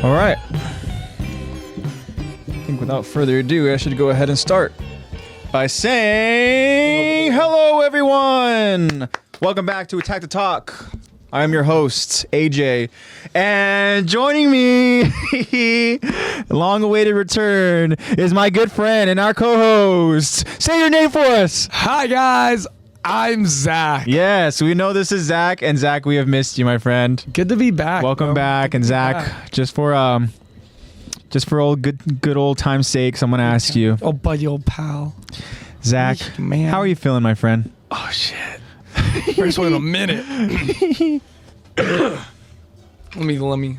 All right. I think without further ado, I should go ahead and start by saying hello, everyone. Welcome back to Attack the Talk. I'm your host, AJ, and joining me, long-awaited return, is my good friend and our co-host. Say your name for us. Hi, guys. I'm Zach. Yes, we know this is Zach, and Zach, we have missed you, my friend. Good to be back. Welcome back, and Zach, just for old good old time's sakes, I'm gonna ask you. Oh, buddy, old pal. Zach, man, how are you feeling, my friend? Oh shit. First one in a minute. Let me.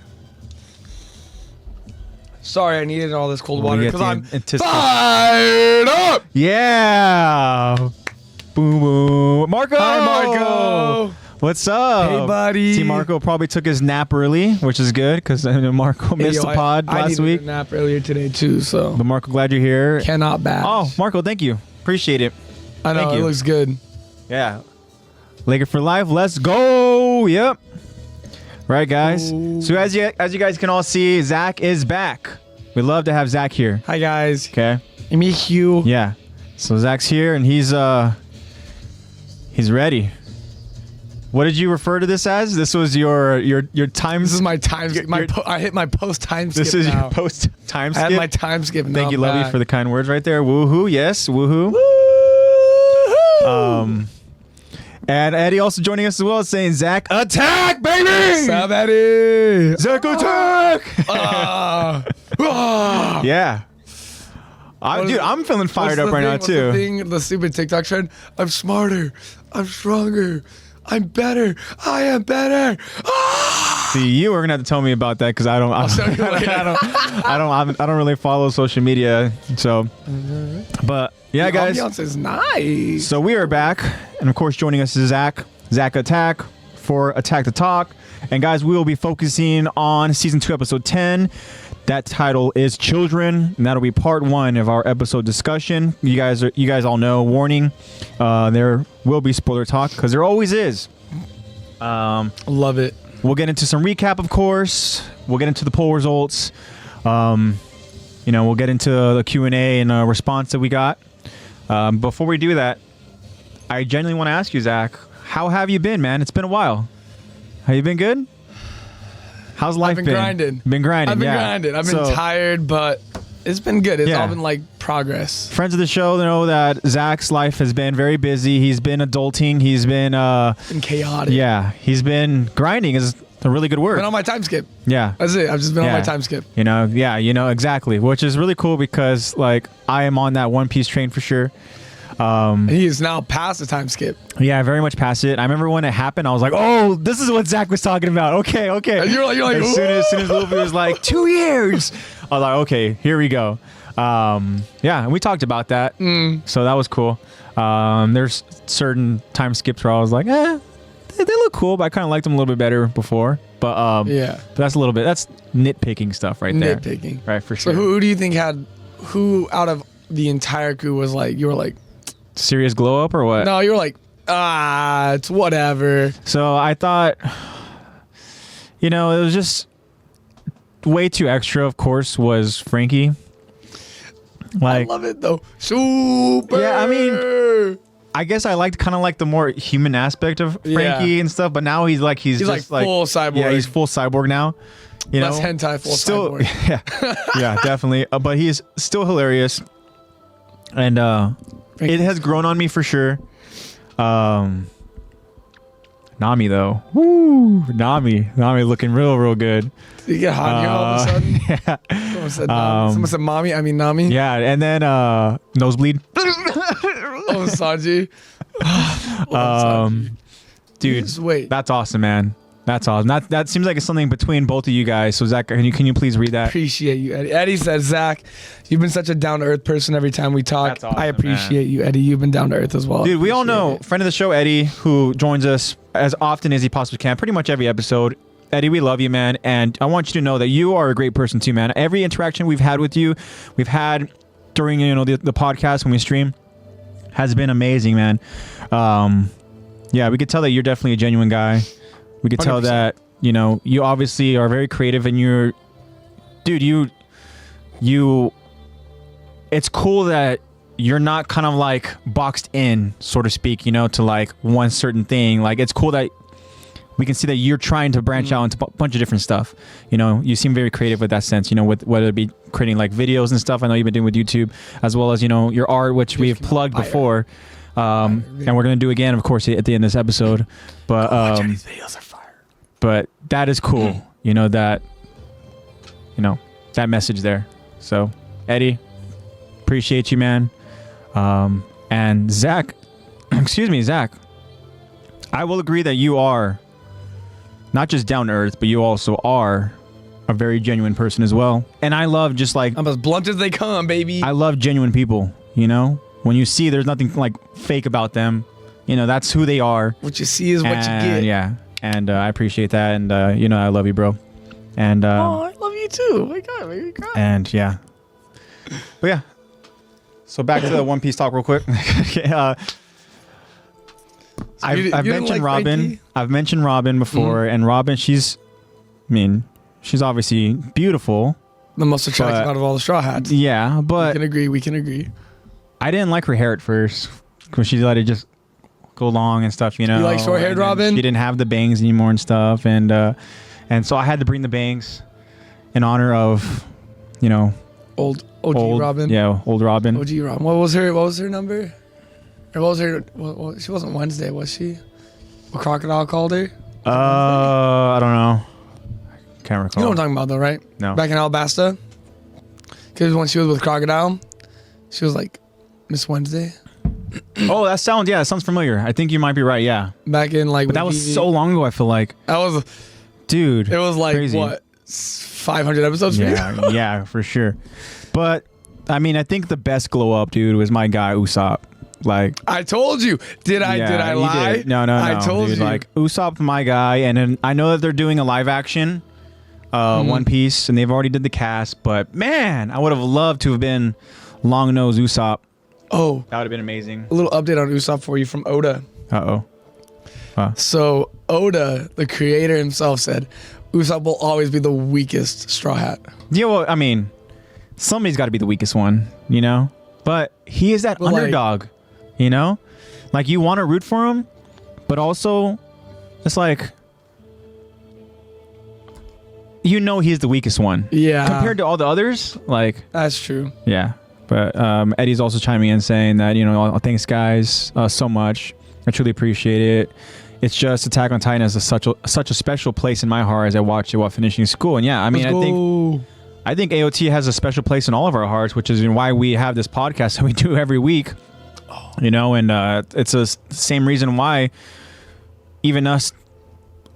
Sorry, I needed all this cold water because I'm fired up. Yeah. Boom boom. Marco. Hi, Marco. What's up? Hey, buddy. See, Marco probably took his nap early, which is good because Marco missed the pod last week. I needed a nap earlier today too, so. But Marco, glad you're here. Cannot bash. Oh, Marco, thank you. Appreciate it. I know, it looks good. Yeah. Laker for life. Let's go. Yep. Right, guys. Ooh. So as you guys can all see, Zach is back. We'd love to have Zach here. Hi, guys. Okay. I miss you. Yeah. So Zach's here and he's ready. What did you refer to this as? This was your time. This is my time skip. I hit my post time skip. This is now. your post time skip. I had my time skip. Thank you, Lovey, for the kind words right there. Woohoo! Yes, woohoo. And Eddie also joining us as well, saying Zach attack, baby. What's up, Eddie? Zach attack. Yeah. Dude, I'm feeling fired up right now too. The stupid TikTok trend. I'm smarter. I'm stronger. I'm better. I am better. See, you are gonna have to tell me about that because I don't really follow social media. So, but yeah, the guys. ambiance is nice. So we are back, and of course, joining us is Zach Attack for Attack the Talk. And guys, we will be focusing on season 2, episode 10. That title is Children, and that'll be part 1 of our episode discussion. You guys all know, warning, there will be spoiler talk because there always is. Love it. We'll get into some recap, of course. We'll get into the poll results. We'll get into the Q&A and response that we got. Before we do that, I genuinely want to ask you, Zach, how have you been, man? It's been a while. Have you been good? How's life been? Grinding. Been grinding. I've been grinding. I've been tired, but it's been good. It's all been like progress. Friends of the show know that Zach's life has been very busy. He's been adulting. He's been chaotic. Yeah, he's been grinding. Is a really good word. Been on my time skip. Yeah, that's it. I've just been on my time skip. Exactly, which is really cool because like I am on that One Piece train for sure. He is now past the time skip. Yeah, very much past it. I remember when it happened, I was like, "Oh, this is what Zach was talking about." Okay. And you're like, as soon as Luffy was like 2 years, I was like, "Okay, here we go." And we talked about that, so that was cool. There's certain time skips where I was like, they look cool, but I kind of liked them a little bit better before. But but that's nitpicking stuff right there. Nitpicking, right, for sure. So who do you think who out of the entire crew was like, you were like, serious glow up or what? No, you were like, it's whatever. So I thought, it was just way too extra. Of course, was Frankie. I love it though. Super. Yeah, I mean, I guess I kind of like the more human aspect of Frankie and stuff. But now he's just like full cyborg. Yeah, he's full cyborg now. Less hentai, full cyborg. Yeah, definitely. But he's still hilarious, and it has grown on me for sure. Nami though, Nami looking real good. Did you get hot here all of a sudden? Yeah. Someone said mommy. I mean Nami. Yeah, and then nosebleed. Oh, Sanji. Dude, just wait. That's awesome, man. That's awesome. That seems like it's something between both of you guys. So Zach, can you please read that? Appreciate you, Eddie. Eddie says, Zach, you've been such a down to earth person every time we talk. That's awesome, I appreciate you, Eddie. You've been down to earth as well. Dude, we all know friend of the show Eddie, who joins us as often as he possibly can, pretty much every episode. Eddie, we love you, man, and I want you to know that you are a great person too, man. Every interaction we've had with you, we've had during the podcast when we stream, has been amazing, man. Yeah, we could tell that you're definitely a genuine guy. We could 100%. Tell that you know, you obviously are very creative, and it's cool that you're not kind of like boxed in, so to speak, you know, to like one certain thing. Like, it's cool that we can see that you're trying to branch out into a bunch of different stuff. You know, you seem very creative with that sense, you know, with whether it be creating like videos and stuff. I know you've been doing with YouTube, as well as, you know, your art, which we've plugged before. And we're going to do again, of course, at the end of this episode. But Chinese videos are fire. But that is cool, you know, that message there. So, Eddie, appreciate you, man. And Zach, Zach, I will agree that you are not just down to earth, but you also are a very genuine person as well. And I love just like... I'm as blunt as they come, baby. I love genuine people, you know? When you see there's nothing like fake about them, you know, that's who they are. What you see is what you get. Yeah. And I appreciate that. And, you know, I love you, bro. And I love you too. Oh my God, make me cry. And yeah. But yeah. So back to the One Piece talk real quick. I've mentioned Robin. Frankie? I've mentioned Robin before, and Robin, she's obviously beautiful. The most attractive out of all the Straw Hats. Yeah, but We can agree. I didn't like her hair at first because she let it just go long and stuff, you know. You like short-haired Robin? She didn't have the bangs anymore and stuff, and so I had to bring the bangs in honor of, you know, old Robin. Yeah, old Robin. OG Robin. What was her number? Or what was her? She wasn't Wednesday, was she? What Crocodile called her? I don't know. Can't recall. You know what I'm talking about, though, right? No. Back in Alabasta, because when she was with Crocodile, she was like Miss Wednesday. Oh, that sounds familiar. I think you might be right. Yeah. Back in like. But that was so long ago. I feel like. That was. Dude. It was like crazy. what, 500 episodes? Yeah, for you? yeah, for sure. But I mean, I think the best glow up, dude, was my guy Usopp. Like, I told you. Did I lie? Did. No. I told dude, you. Like, Usopp's my guy, and then I know that they're doing a live action One Piece, and they've already did the cast. But man, I would have loved to have been long nose Usopp. Oh, That would have been amazing. a little update on Usopp for you from Oda. So Oda, the creator himself, said Usopp will always be the weakest Straw Hat. Yeah, well, I mean, somebody's got to be the weakest one, you know? But he is that underdog, you know? Like, you want to root for him, but also, it's like, you know he's the weakest one. Yeah. Compared to all the others, like... That's true. Yeah. But Eddie's also chiming in saying that, you know, thanks, guys, so much. I truly appreciate it. It's just Attack on Titan is such a special place in my heart as I watched it while finishing school. And yeah, I mean, I think AOT has a special place in all of our hearts, which is why we have this podcast that we do every week. You know, and it's the same reason why even us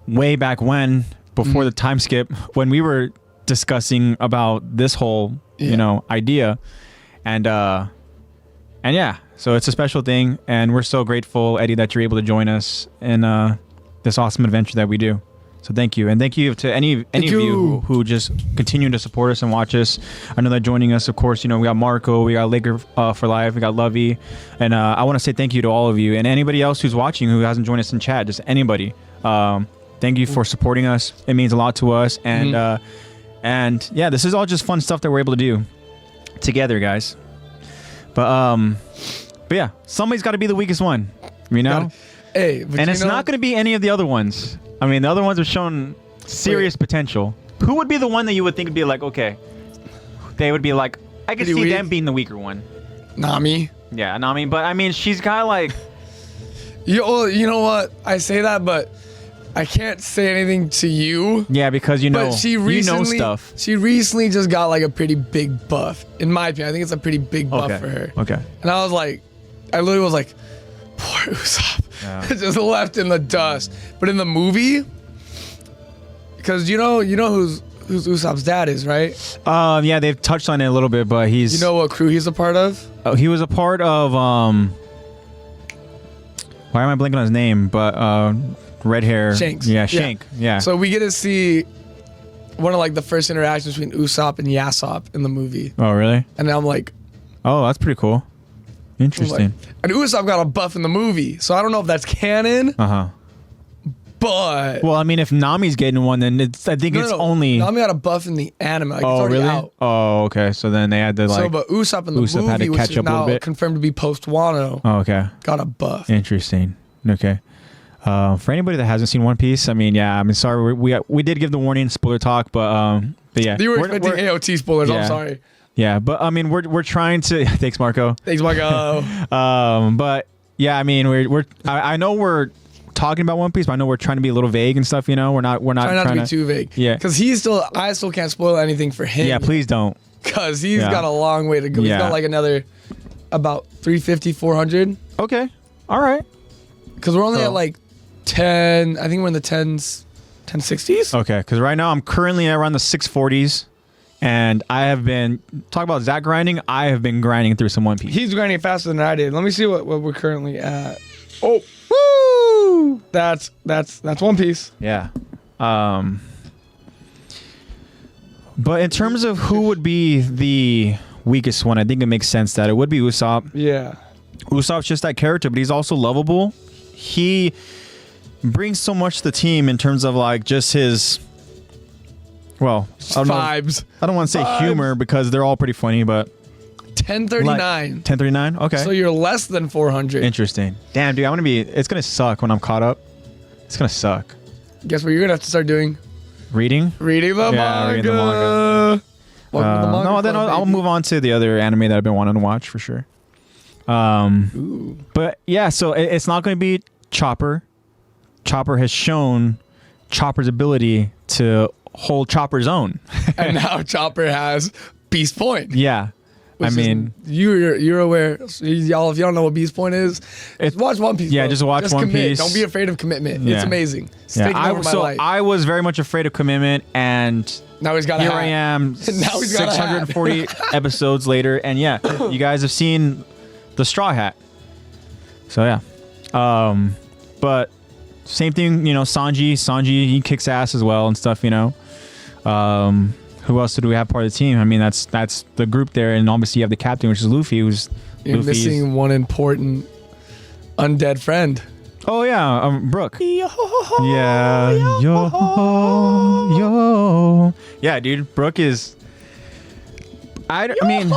way back when, before the time skip, when we were discussing about this whole, you know, idea. And yeah, so it's a special thing, and we're so grateful, Eddie, that you're able to join us in this awesome adventure that we do. So thank you, and thank you to any of you who just continue to support us and watch us. I know that joining us, of course, you know, we got Marco, we got Laker for Life, we got Lovey, and I want to say thank you to all of you, and anybody else who's watching who hasn't joined us in chat, just anybody. Thank you for supporting us. It means a lot to us, and yeah, this is all just fun stuff that we're able to do together, guys. But yeah, somebody's got to be the weakest one, you know. Hey, and it's not going to be any of the other ones. I mean, the other ones have shown serious potential. Who would be the one that you would think would be like, okay, they would be like, I could see them being the weaker one. Nami. Yeah, Nami. But I mean, she's got like. You know what? I say that, but I can't say anything to you. Yeah, because you know stuff. She recently just got like a pretty big buff. In my opinion, I think it's a pretty big buff for her. Okay. And I literally was like, poor Usopp. Yeah. Just left in the dust. But in the movie, because you know who's Usopp's dad is, right? Yeah, they've touched on it a little bit, but he's. You know what crew he's a part of? Oh, he was a part of why am I blanking on his name? But red hair. Shanks. Yeah, Shank. Yeah. So we get to see one of like the first interactions between Usopp and Yasopp in the movie. Oh, really? And I'm like, oh, that's pretty cool. Interesting. And Usopp got a buff in the movie, so I don't know if that's canon. But well, I mean, if Nami's getting one, then I think it's only Nami got a buff in the anime. Like, it's already really? out. Oh, okay. So then they had to like. So, but Usopp in the Usopp movie, had to which catch is up a little now bit. confirmed to be post Wano, okay. got a buff. Interesting. Okay. For anybody that hasn't seen One Piece, I mean, yeah, I mean, sorry, we did give the warning, spoiler talk, but yeah. You were expecting AOT spoilers. Yeah. I'm sorry. Yeah, but I mean, we're trying to. Thanks, Marco. Thanks, Marco. But yeah, I mean, I know we're talking about One Piece, but I know we're trying to be a little vague and stuff. You know, we're not trying to be too vague. Yeah, because I still can't spoil anything for him. Yeah, please don't. Because he's got a long way to go. He's got like another about 350, 400. Okay, all right. Because we're only at like 10. I think we're in the 1060s. Okay, because right now I'm currently around the 640s. And I have been talk about Zach grinding. I have been grinding through some One Piece. He's grinding faster than I did. Let me see what we're currently at. Oh, woo! That's One Piece. Yeah. But in terms of who would be the weakest one, I think it makes sense that it would be Usopp. Yeah. Usopp's just that character, but he's also lovable. He brings so much to the team in terms of like just his. Well, vibes. I don't want to say humor because they're all pretty funny, but 1039. 1039. Okay. So you're less than 400. Interesting. Damn, dude, it's gonna suck when I'm caught up. It's gonna suck. Guess what you're gonna have to start doing? Reading the manga. Reading the manga. No, then I'll move on to the other anime that I've been wanting to watch for sure. But yeah, so it's not going to be Chopper. Chopper has shown Chopper's ability to hold Chopper's own. And now Chopper has Beast Point. Yeah. I mean, you're aware, y'all. If y'all don't know what Beast Point is, watch One Piece. Yeah, just watch One Piece. Don't be afraid of commitment. It's amazing. It's taking over my life. I was very much afraid of commitment, and now he's got. Here I am. Now he's 640 episodes later, and yeah, you guys have seen the Straw Hat. So yeah, but same thing. You know, Sanji, he kicks ass as well and stuff. You know. Who else do we have part of the team? I mean, that's the group there, and obviously you have the captain, which is Luffy, who's missing one important undead friend. Oh yeah, Brook. Yeah, yo. Yeah, dude, Brook is. I mean,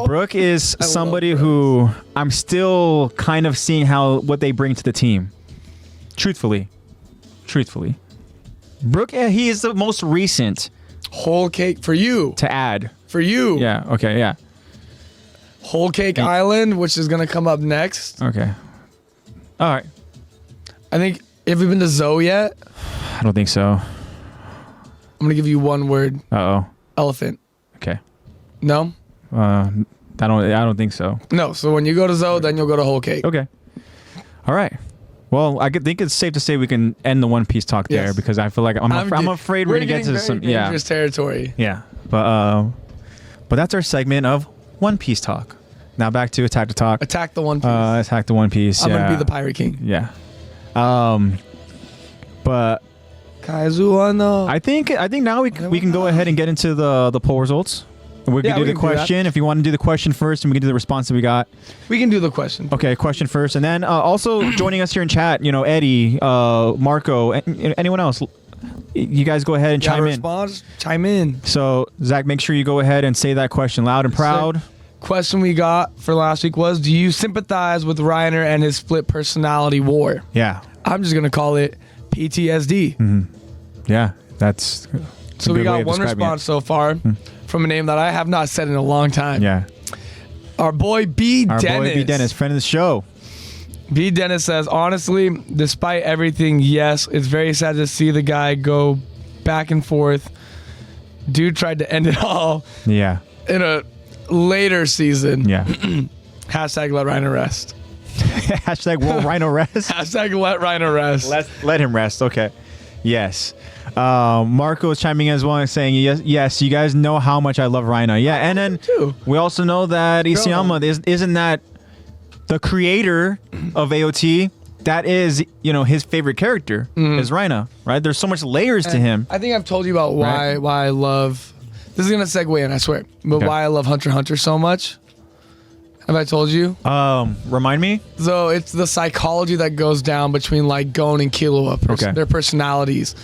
Brook is somebody who I'm still kind of seeing what they bring to the team. Truthfully, Brook, he is the most recent. Whole Cake for you. To add. For you. Yeah, okay, yeah. Whole Cake Island, which is going to come up next. Okay. All right. I think, have you been to Zoe yet? I don't think so. I'm going to give you one word. Uh-oh. Elephant. Okay. No? I don't think so. No, so when you go to Zoe, then you'll go to Whole Cake. Okay. All right. Well, I think it's safe to say we can end the One Piece talk there because I feel like I'm afraid we're gonna get to some dangerous territory. Yeah, but that's our segment of One Piece talk. Now back to Attack the Talk. Attack the One Piece. Attack the One Piece. I'm gonna be the Pirate King. Yeah. But Kaizuano. I think now we can go ahead and get into the poll results. We can do the question. If you want to do the question first, and we can do the response that we got. We can do the question. Okay, question first. And then also joining us here in chat, you know, Eddie, Marco, anyone else. You guys go ahead and chime in. Chime in. So, Zach, make sure you go ahead and say that question loud and proud. Question we got for last week was, do you sympathize with Reiner and his split personality war? Yeah. I'm just going to call it PTSD. Mm-hmm. Yeah, that's so we got one response so far. From a name that I have not said in a long time. Yeah. Our boy B. Dennis, friend of the show. B. Dennis says, honestly, despite everything, yes, it's very sad to see the guy go back and forth. Dude tried to end it all. Yeah. In a later season. Yeah. Hashtag let Reiner rest. Hashtag will Rhino rest. Hashtag let Reiner rest. Let him rest. Okay. Yes. Marco is chiming in as well and saying, yes, you guys know how much I love Reiner. Yeah, and then we also know that Isayama isn't that the creator of AOT. That is, you know, his favorite character is Reiner, right? There's so much layers to him. I think I've told you about why I love. This is gonna segue in, I swear. But why I love Hunter x Hunter so much. Have I told you? Remind me. So it's the psychology that goes down between like Gon and Killua, their personalities.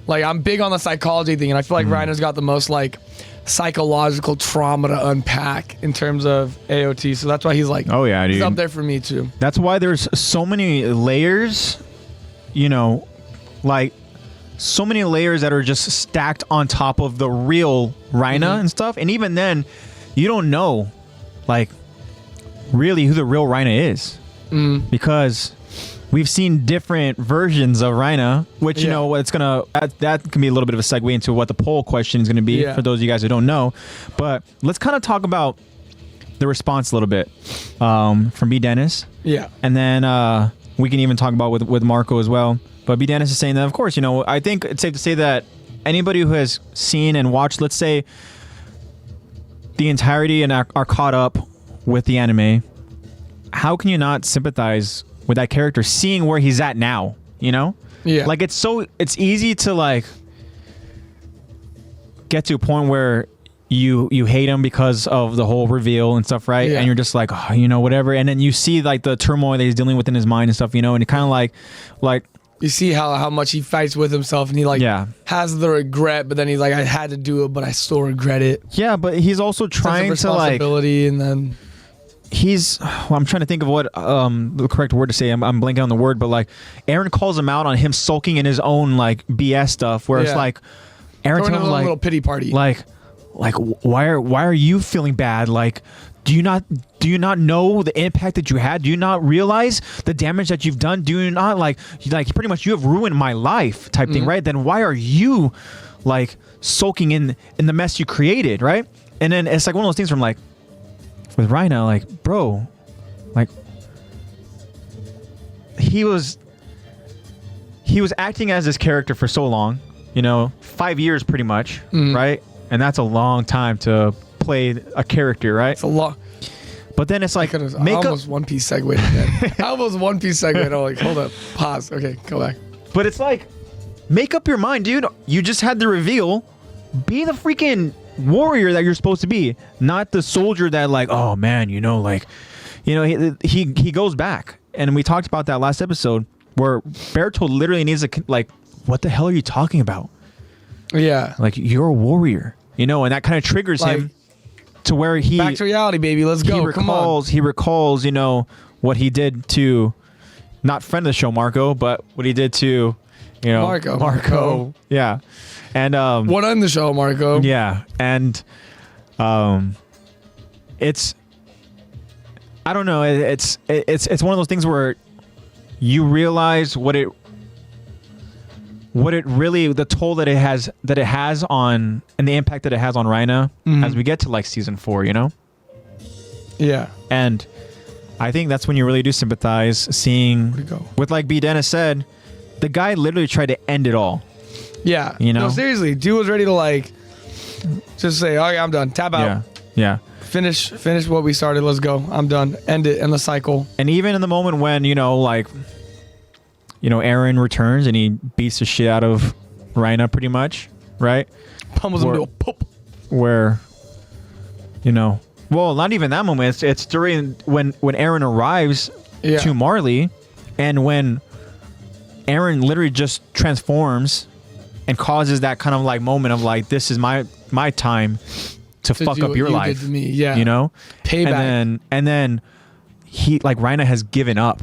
Like I'm big on the psychology thing, and I feel like Reiner's got the most like psychological trauma to unpack in terms of AOT. So that's why he's like, he's up there for me too. That's why there's so many layers, you know, like so many layers that are just stacked on top of the real Reiner and stuff. And even then, you don't know, like, really who the real Reiner is, because we've seen different versions of Reiner, which you know it's gonna that can be a little bit of a segue into what the poll question is gonna be for those of you guys who don't know. But let's kind of talk about the response a little bit from B Dennis. Yeah, and then we can even talk about with Marco as well. But B Dennis is saying that, of course, you know, I think it's safe to say that anybody who has seen and watched, let's say, the entirety and are caught up with the anime, how can you not sympathize with that character, seeing where he's at now, you know? Yeah. Like, it's easy to, like, get to a point where you hate him because of the whole reveal and stuff, right? Yeah. And you're just like, oh, you know, whatever. And then you see, like, the turmoil that he's dealing with in his mind and stuff, you know? And it kind of like... You see how much he fights with himself, and he like has the regret, but then he's like, I had to do it, but I still regret it. Yeah, but he's also trying to like... and then... I'm trying to think of what the correct word to say. I'm blanking on the word, but like Eren calls him out on him sulking in his own like BS stuff, where it's like Eren tells him like little pity party, like why are you feeling bad? Like, do you not know the impact that you had? Do you not realize the damage that you've done? Do you not like pretty much you have ruined my life type thing, right? Then why are you like sulking in the mess you created, right? And then it's like one of those things from like with Reiner, like, bro, like he was acting as this character for so long, you know, 5 years pretty much, right? And that's a long time to play a character, right? It's a lot. But then it's like, I almost One Piece segued again. I almost One Piece segued. I'm like, hold up, pause. Okay, go back. But it's like, make up your mind, dude. You just had the reveal. Be the freaking warrior that you're supposed to be, not the soldier that like, oh man, you know, like, you know, he goes back, and we talked about that last episode where Bertold literally needs to like, what the hell are you talking about? Yeah, like, you're a warrior, you know, and that kind of triggers like, him to where he back to reality, baby. Let's go. He recalls, you know, what he did to not friend of the show Marco, but what he did to, you know, Marco. Yeah. And what on the show, Marco? Yeah, and it's, I don't know, it's one of those things where you realize what it really, the toll that it has on, and the impact that it has on Reiner as we get to like season 4, you know? Yeah. And I think that's when you really do sympathize, seeing with, like B Dennis said, the guy literally tried to end it all. Yeah. You know? No, seriously. Dude was ready to like just say, okay, I'm done. Tap out. Yeah. Finish what we started. Let's go. I'm done. End it. End the cycle. And even in the moment when, you know, like, you know, Eren returns and he beats the shit out of Reiner pretty much, right? Pummels him to a poop. Where, you know, well, not even that moment. It's during when Eren arrives to Marley, and when Eren literally just transforms and causes that kind of like moment of like, this is my time to fuck up your life. Did to me. Yeah. You know? Payback. And then he, like, Reiner has given up.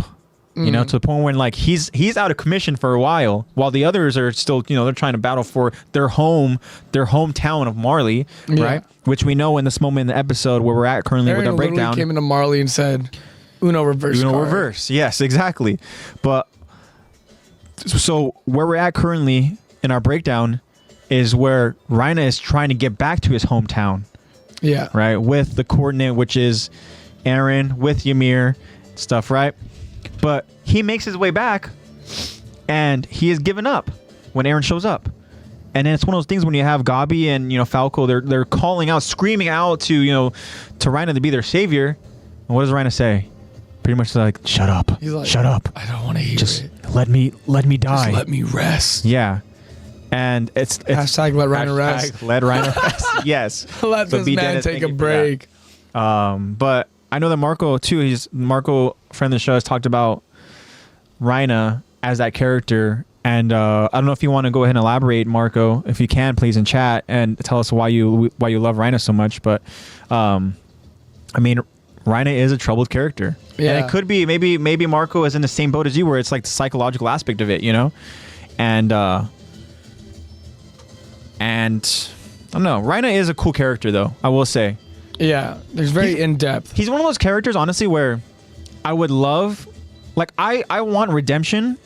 You know, to the point when like he's out of commission for a while the others are still, you know, they're trying to battle for their hometown of Marley, right? Which we know in this moment in the episode where we're at currently with our breakdown. Came into Marley and said, Uno reverse. Reverse. Yes, exactly. But so where we're at currently in our breakdown is where Reiner is trying to get back to his hometown. Yeah. Right? With the coordinate, which is Eren, with Ymir, stuff, right? But he makes his way back, and he is given up when Eren shows up. And then it's one of those things when you have Gabi and, you know, Falco, they're calling out, screaming out to, you know, to Reiner to be their savior. And what does Reiner say? Pretty much like, shut up. He's like, shut up. I don't want to hear just it. Let me die. Just let me rest. Yeah. And it's hashtag let Reiner rest. Let Reiner rest. Yes. Let this man take a break. But I know that Marco too. Marco, friend of the show, has talked about Reina as that character. And I don't know if you want to go ahead and elaborate, Marco, if you can, please, in chat, and tell us why you love Reina so much. But I mean, Reina is a troubled character, and it could be maybe Marco is in the same boat as you, where it's like the psychological aspect of it, you know, and I don't know. Reina is a cool character, though. I will say. Yeah, there's very in depth. He's one of those characters, honestly, where I would love, like, I want redemption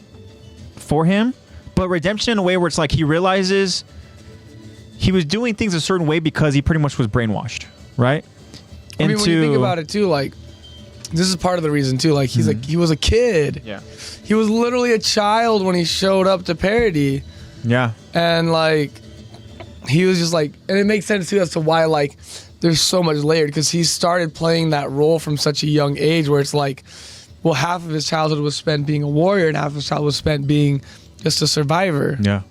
for him, but redemption in a way where it's like he realizes he was doing things a certain way because he pretty much was brainwashed, right? I mean, when you think about it too, like, this is part of the reason too. Like, he's like, he was a kid. Yeah. He was literally a child when he showed up to Parody. Yeah. And like, he was just like, and it makes sense too as to why like there's so much layered, because he started playing that role from such a young age where it's like, well, half of his childhood was spent being a warrior and half of his childhood was spent being just a survivor. Yeah.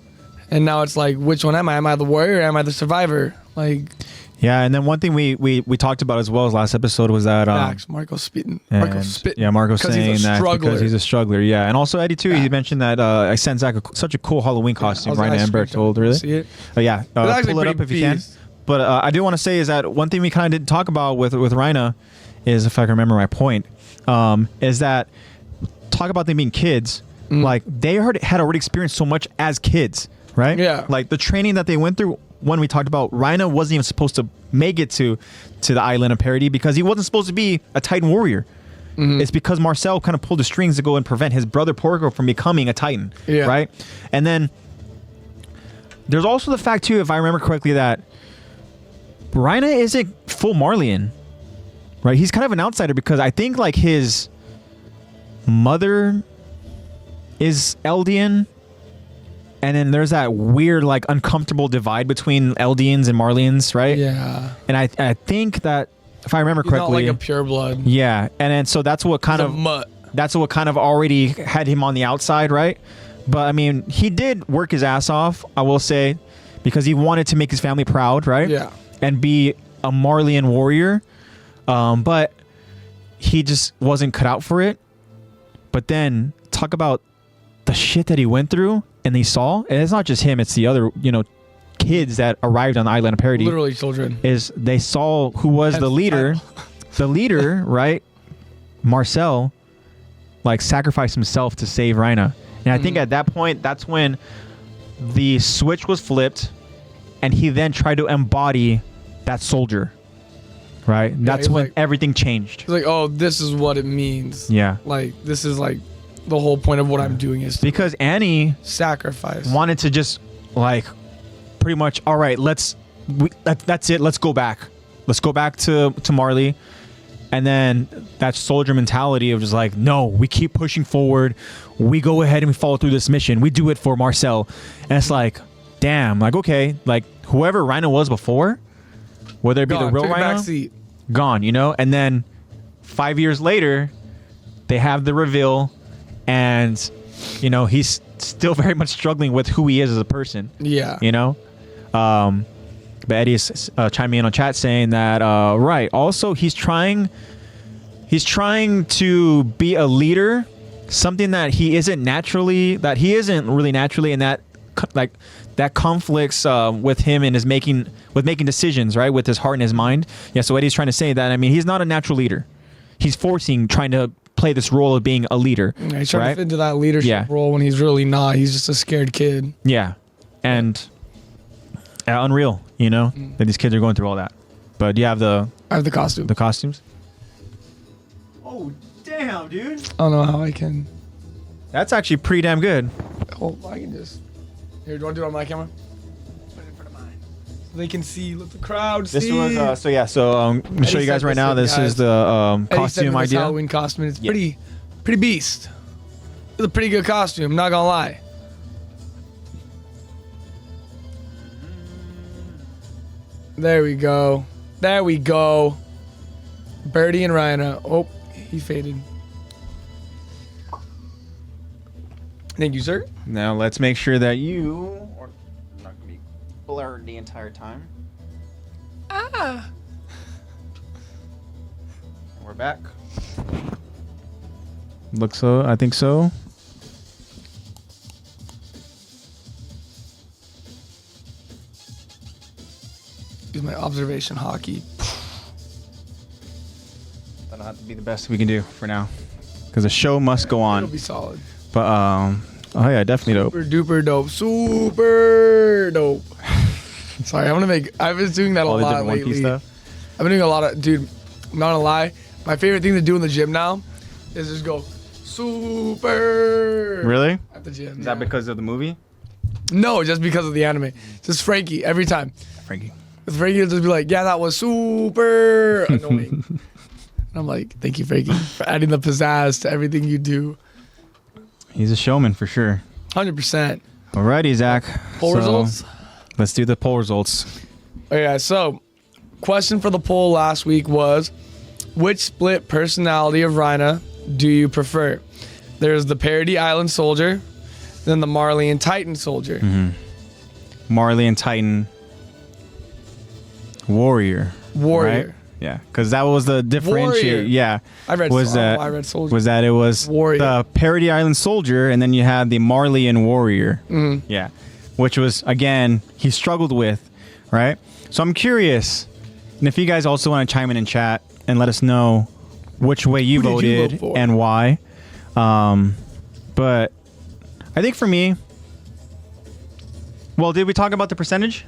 And now it's like, which one am I? Am I the warrior or am I the survivor? Like, yeah, and then one thing we talked about as well as last episode was that Marco's spitting. Yeah, Marco's saying that because he's a struggler. Yeah, and also Eddie too. He mentioned that I sent Zach such a cool Halloween costume. Ryan Amber told really. See it? Yeah, pull it up if you can. But I do want to say is that one thing we kind of didn't talk about with Reina is, if I can remember my point, is that talk about them being kids. Like they had already experienced so much as kids, right? Yeah. Like the training that they went through. When we talked about Reina wasn't even supposed to make it to the island of Parody because he wasn't supposed to be a Titan warrior. It's because Marcel kind of pulled the strings to go and prevent his brother Porco from becoming a Titan. Yeah. Right? And then there's also the fact too, if I remember correctly, that Reina isn't full Marleyan. Right? He's kind of an outsider because I think like his mother is Eldian. And then there's that weird, like, uncomfortable divide between Eldians and Marleyans, right? Yeah. And I think that, if I remember correctly, not like a pure blood. Yeah, and then so that's what kind of already had him on the outside, right? But I mean, he did work his ass off, I will say, because he wanted to make his family proud, right? Yeah. And be a Marleyan warrior, but he just wasn't cut out for it. But then talk about the shit that he went through and he saw, and it's not just him, it's the other, kids that arrived on the island of Parody. Literally children. Is they saw who was the leader, right? Marcel, like, sacrificed himself to save Reina. And I think at that point, that's when the switch was flipped and he then tried to embody that soldier, right? Yeah, that's when everything changed. He's like, oh, this is what it means. Yeah. Like, this is like the whole point of what I'm doing is because Annie sacrifice wanted to just like pretty much, all right, that's it, let's go back to Marley. And then that soldier mentality of just like, no, we keep pushing forward, we go ahead and we follow through this mission, we do it for Marcel. And it's like, damn, like, okay, like whoever Rhino was before, whether it be the real Rhino, gone, and then 5 years later they have the reveal. And, he's still very much struggling with who he is as a person. Yeah. But Eddie's chiming in on chat saying that, right. Also, he's trying to be a leader, something that he isn't really naturally, and that conflicts with him and making decisions, right, with his heart and his mind. Yeah. So Eddie's trying to say that, I mean, he's not a natural leader. He's trying to play this role of being a leader. Yeah, he's trying to fit into that leadership role when he's really not. He's just a scared kid. Yeah. And unreal, that these kids are going through all that. But you have I have the costume. The costumes. Oh, damn, dude. I don't know how I can. That's actually pretty damn good. Oh, I can just. Here, do you want to do it on my camera? Put it in front of mine. So they can see, let the crowd see. This was, I'm going to show you guys right now. This is the costume idea. Halloween costume. It's pretty beast. It's a pretty good costume, not going to lie. There we go. Birdie and Rhino. Oh, he faded. Thank you, sir. Now let's make sure that you are not going to be blurred the entire time. We're back. Looks so. I think so. Use my observation hockey. That'll have to be the best we can do for now, because the show must go on. It'll be solid. But oh yeah, definitely dope. Super duper dope. Super dope. Sorry, I've been doing that a lot lately. One Piece stuff? I've been doing a lot of, dude, I'm not gonna lie. My favorite thing to do in the gym now is just go super. Really? At the gym. Is that because of the movie? No, just because of the anime. Just Frankie, every time. Frankie will just be like, yeah, that was super annoying. And I'm like, thank you, Frankie, for adding the pizzazz to everything you do. He's a showman for sure. 100%. Alrighty, Zach. Poll results? Let's do the poll results. Okay, so question for the poll last week was, which split personality of Rhina do you prefer? There's the Parody Island Soldier, then the Marley and Titan Soldier. Mm-hmm. Marley and Titan Warrior. Right? Yeah, because that was the differentiate. Yeah, I read Soldier. Was that it was Warrior. The Parody Island Soldier, and then you had the Marley and Warrior. Mm-hmm. Yeah, which was, again, he struggled with, right? So I'm curious, and if you guys also want to chime in chat and let us know which way you voted and why. But I think for me, well, did we talk about the percentage?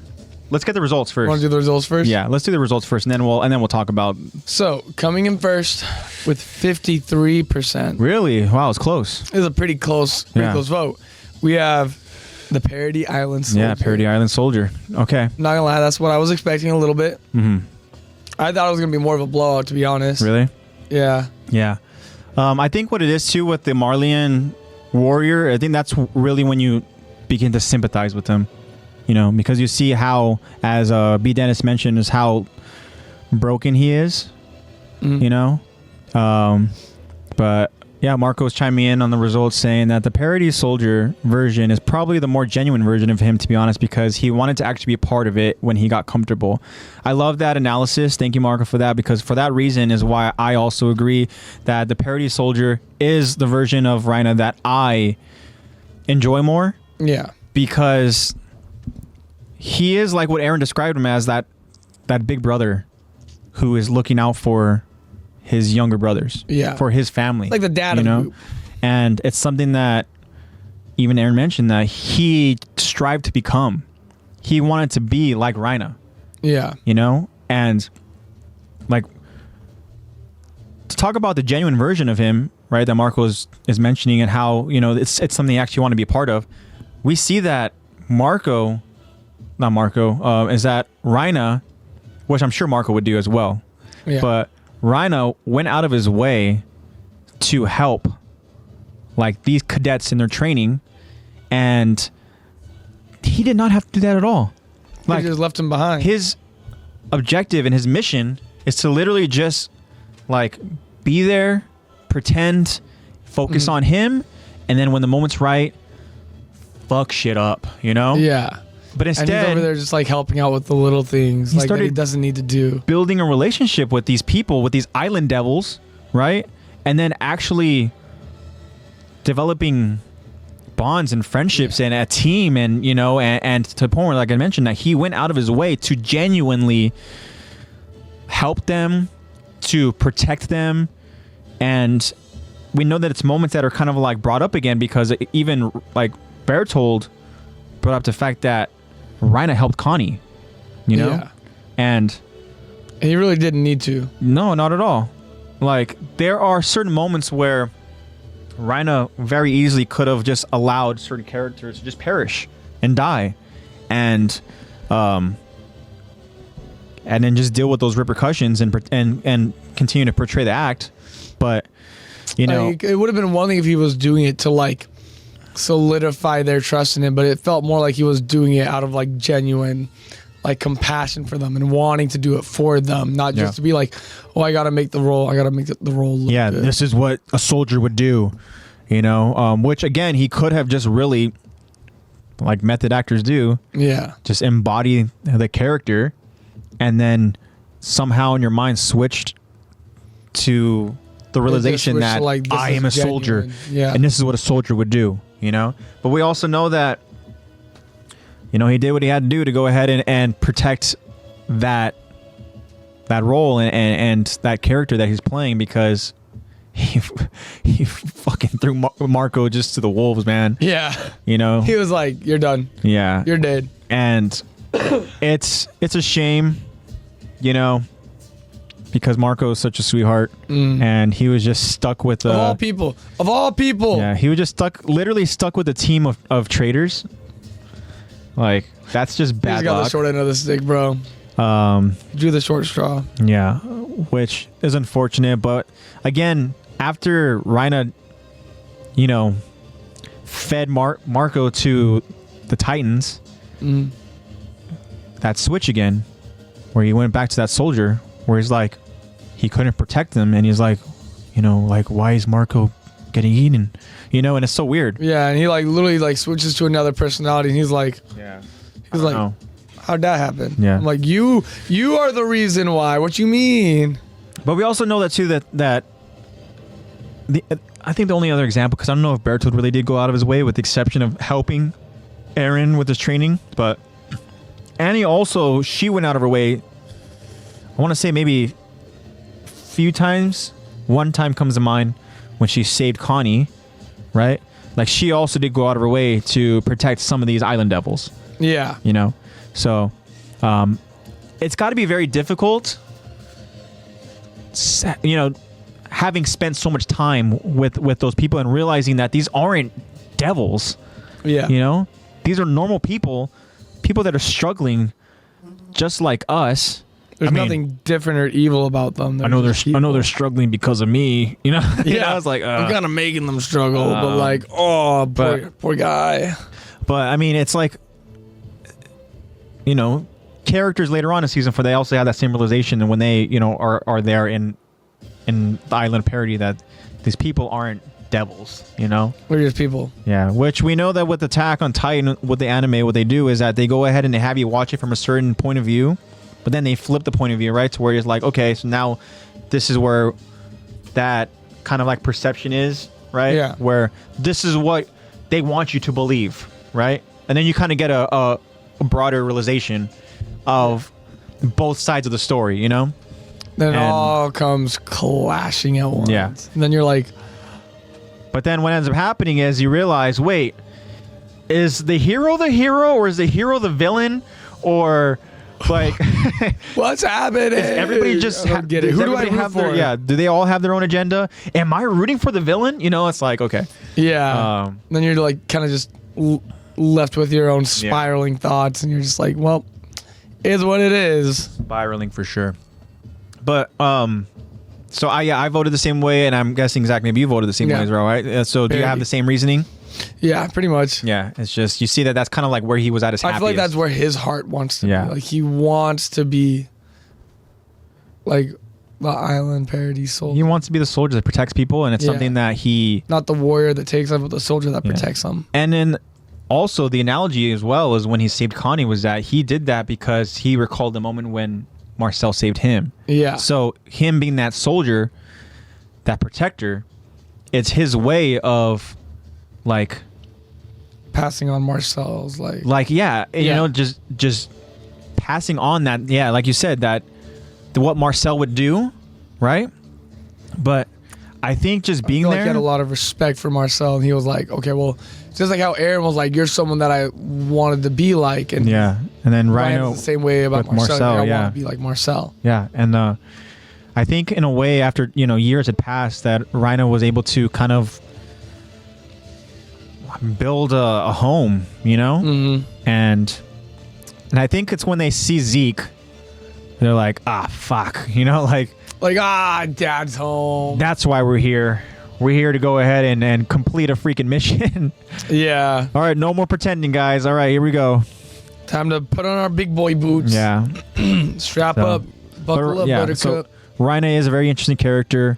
Let's get the results first. Want to do the results first? Yeah, let's do the results first, and then we'll talk about. So coming in first with 53%. Really? Wow, it's close. It was a pretty close vote. We have the Parody Island Soldier. Yeah, Parody Island Soldier. Okay. Not gonna lie, that's what I was expecting a little bit. Mm-hmm. I thought it was gonna be more of a blowout, to be honest. Really? Yeah. Yeah. I think what it is too with the Marleyan Warrior, I think that's really when you begin to sympathize with him. You know, because you see how, as B. Dennis mentioned, is how broken he is. Mm-hmm. You know? But yeah, Marco's chiming in on the results saying that the Parody Soldier version is probably the more genuine version of him, to be honest, because he wanted to actually be a part of it when he got comfortable. I love that analysis. Thank you, Marco, for that, because for that reason is why I also agree that the Parody Soldier is the version of Rhina that I enjoy more. Yeah. Because he is like what Aaron described him as, that big brother who is looking out for his younger brothers, for his family, like the dad of the group. And it's something that even Aaron mentioned that he strived to become. He wanted to be like Rhina, and like to talk about the genuine version of him, right? That Marco is mentioning, and how it's something you actually want to be a part of. We see that is that Rhina, which I'm sure Marco would do as well, but Rhina went out of his way to help like these cadets in their training, and he did not have to do that at all. Like, he just left him behind. His objective and his mission is to literally just like be there, pretend, focus on him, and then when the moment's right, fuck shit up, Yeah. But instead, and he's over there just like helping out with the little things like that he doesn't need to do. Building a relationship with these people, with these island devils, right? And then actually developing bonds and friendships and a team, and and to the point where, like I mentioned, that he went out of his way to genuinely help them, to protect them. And we know that it's moments that are kind of like brought up again, because even like Bertold brought up the fact that Rhina helped Connie, and he really didn't need to. No, not at all. Like, there are certain moments where Rhina very easily could have just allowed certain characters to just perish and die, and then just deal with those repercussions and continue to portray the act. But like, it would have been one thing if he was doing it to like solidify their trust in him, but it felt more like he was doing it out of like genuine like compassion for them and wanting to do it for them, not just to be like, oh, I gotta make the role look good. This is what a soldier would do, which again he could have just really, like method actors do, just embody the character, and then somehow in your mind switched to the realization that I am a soldier, and this is what a soldier would do, you know. But we also know that, you know, he did what he had to do to go ahead and protect that role and that character that he's playing, because he fucking threw Marco just to the wolves, man. Yeah. You know, he was like, "You're done. Yeah, you're dead." And it's a shame, you know, because Marco is such a sweetheart, and he was just stuck with of all people. Yeah, he was just literally stuck with a team of traitors. Like, that's just bad luck. He's got the short end of the stick, bro. Drew the short straw. Yeah, which is unfortunate. But again, after Reina, you know, fed Marco to the Titans, that switch again, where he went back to that soldier, where he's like, he couldn't protect them, and he's like, you know, like, why is Marco getting eaten? You know, and it's so weird. Yeah, and he like literally like switches to another personality, and he's like, how'd that happen? Yeah, I'm like, you are the reason why. What you mean? But we also know that too, that I think the only other example, because I don't know if Bertold really did go out of his way, with the exception of helping Eren with his training, but Annie also, she went out of her way. I want to say maybe a few times. One time comes to mind when she saved Connie, right? Like, she also did go out of her way to protect some of these island devils. Yeah. You know? So, it's got to be very difficult, you know, having spent so much time with those people and realizing that these aren't devils. Yeah. You know? These are normal people that are struggling just like us. There's nothing different or evil about them. I know they're struggling because of me. You know? Yeah. I was like, I'm kind of making them struggle, but like, poor guy. But I mean, it's like, you know, characters later on in season 4, they also have that same realization, and when they, you know, are there in the island parody, that these people aren't devils, you know? We're just people. Yeah, which we know that with Attack on Titan, with the anime, what they do is that they go ahead and they have you watch it from a certain point of view, but then they flip the point of view, right? To where it's like, okay, so now this is where that kind of like perception is, right? Yeah. Where this is what they want you to believe, right? And then you kind of get a broader realization of both sides of the story, you know? Then it all comes clashing at once. Yeah. And then you're like... But then what ends up happening is you realize, wait, is the hero or is the hero the villain? Or like... What's happening? Is everybody just... get it. Who do I root for? Yeah, do they all have their own agenda? Am I rooting for the villain? You know, it's like, okay. Yeah. Then you're like kind of just left with your own spiraling thoughts, and you're just like, well, is what it is. Spiraling for sure. But so I voted the same way, and I'm guessing Zach, maybe you voted the same way as well, right? So do you have the same reasoning? Yeah, pretty much. Yeah, it's just you see that's kind of like where he was at his happiest. I feel like that's where his heart wants to be. Like, he wants to be like the island parody soldier. He wants to be the soldier that protects people, and it's something that he... Not the warrior that takes up, but the soldier that protects them. And then also the analogy as well is when he saved Connie was that he did that because he recalled the moment when Marcel saved him. Yeah. So him being that soldier, that protector, it's his way of like passing on Marcel's you know, just passing on that, like you said, that what Marcel would do, right? But I think just being there, he had a lot of respect for Marcel, and he was like, okay, well, just like how Eren was like, you're someone that I wanted to be like, and and then Rhino the same way about Marcel. I want to be like Marcel. Yeah, and I think in a way, after years had passed, that Rhino was able to kind of build a home, and I think it's when they see Zeke, they're like, fuck, Dad's home. That's why we're here. We're here to go ahead and complete a freaking mission. Yeah. All right, no more pretending, guys. All right, here we go. Time to put on our big boy boots. Yeah. Strap up, buckle up, Buttercup. So Reina is a very interesting character.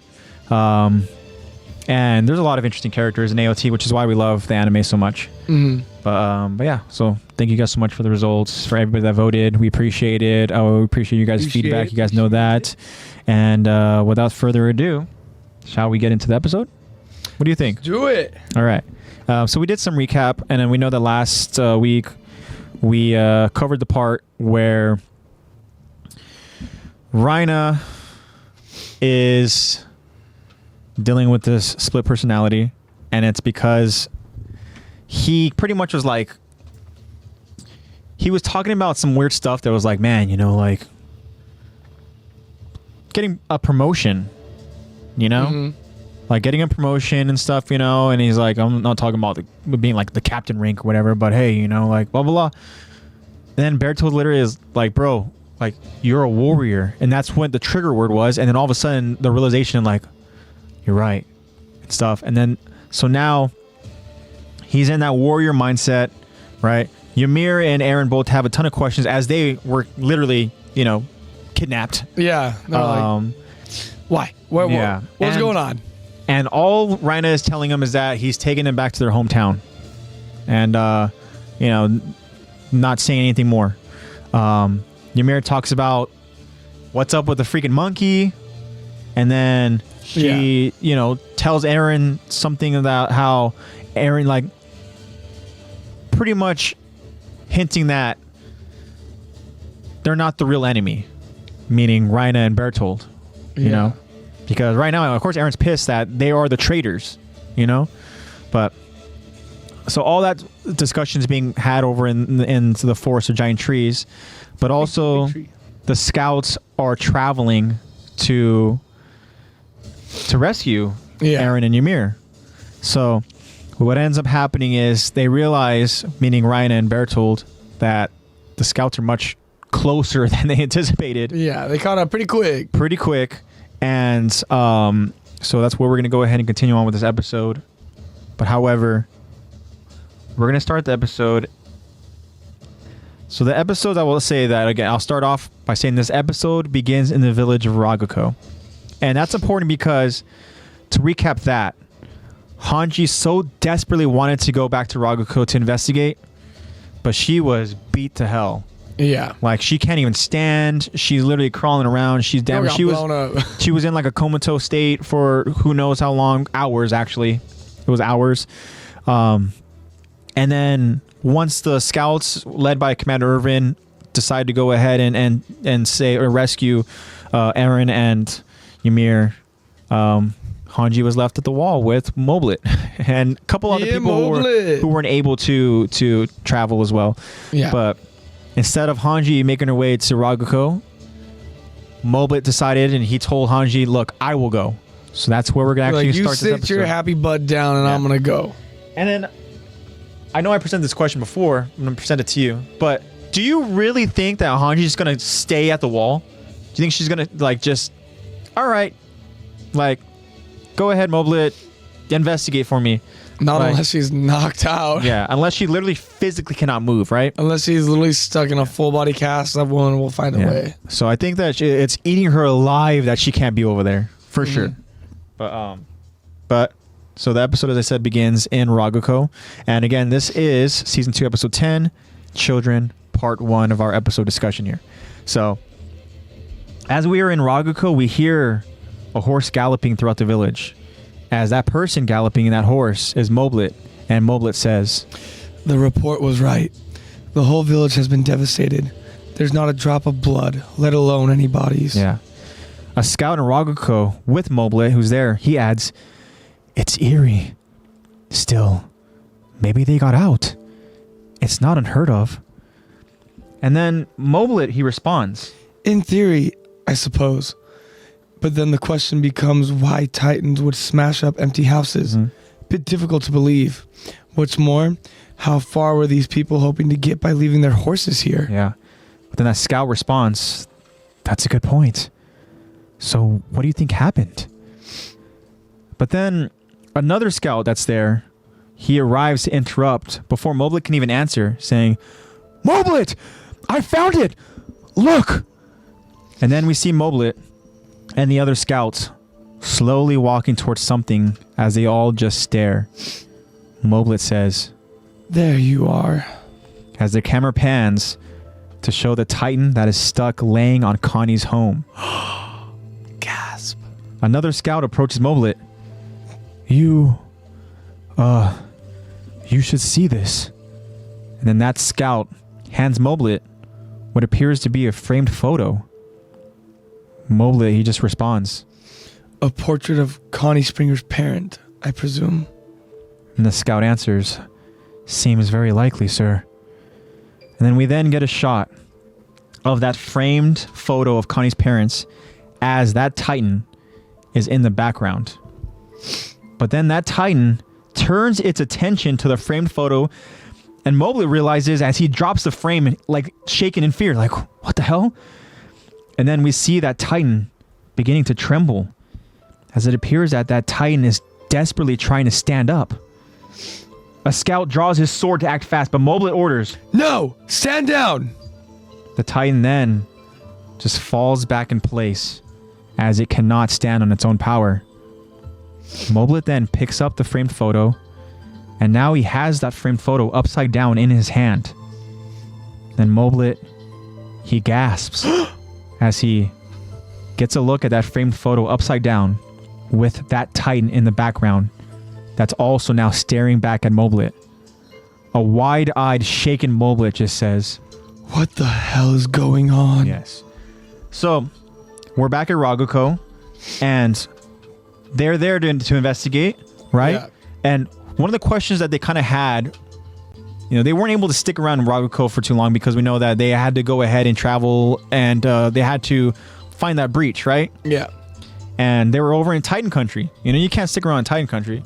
And there's a lot of interesting characters in AOT, which is why we love the anime so much. But yeah, so thank you guys so much for the results, for everybody that voted. We appreciate it. We appreciate you guys' feedback. You guys know that. And without further ado, shall we get into the episode? What do you think? Do it. All right. So we did some recap, and then we know that last week we covered the part where Raina is dealing with this split personality, and it's because he pretty much was like, he was talking about some weird stuff that was like, man, you know, like getting a promotion, you know? Mm-hmm. Like getting a promotion and stuff, you know? And he's like, I'm not talking about being like the captain rank or whatever, but hey, you know, like blah, blah, blah. And then Bertold literally is like, bro, like you're a warrior. And that's what the trigger word was. And then all of a sudden the realization, like, you're right and stuff. And then, so now he's in that warrior mindset, right? Ymir and Eren both have a ton of questions as they were literally, you know, kidnapped. Yeah. Like, why? What's going on? And all Raina is telling him is that he's taking them back to their hometown. And, you know, not saying anything more. Ymir talks about what's up with the freaking monkey. And then she, you know, tells Eren something about how Eren, like, pretty much hinting that they're not the real enemy, meaning Raina and Bertold, you know, because right now, of course, Eren's pissed that they are the traitors, you know, but so all that discussion is being had over into the forest of giant trees, but also the scouts are traveling to rescue Eren and Ymir. So what ends up happening is they realize, meaning Raina and Bertold, that the scouts are much closer than they anticipated. Yeah, they caught up pretty quick. And so that's where we're going to go ahead and continue on with this episode. But however, we're going to start the episode. So the episode, I will say that, again, I'll start off by saying this episode begins in the village of Ragako. And that's important because, to recap that, Hanji so desperately wanted to go back to Ragako to investigate, but she was beat to hell. Yeah. Like, she can't even stand. She's literally crawling around. She's down. She was in like a comatose state for who knows how long. Hours, actually. It was hours. And then once the scouts, led by Commander Irvin, decide to go ahead and say or rescue Eren and Ymir, Hanji was left at the wall with Moblet and a couple other people who weren't able to travel as well. Yeah. But instead of Hanji making her way to Ragako, Moblet decided, and he told Hanji, look, I will go. So that's where we're going to actually start this episode. You sit your happy butt down and I'm going to go. And then, I know I presented this question before. I'm going to present it to you. But do you really think that Hanji's going to stay at the wall? Do you think she's going to, like, just, all right, like, go ahead, Moblet, investigate for me? Not unless she's knocked out. Yeah, unless she literally physically cannot move, right? Unless she's literally stuck in a full body cast, that woman will find a way. So I think that it's eating her alive that she can't be over there, for sure. But so the episode, as I said, begins in Ragako. And again, this is Season 2, Episode 10, Children, Part 1 of our episode discussion here. So as we are in Ragako, we hear a horse galloping throughout the village. As that person galloping in that horse is Moblet, and Moblet says, the report was right. The whole village has been devastated. There's not a drop of blood, let alone any bodies. Yeah. A scout in Ragako with Moblet, who's there, he adds, it's eerie. Still, maybe they got out. It's not unheard of. And then Moblet, he responds, in theory, I suppose. But then the question becomes why Titans would smash up empty houses. Bit difficult to believe. What's more, how far were these people hoping to get by leaving their horses here? Yeah. But then that scout responds, that's a good point. So what do you think happened? But then another scout that's there, he arrives to interrupt before Moblet can even answer, saying, Moblet! I found it! Look! And then we see Moblet and the other scouts slowly walking towards something as they all just stare. Moblet says, There you are. As the camera pans to show the Titan that is stuck laying on Connie's home. Gasp. Another scout approaches Moblet. You should see this. And then that scout hands Moblet what appears to be a framed photo. Moblet, he just responds. A portrait of Connie Springer's parent, I presume. And the scout answers, seems very likely, sir. And then we then get a shot of that framed photo of Connie's parents as that Titan is in the background. But then that Titan turns its attention to the framed photo, and Moblet realizes as he drops the frame, like shaken in fear, like, what the hell? And then we see that Titan beginning to tremble as it appears that that Titan is desperately trying to stand up. A scout draws his sword to act fast, but Moblet orders, no, stand down. The Titan then just falls back in place as it cannot stand on its own power. Moblet then picks up the framed photo, and now he has that framed photo upside down in his hand. Then Moblet, he gasps as he gets a look at that framed photo upside down with that Titan in the background that's also now staring back at Moblet. A wide-eyed, shaken Moblet just says, what the hell is going on? Yes. So, we're back at Raguko, and they're there to investigate, right? Yeah. And one of the questions that they kind of had, you know, they weren't able to stick around in Raguko for too long because we know that they had to go ahead and travel, and they had to find that breach, right? Yeah. And they were over in Titan Country. You know, you can't stick around in Titan Country.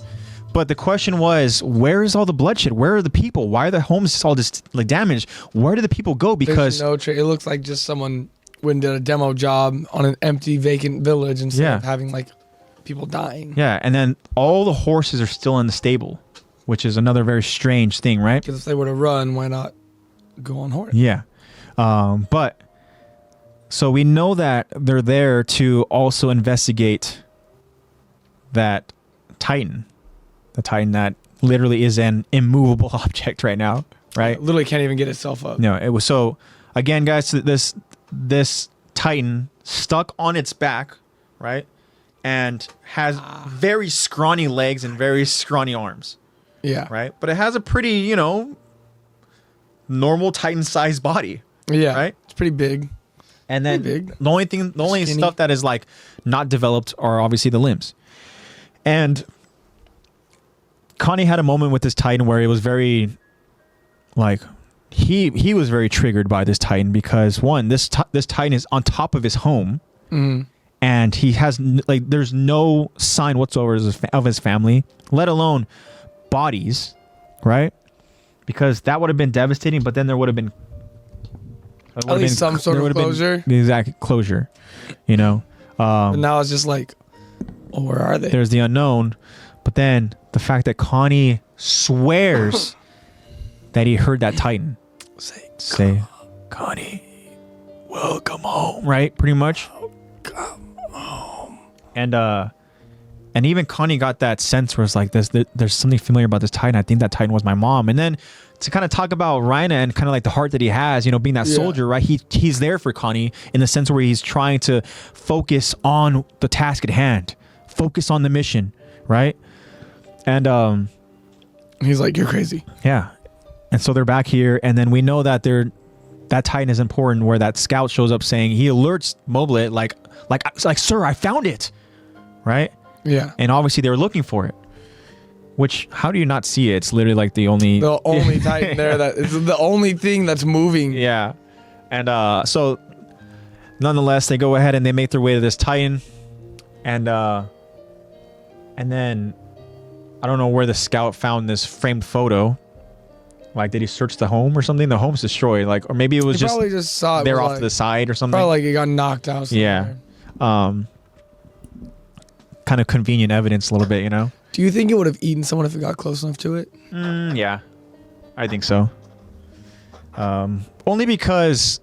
But the question was, where is all the bloodshed? Where are the people? Why are the homes all just like damaged? Where do the people go? Because it looks like just someone went and did a demo job on an empty, vacant village instead of having like people dying. Yeah, and then all the horses are still in the stable, which is another very strange thing, right? Because if they were to run, why not go on horse? Yeah, but so we know that they're there to also investigate that Titan. The Titan that literally is an immovable object right now, right? It literally can't even get itself up. No, it was so. Again, guys, this Titan stuck on its back, right, and has very scrawny legs and very scrawny arms. Yeah. Right, but it has a pretty, you know, normal Titan-sized body. Yeah. Right. It's pretty big. And then the only stuff that is like not developed are obviously the limbs, and Connie had a moment with this Titan where it was very, like, he was very triggered by this Titan because one, this Titan is on top of his home, and he has like there's no sign whatsoever of his family, let alone bodies, right? Because that would have been devastating. But then there would have been at least some sort of closure. The exact closure, you know. But now it's just like, oh, where are they? There's the unknown, but then the fact that Connie swears that he heard that Titan say, Connie, welcome home, right? Pretty much. Welcome home. And even Connie got that sense where it's like there's something familiar about this Titan. I think that Titan was my mom. And then to kind of talk about Raina and kind of like the heart that he has, you know, being that soldier, right? He's there for Connie in the sense where he's trying to focus on the task at hand, focus on the mission, right? And he's like, you're crazy. Yeah. And so they're back here, and then we know that that Titan is important where that scout shows up saying he alerts Moblet like sir, I found it. Right? Yeah. And obviously they were looking for it. Which, how do you not see it? It's literally like the only Titan there that is the only thing that's moving. Yeah. And so nonetheless, they go ahead and they make their way to this Titan, and then I don't know where the scout found this framed photo. Like, did he search the home or something? The home's destroyed. Like, or maybe it was probably just saw it there off like, to the side or something. Probably like it got knocked out somewhere. Yeah. Kind of convenient evidence a little bit, you know? Do you think it would have eaten someone if it got close enough to it? Yeah. I think so. Only because...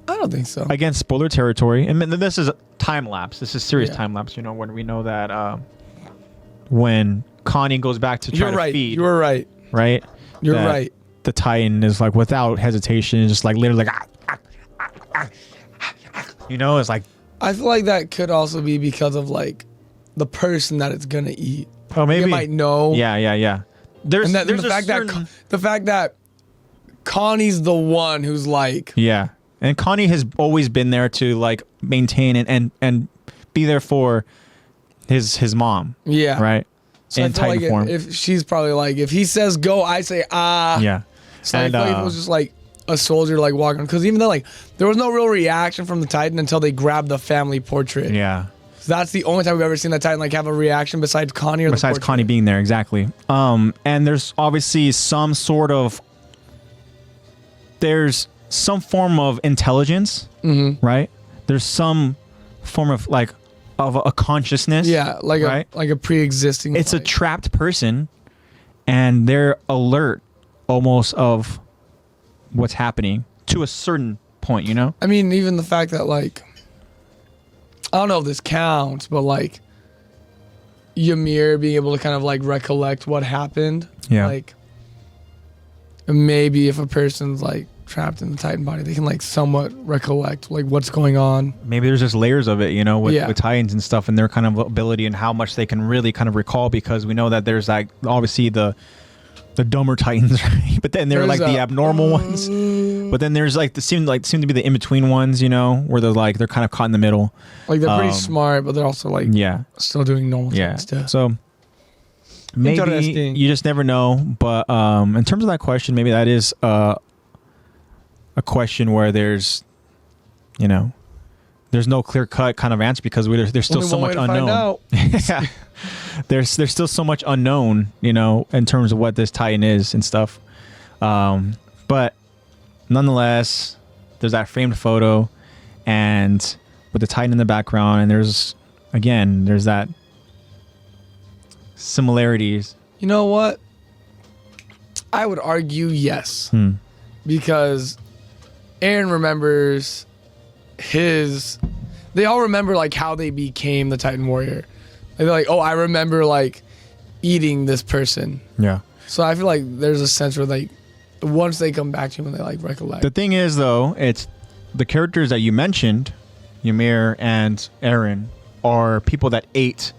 I don't think so. Again, spoiler territory. And this is a time lapse. This is serious time lapse, you know, when we know that when Connie goes back to try to feed... You were right. Right? You're right. The Titan is like without hesitation, just like literally like, you know, it's like. I feel like that could also be because of like the person that it's gonna eat. Oh, maybe. You might know. Yeah. There's the fact that Connie's the one who's like. Yeah, and Connie has always been there to like maintain and be there for his mom. Yeah. Right. So in Titan form. If she's probably like, if he says go, I say ah. Yeah. So I feel like it was just like a soldier like walking, because even though like there was no real reaction from the Titan until they grabbed the family portrait. Yeah. So that's the only time we've ever seen the Titan like have a reaction besides Connie or besides Connie being there, exactly. And there's obviously some sort of form of intelligence, right? There's some form of like of a consciousness. Yeah, like right? a pre-existing. It's a trapped person, and they're alert almost of what's happening to a certain point, you know? I mean, even the fact that like, I don't know if this counts, but like Ymir being able to kind of like recollect what happened. Yeah. Like maybe if a person's like trapped in the Titan body, they can like somewhat recollect like what's going on. Maybe there's just layers of it, you know, with Titans and stuff, and their kind of ability and how much they can really kind of recall, because we know that there's like obviously the dumber Titans, right? But then they're like the abnormal ones. But then there's like seem to be the in between ones, you know, where they're kind of caught in the middle. Like they're pretty smart, but they're also like still doing normal stuff. So maybe you just never know. But in terms of that question, maybe that is a question where there's, you know, there's no clear cut kind of answer, because there's still so much unknown. Yeah. There's still so much unknown, you know, in terms of what this Titan is and stuff. But nonetheless, there's that framed photo, and with the Titan in the background, and there's that similarities. You know what? I would argue yes, because Aaron remembers they all remember like how they became the Titan warrior. They're like, oh, I remember like eating this person. Yeah. So I feel like there's a sense where like once they come back to him and they like recollect. The thing is though, it's the characters that you mentioned, Ymir and Eren, are people that ate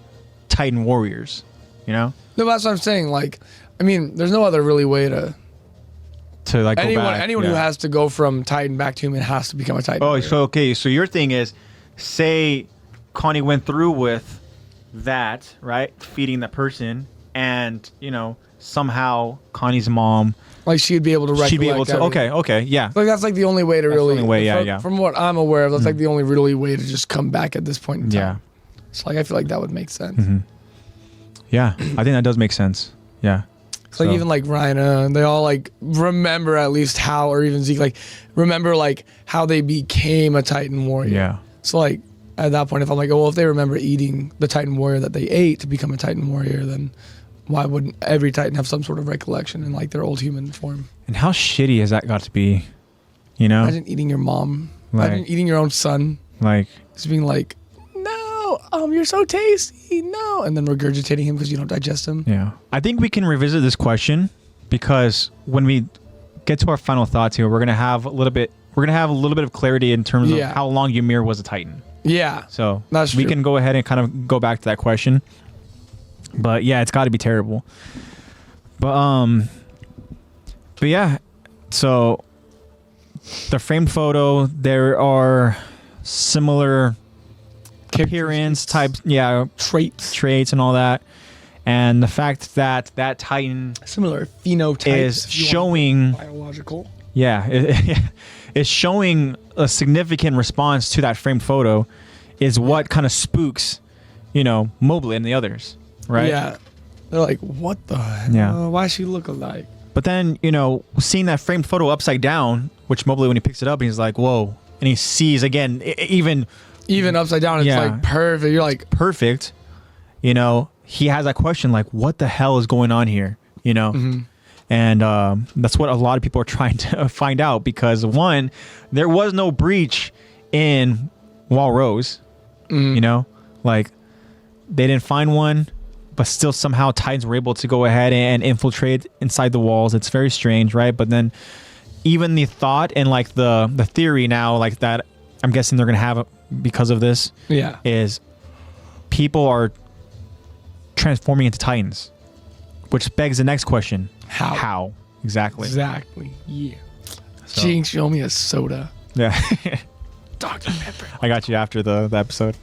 Titan warriors, you know? No, that's what I'm saying. Like, I mean, there's no other really way to like anyone who has to go from Titan back to human has to become a Titan. Oh, warrior. So your thing is, say Connie went through with that, right? Feeding that person, and you know, somehow Connie's mom, like she'd be able to recollect. She'd be able to. Okay, yeah. Like that's like the only way to really. The only way, From what I'm aware of, that's like the only really way to just come back at this point in time. Yeah. So like I feel like that would make sense. Yeah, I think that does make sense. Yeah. So. Like even like Rhina, they all like remember at least how, or even Zeke, like remember like how they became a Titan warrior. Yeah. So like at that point, if I'm like, oh, well, if they remember eating the Titan warrior that they ate to become a Titan warrior, then why wouldn't every Titan have some sort of recollection in like their old human form? And how shitty has that got to be? You know? Imagine eating your mom. Imagine eating your own son. Like just being like, no, you're so tasty, no, and then regurgitating him because you don't digest him. Yeah. I think we can revisit this question, because when we get to our final thoughts here, we're gonna have a little bit of clarity in terms of how long Ymir was a Titan. Yeah. So we can go ahead and kind of go back to that question. But yeah, it's got to be terrible. But yeah. So the framed photo, there are similar appearance types, traits and all that, and the fact that Titan similar phenotype is showing biological. Is showing a significant response to that framed photo is what kind of spooks, you know, Moblin and the others, right? Yeah. They're like, what the hell? Yeah. Why she look alike? But then, you know, seeing that framed photo upside down, which Moblin, when he picks it up, he's like, whoa. And he sees, again, even upside down, it's like perfect. You're like, perfect. You know, he has that question, like, what the hell is going on here? You know? And that's what a lot of people are trying to find out, because one, there was no breach in Wall Rose. You know, like they didn't find one, but still somehow Titans were able to go ahead and infiltrate inside the walls. It's very strange, right? But then even the thought and like the theory now, like that, I'm guessing they're gonna have because of this. Yeah. Is people are transforming into Titans, which begs the next question: How? Exactly. Exactly. Yeah. So. Jinx, show me a soda. Yeah. Dr. Pepper. I got you after the episode.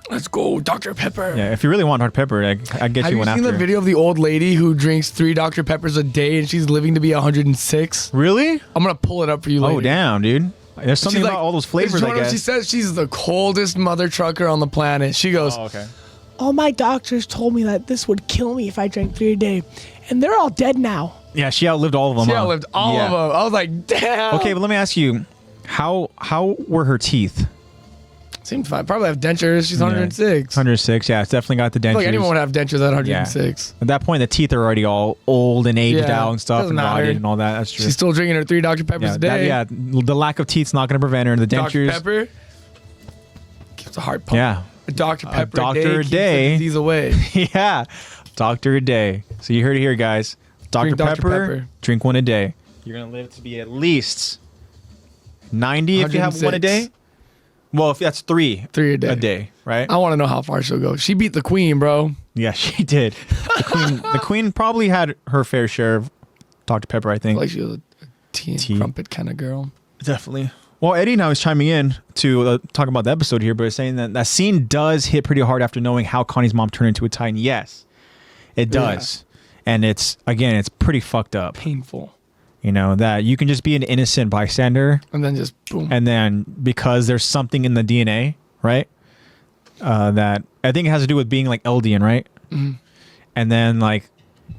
Let's go, Dr. Pepper. Yeah, if you really want Dr. Pepper, I get you one after. Have you seen the video of the old lady who drinks 3 Dr. Peppers a day and she's living to be 106? Really? I'm going to pull it up for you later. Oh, damn, dude. There's something about all those flavors, I guess. She says she's the coldest mother trucker on the planet. She goes, all my doctors told me that this would kill me if I drank 3 a day. And they're all dead now. Yeah, she outlived all of them. She outlived all of them. I was like, damn. Okay, but let me ask you, how were her teeth? Seemed fine. Probably have dentures. She's 106. 106, yeah. It's definitely got the dentures. Like anyone would have dentures at 106. Yeah. At that point, the teeth are already all old and aged out and stuff and rotted and all that. That's true. She's still drinking her 3 Dr. Peppers a day. The lack of teeth's not going to prevent her. The dentures. Dr. Pepper keeps a heart pump. Yeah. A Dr. Pepper a day keeps the disease away. Yeah. Doctor a day. So you heard it here, guys. Dr. Pepper, drink 1 a day. You're going to live to be at least 90 if you have 1 a day. Well, if that's 3 a day, right? I want to know how far she'll go. She beat the queen, bro. Yeah, she did. The queen probably had her fair share of Dr. Pepper, I think. Like she was a tea and crumpet kind of girl. Definitely. Well, Eddie now is chiming in to talk about the episode here, but saying that that scene does hit pretty hard after knowing how Connie's mom turned into a Titan. Yes, it does. Yeah. And it's pretty fucked up. Painful. You know, that you can just be an innocent bystander. And then just boom. And then because there's something in the DNA, right? That I think it has to do with being like Eldian, right? Mm-hmm. And then like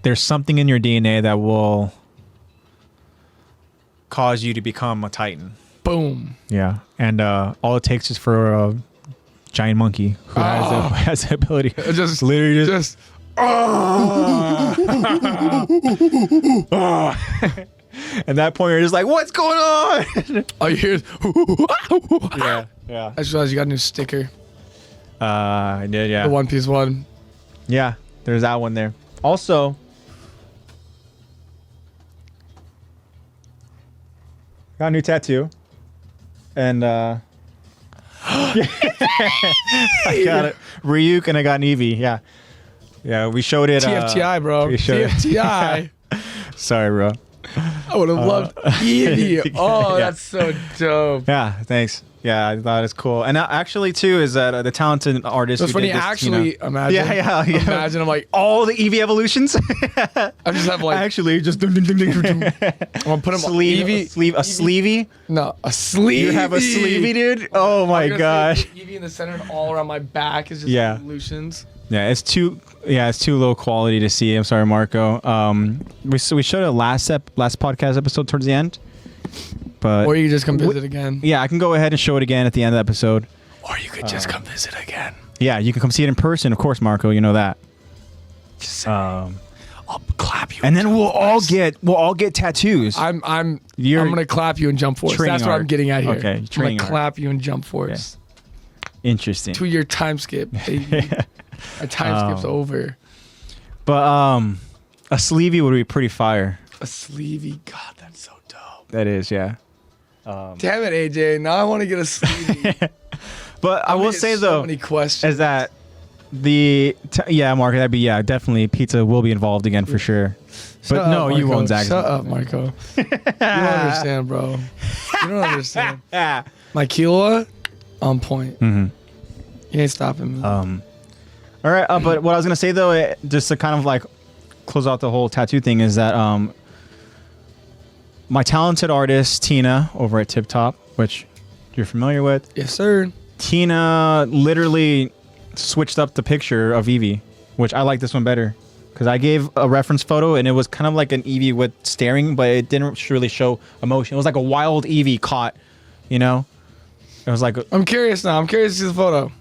there's something in your DNA that will cause you to become a Titan. Boom. Yeah. And all it takes is for a giant monkey who has the ability. Just literally just At that point, you're just like, what's going on? Oh, you hear? Yeah. I just realized you got a new sticker. I did, yeah. The One Piece one. Yeah, there's that one there. Also, got a new tattoo. And I got it. Ryuk and I got an Eevee, yeah. Yeah, we showed it. TFTI, bro. TFTI. Sorry, bro. I would have loved Eevee. Oh, that's so dope. Yeah, thanks. Yeah, I thought it's cool. And actually, too, is that the talented artist. It's funny, actually, imagine. Yeah. Imagine I'm like, all the Eevee evolutions. I just have like. Actually, just. I'm going to put him a sleevey? No, a sleevey. You have a sleevey, dude? Oh my gosh. Eevee in the center and all around my back is just evolutions. Yeah, it's too low quality to see. I'm sorry, Marco. We showed a last podcast episode towards the end, but or you could just come visit again. Yeah, I can go ahead and show it again at the end of the episode. Or you could just come visit again. Yeah, you can come see it in person, of course, Marco. You know that. Just say, I'll clap you. And then we'll all get tattoos. I'm gonna clap you and jump force. That's what I'm getting at here. Okay, I'm gonna clap you and jump force. Yeah. Interesting. 2-year time skip, baby. Our time skip's over. But a sleevey would be pretty fire. A sleevey, God, that's so dope. That is, yeah. Damn it, AJ. Now I want to get a sleevey. But I will say though, many questions. is that Marco, that'd be definitely pizza will be involved again for sure. But no, you won't, Zach. Shut up, Marco. You don't understand, bro. You don't understand. My Killua, on point. Mm-hmm. You ain't stopping me. All right, but what I was gonna say though, just to kind of like close out the whole tattoo thing, is that my talented artist Tina over at Tip Top, which you're familiar with. Yes, sir. Tina literally switched up the picture of Eevee, which I like this one better because I gave a reference photo and it was kind of like an Eevee with staring, but it didn't really show emotion. It was like a wild Eevee caught, you know. It was like I'm curious now. I'm curious to see the photo.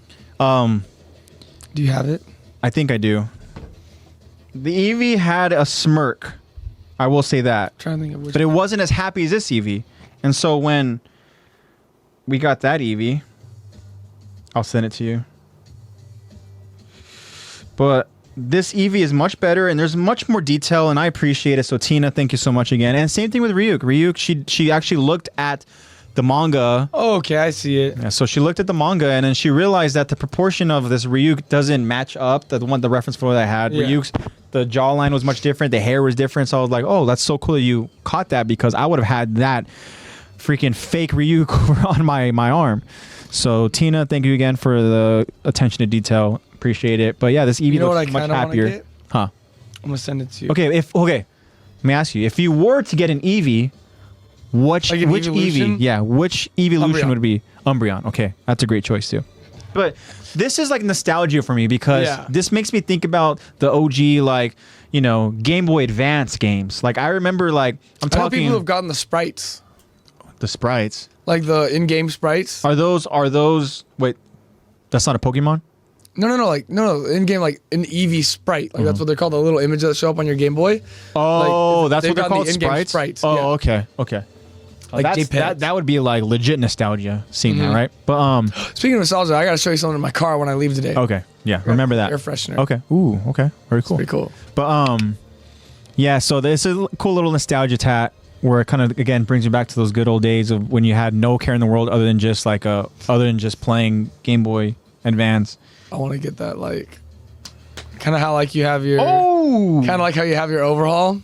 Do you have it? I think I do. The Eevee had a smirk. I will say that. I'm trying to think of which. But it wasn't as happy as this Eevee. And so when we got that Eevee, I'll send it to you. But this Eevee is much better, and there's much more detail, and I appreciate it. So Tina, thank you so much again. And same thing with Ryuk. Ryuk, she actually looked at the manga. Oh, okay, I see it. Yeah, so she looked at the manga, and then she realized that the proportion of this Ryuk doesn't match up. The reference photo that I had, Ryuk's, the jawline was much different, the hair was different. So I was like, oh, that's so cool that you caught that, because I would have had that freaking fake Ryuk on my arm. So Tina, thank you again for the attention to detail. Appreciate it. But yeah, this Eevee looks much happier. Huh? I'm gonna send it to you. Okay, let me ask you, if you were to get an Eevee, which Eevee? Yeah, which evolution would it be? Umbreon. Okay, that's a great choice too. But this is like nostalgia for me, because this makes me think about the OG, like, you know, Game Boy Advance games. Like I remember, like I'm talking. I know people who have gotten the sprites. The sprites. Like the in-game sprites. Are those? Wait, that's not a Pokemon. No, in-game, like an Eevee sprite. Like that's what they're called, the little image that show up on your Game Boy. Oh, like, that's what they're called, sprites? Oh, okay. Like that would be like legit nostalgia seeing that, right? But speaking of nostalgia, I gotta show you something in my car when I leave today. Okay, yeah, remember that. Air freshener. Okay, ooh, okay, very cool. Pretty cool. But yeah, so this is a cool little nostalgia tat where it kind of again brings you back to those good old days of when you had no care in the world other than just playing Game Boy Advance. I want to get that, like, kind of how like you have your kind of like how you have your overhaul.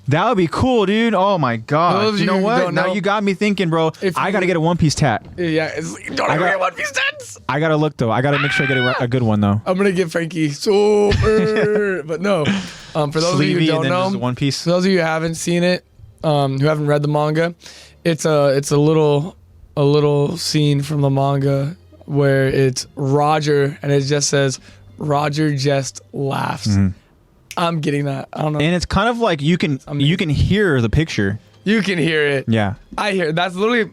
That would be cool, dude. Oh my god! You know what? Now you got me thinking, bro. I gotta get a One Piece tat. Yeah, don't ever get One Piece tats. I gotta look though. I gotta make sure I get a good one though. I'm gonna get Frankie super, but no. For those of you who don't know, One Piece. For those of you who haven't seen it, who haven't read the manga, it's a little scene from the manga where it's Roger and it just says Roger just laughs. I'm getting that. I don't know. And it's kind of like you can hear the picture. You can hear it. Yeah. I hear it. That's literally.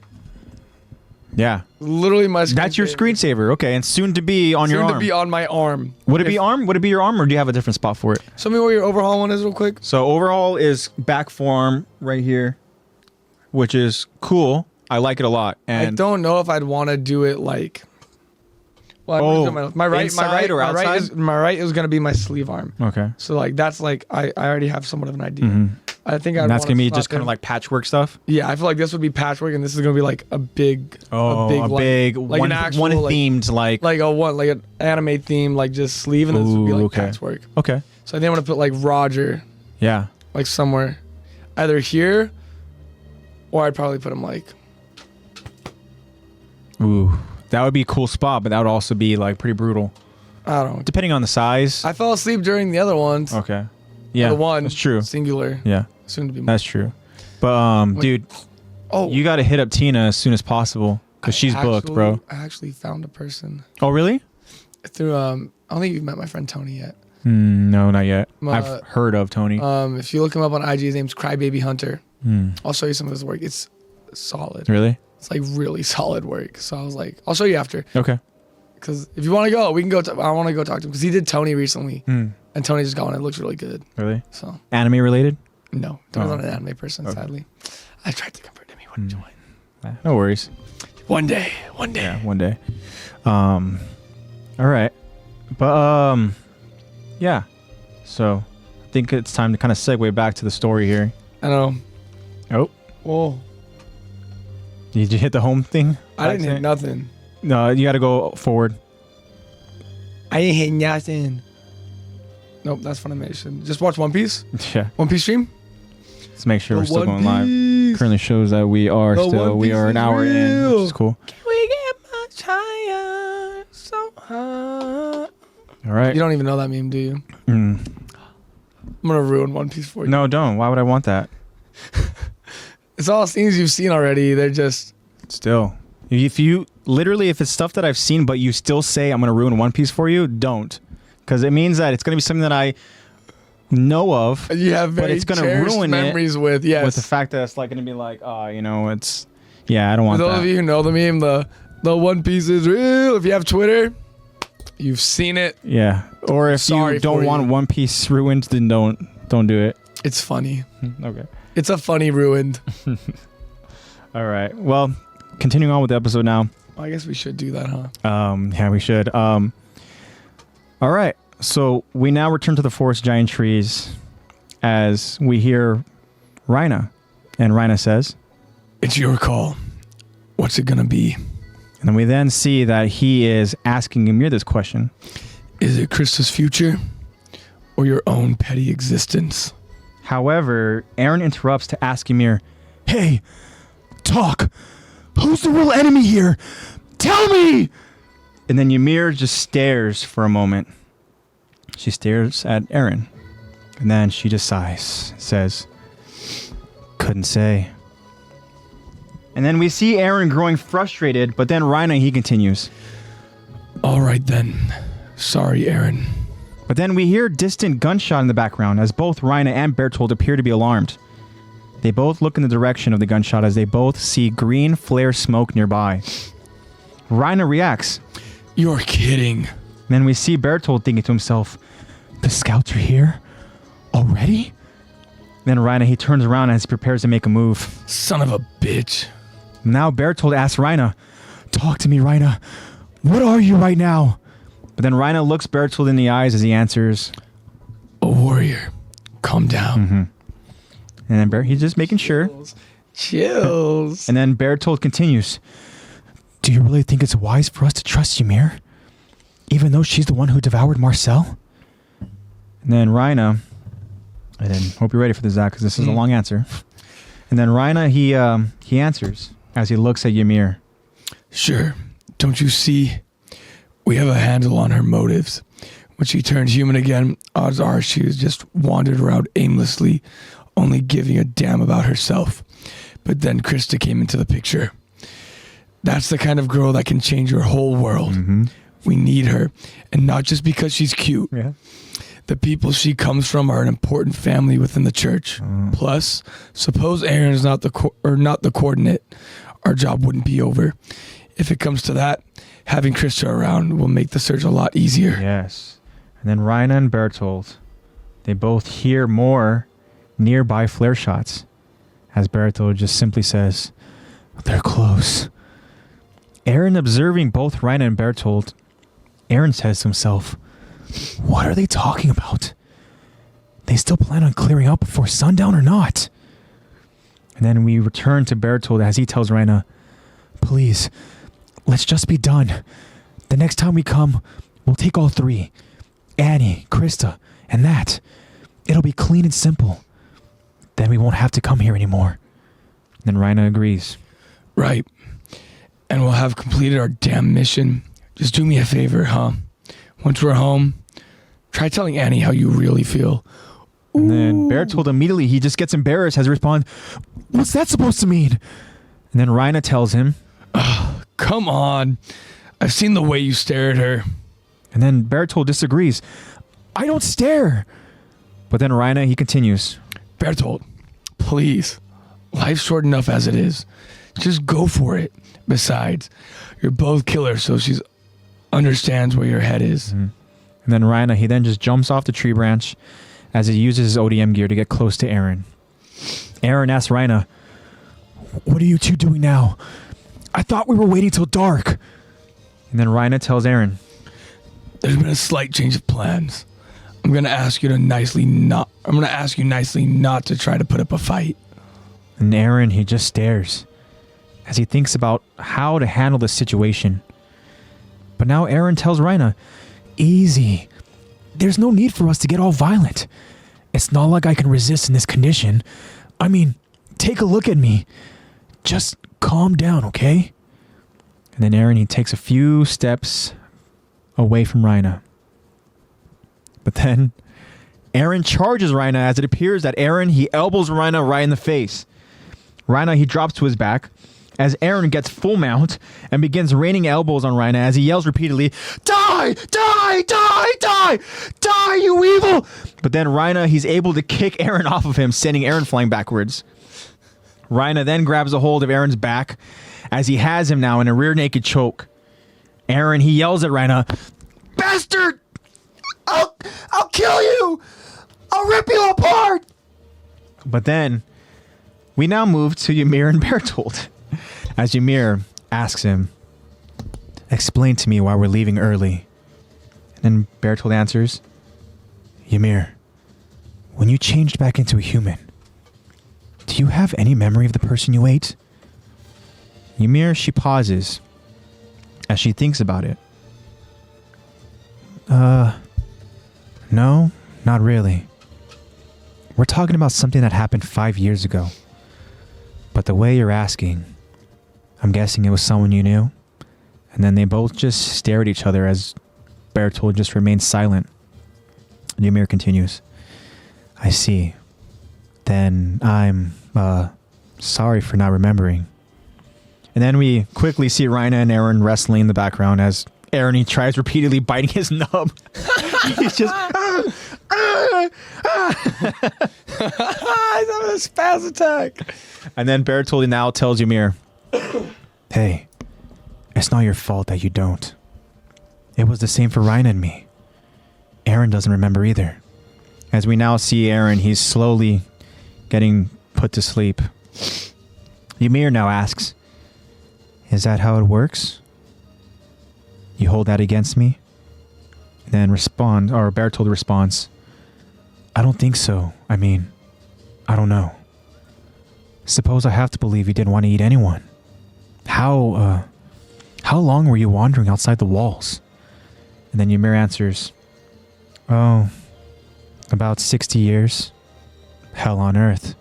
Yeah. Literally my. That's your screensaver. Okay, and soon to be on your arm. Soon to be on my arm. Would it be arm? Would it be your arm, or do you have a different spot for it? Show me where your overhaul one is, real quick. So overhaul is back forearm right here, which is cool. I like it a lot. And I don't know if I'd want to do it like. Well, my right is gonna be my sleeve arm. Okay. So like that's like I already have somewhat of an idea. I think that's gonna be just kind of like patchwork stuff. Yeah, I feel like this would be patchwork, and this is gonna be like a big one themed like an anime theme, like just sleeve, and this would be like patchwork. Okay. So I think I'm gonna put like Roger. Yeah. Like somewhere, either here, or I'd probably put him like. Ooh. That would be a cool spot, but that would also be like pretty brutal. I don't know. Depending on the size. I fell asleep during the other ones. Okay. Yeah. The one. That's true. Singular. Yeah. Soon to be more. That's true. But dude, you got to hit up Tina as soon as possible because she's booked, bro. I actually found a person. Oh, really? Through I don't think you've met my friend Tony yet. No, not yet. I've heard of Tony. If you look him up on IG, his name's Crybaby Hunter. I'll show you some of his work. It's solid. Really? It's like really solid work. So I was like, I'll show you after. Okay. Because if you want to go, we can go. I want to go talk to him because he did Tony recently, and Tony just got one. It looks really good. Really? So anime related? No, Tony's not an anime person. Okay. Sadly, I tried to convert him. He wouldn't join. No worries. One day. Yeah, one day. All right, but yeah. So I think it's time to kind of segue back to the story here. I know. Oh. Whoa. Did you hit the home thing? I didn't hit nothing. No, you got to go forward. I didn't hit nothing. Nope, that's Funimation. Just watch One Piece? Yeah. One Piece stream? Let's make sure we're still going live. Currently shows that we are an hour in, which is cool. Can we get much higher? So high. All right. You don't even know that meme, do you? I'm going to ruin One Piece for you. No, don't. Why would I want that? It's all scenes you've seen already. They're just... Still. If it's stuff that I've seen, but you still say I'm going to ruin One Piece for you, don't. Because it means that it's going to be something that I know of. You have very it's going to ruin memories with, yes. With the fact that it's like going to be like, it's... Yeah, I don't want that. For those of you who know the meme, the One Piece is real. If you have Twitter, you've seen it. Yeah. Or if you don't want One Piece ruined, then don't do it. It's funny. Okay. It's a funny ruined. All right. Well, continuing on with the episode now. Well, I guess we should do that, huh? Yeah, we should. All right. So we now return to the forest giant trees as we hear Rhina. And Rhina says, "It's your call. What's it gonna be?" And we then see that he is asking Ymir this question. Is it Krista's future or your own petty existence? However, Eren interrupts to ask Ymir, "Hey, talk. Who's the real enemy here? Tell me!" And then Ymir just stares for a moment. She stares at Eren. And then she just sighs, says, "Couldn't say." And then we see Eren growing frustrated, but then Rhina, he continues. All right then. Sorry, Eren. But then we hear a distant gunshot in the background as both Rhina and Bertold appear to be alarmed. They both look in the direction of the gunshot as they both see green flare smoke nearby. Rhina reacts. You're kidding. Then we see Bertold thinking to himself, the scouts are here? Already? Then Rhina, he turns around as he prepares to make a move. Son of a bitch. Now Bertold asks Rhina, talk to me, Rhina. What are you right now? But then Rhina looks Bertold in the eyes as he answers, a warrior. Calm down. Mm-hmm. And then he's just making sure. Chills. And then Bertold continues, do you really think it's wise for us to trust Ymir? Even though she's the one who devoured Marcel? And then Rhina, and then hope you're ready for this, Zach, because this is a long answer. And then Rhina, he answers as he looks at Ymir. Sure. Don't you see? We have a handle on her motives. When she turned human again, odds are she was just wandered around aimlessly, only giving a damn about herself. But then Krista came into the picture. That's the kind of girl that can change your whole world. Mm-hmm. We need her. And not just because she's cute. Yeah. The people she comes from are an important family within the church. Plus, suppose Eren is not the coordinate, our job wouldn't be over. If it comes to that, having Krista around will make the search a lot easier. Yes. And then Rhina and Bertold, they both hear more nearby flare shots as Bertold just simply says, they're close. Eren observing both Rhina and Bertold, Eren says to himself, what are they talking about? They still plan on clearing out before sundown or not? And then we return to Bertold as he tells Rhina, please, let's just be done. The next time we come, we'll take all three. Annie, Krista, and that. It'll be clean and simple. Then we won't have to come here anymore. Then Rhina agrees. Right. And we'll have completed our damn mission. Just do me a favor, huh? Once we're home, try telling Annie how you really feel. And then Bertold immediately, he just gets embarrassed, has to respond, what's that supposed to mean? And then Rhina tells him, come on. I've seen the way you stare at her. And then Bertold disagrees. I don't stare. But then Rhina, he continues. Bertold, please. Life's short enough as it is. Just go for it. Besides, you're both killers, so she understands where your head is. Mm-hmm. And then Rhina, he then just jumps off the tree branch as he uses his ODM gear to get close to Eren. Eren asks Rhina, what are you two doing now? I thought we were waiting till dark. And then Rhina tells Eren, there's been a slight change of plans. I'm going to ask you nicely not to try to put up a fight. And Eren, he just stares as he thinks about how to handle the situation. But now Eren tells Rhina, easy. There's no need for us to get all violent. It's not like I can resist in this condition. I mean, take a look at me. Just calm down, okay? And then Eren, he takes a few steps away from Rhina. But then Eren charges Rhina as it appears that Eren, he elbows Rhina right in the face. Rhina, he drops to his back as Eren gets full mount and begins raining elbows on Rhina as he yells repeatedly, die, die, die, die, die, you evil. But then Rhina, he's able to kick Eren off of him, sending Eren flying backwards. Rhina then grabs a hold of Eren's back as he has him now in a rear naked choke. Eren, he yells at Rhina, bastard, I'll kill you. I'll rip you apart. But then we now move to Ymir and Bertold as Ymir asks him, explain to me why we're leaving early. And then Bertold answers, Ymir, when you changed back into a human, do you have any memory of the person you ate? Ymir, she pauses as she thinks about it. No, not really. We're talking about something that happened 5 years ago. But the way you're asking, I'm guessing it was someone you knew. And then they both just stare at each other as Bertold just remains silent. Ymir continues. I see. Then I'm, sorry for not remembering. And then we quickly see Reina and Eren wrestling in the background as Eren, he tries repeatedly biting his nub. He's just... He's having a spaz attack. And then Bertold now tells Ymir, hey, it's not your fault that you don't. It was the same for Reina and me. Eren doesn't remember either. As we now see Eren, he's slowly getting put to sleep. Ymir now asks, is that how it works? You hold that against me? And then Bertold responds, I don't think so. I mean, I don't know. Suppose I have to believe you didn't want to eat anyone. How long were you wandering outside the walls? And then Ymir answers, oh, about 60 years. Hell on earth.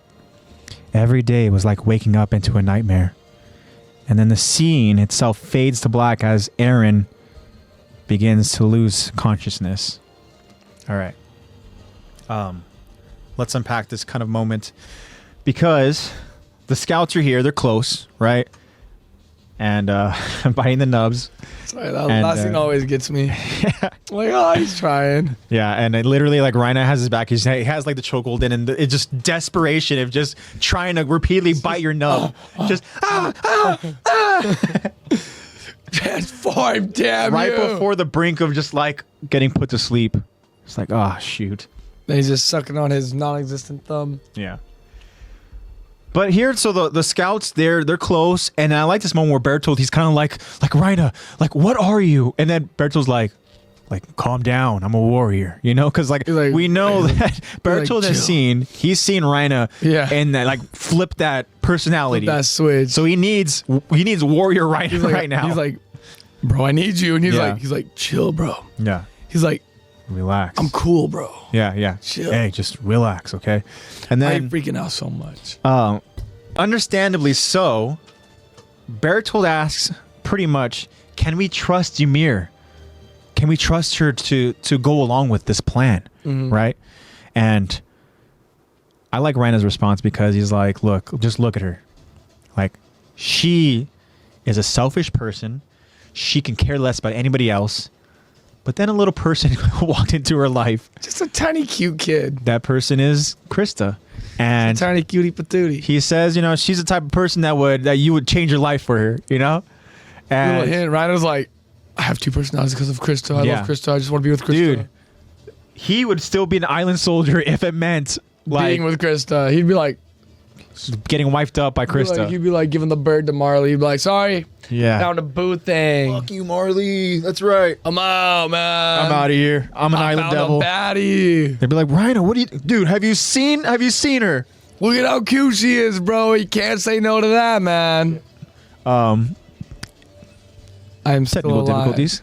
Every day was like waking up into a nightmare. And then the scene itself fades to black as Eren begins to lose consciousness. All right. Let's unpack this kind of moment, because the scouts are here. They're close, right? And I'm biting the nubs. Sorry, that scene always gets me. Yeah. Like, oh, he's trying. Yeah, and it literally, like, Reina has his back. He has, like, the chokehold in, and it's just desperation of just trying to repeatedly bite your nub. Just, Transform, damn right you. before the brink of just, like, getting put to sleep. It's like, oh, shoot. Then he's just sucking on his non-existent thumb. Yeah. But here, so the scouts, they're close, and I like this moment where Bertold, he's kind of like Reina, like, what are you? And then Bertold's like, calm down, I'm a warrior, you know? Because we know that Bertold he's seen Reina, and that, like, flip that personality, flip that switch. So he needs warrior Reina right now. He's like, bro, I need you, and he's like, chill, bro. Yeah. He's like, relax. I'm cool, bro. Yeah. Chill. Hey, just relax, okay? And then I'm freaking out so much. Understandably so, Bertold asks pretty much, can we trust Ymir? Can we trust her to go along with this plan? Mm-hmm. Right? And I like Reina's response, because he's like, look, just look at her. Like, she is a selfish person. She can care less about anybody else. But then a little person walked into her life. Just a tiny cute kid. That person is Krista. And a tiny cutie patootie. He says, you know, she's the type of person that you would change your life for her, you know? And Reina's like, I have two personalities because of Krista. I love Krista. I just want to be with Krista. Dude, he would still be an island soldier if it meant like being with Krista. He'd be like getting wiped up by Krista. He'd be like giving the bird to Marley. He'd be like, sorry. Yeah. Down to boo thing. Fuck you, Marley. That's right. I'm out, man. I'm out of here. I'm an island devil. Baddie. They'd be like, Reina, what do you, dude? Have you seen her? Look at how cute she is, bro. You can't say no to that, man. I'm still technical alive. difficulties.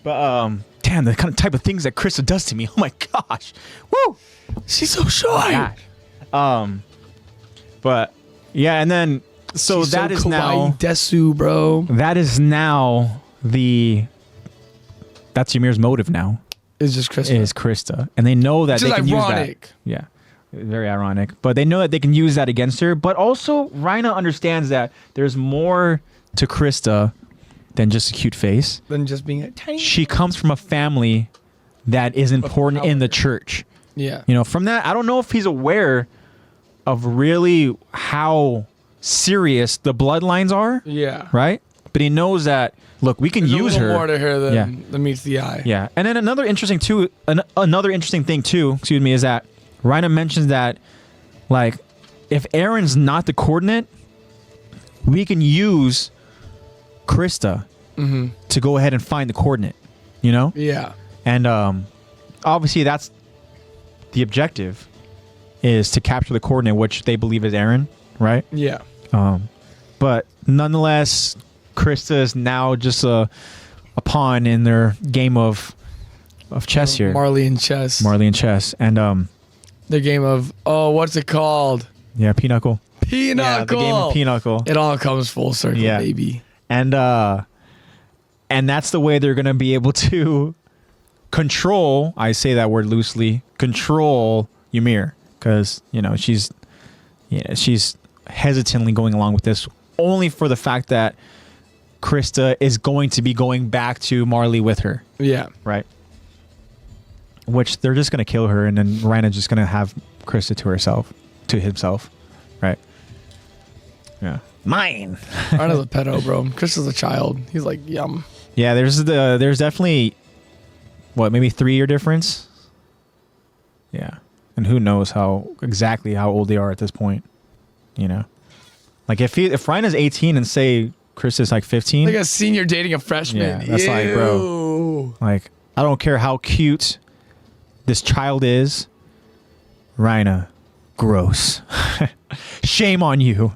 But damn, the kind of type of things that Krista does to me. Oh my gosh. Woo. She's so shy. But yeah, and then so she's that so is kawaii now desu, bro. That is now that's Ymir's motive now. It's just Krista. Is Krista, and they know that they can ironic. use that. Yeah, very ironic. But they know that they can use that against her. But also, Reina understands that there's more to Krista than just a cute face. Than just being a tiny. She comes from a family that is important in the church. Yeah. You know, from that, I don't know if he's aware of really how serious the bloodlines are. Yeah. Right? But he knows that, look, we can use her. More to her than meets the eye. Yeah. And then another interesting thing too, is that Reina mentions that, like, if Eren's not the coordinate, we can use Krista to go ahead and find the coordinate, you know? Yeah. And obviously that's the objective is to capture the coordinate, which they believe is Eren, right? Yeah. But nonetheless, Krista is now just a pawn in their game of chess here. Marley and chess. And the game of what's it called? Yeah, Pinochle. Pinochle. Yeah, the game of Pinochle. It all comes full circle, baby. And that's the way they're gonna be able to control. I say that word loosely. Control Ymir, because she's hesitantly going along with this only for the fact that Krista is going to be going back to Marley with her. Yeah. Right. Which they're just gonna kill her, and then Reina's just gonna have Krista to himself. Right. Yeah. Mine. Reina's a pedo, bro. Krista's a child. He's like, yum. Yeah, there's definitely maybe 3-year difference. Yeah. And who knows exactly how old they are at this point. Like if Reina's 18 and say Chris is like 15. Like a senior dating a freshman. Yeah, that's like, bro. Like, I don't care how cute this child is. Reina, gross. Shame on you.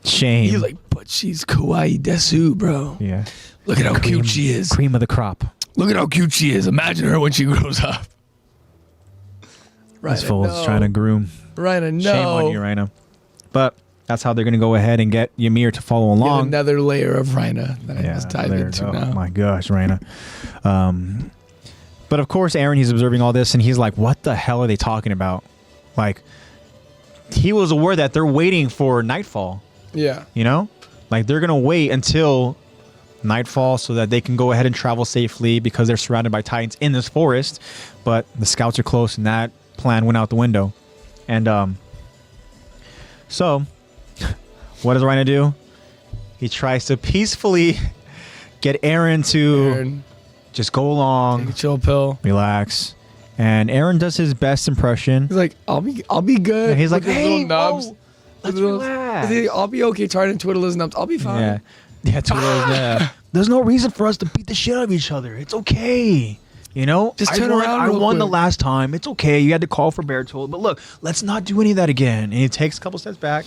Shame. He's like, but she's kawaii desu, bro. Yeah. Look at how cute she is. Cream of the crop. Look at how cute she is. Imagine her when she grows up. This fool's trying to groom. Reina, no. Shame on you, Reina. But that's how they're going to go ahead and get Ymir to follow along. Yet another layer of Reina that I must dive into now. Oh my gosh, Reina. But of course, Eren, he's observing all this and he's like, what the hell are they talking about? Like, he was aware that they're waiting for nightfall. Yeah. Like they're going to wait until nightfall so that they can go ahead and travel safely because they're surrounded by Titans in this forest. But the scouts are close and that plan went out the window. And so what does Reina do? He tries to peacefully get Eren to just go along, take a chill pill, relax. And Eren does his best impression. He's like, I'll be good. And he's like, hey, nubs. Let's relax. I'll be okay. Trying to twiddle his nubs. I'll be fine. Yeah, twiddle. There's no reason for us to beat the shit out of each other. It's okay. Just turn around. I won the last time. It's okay. You had to call for Bertold. But look, let's not do any of that again. And he takes a couple steps back.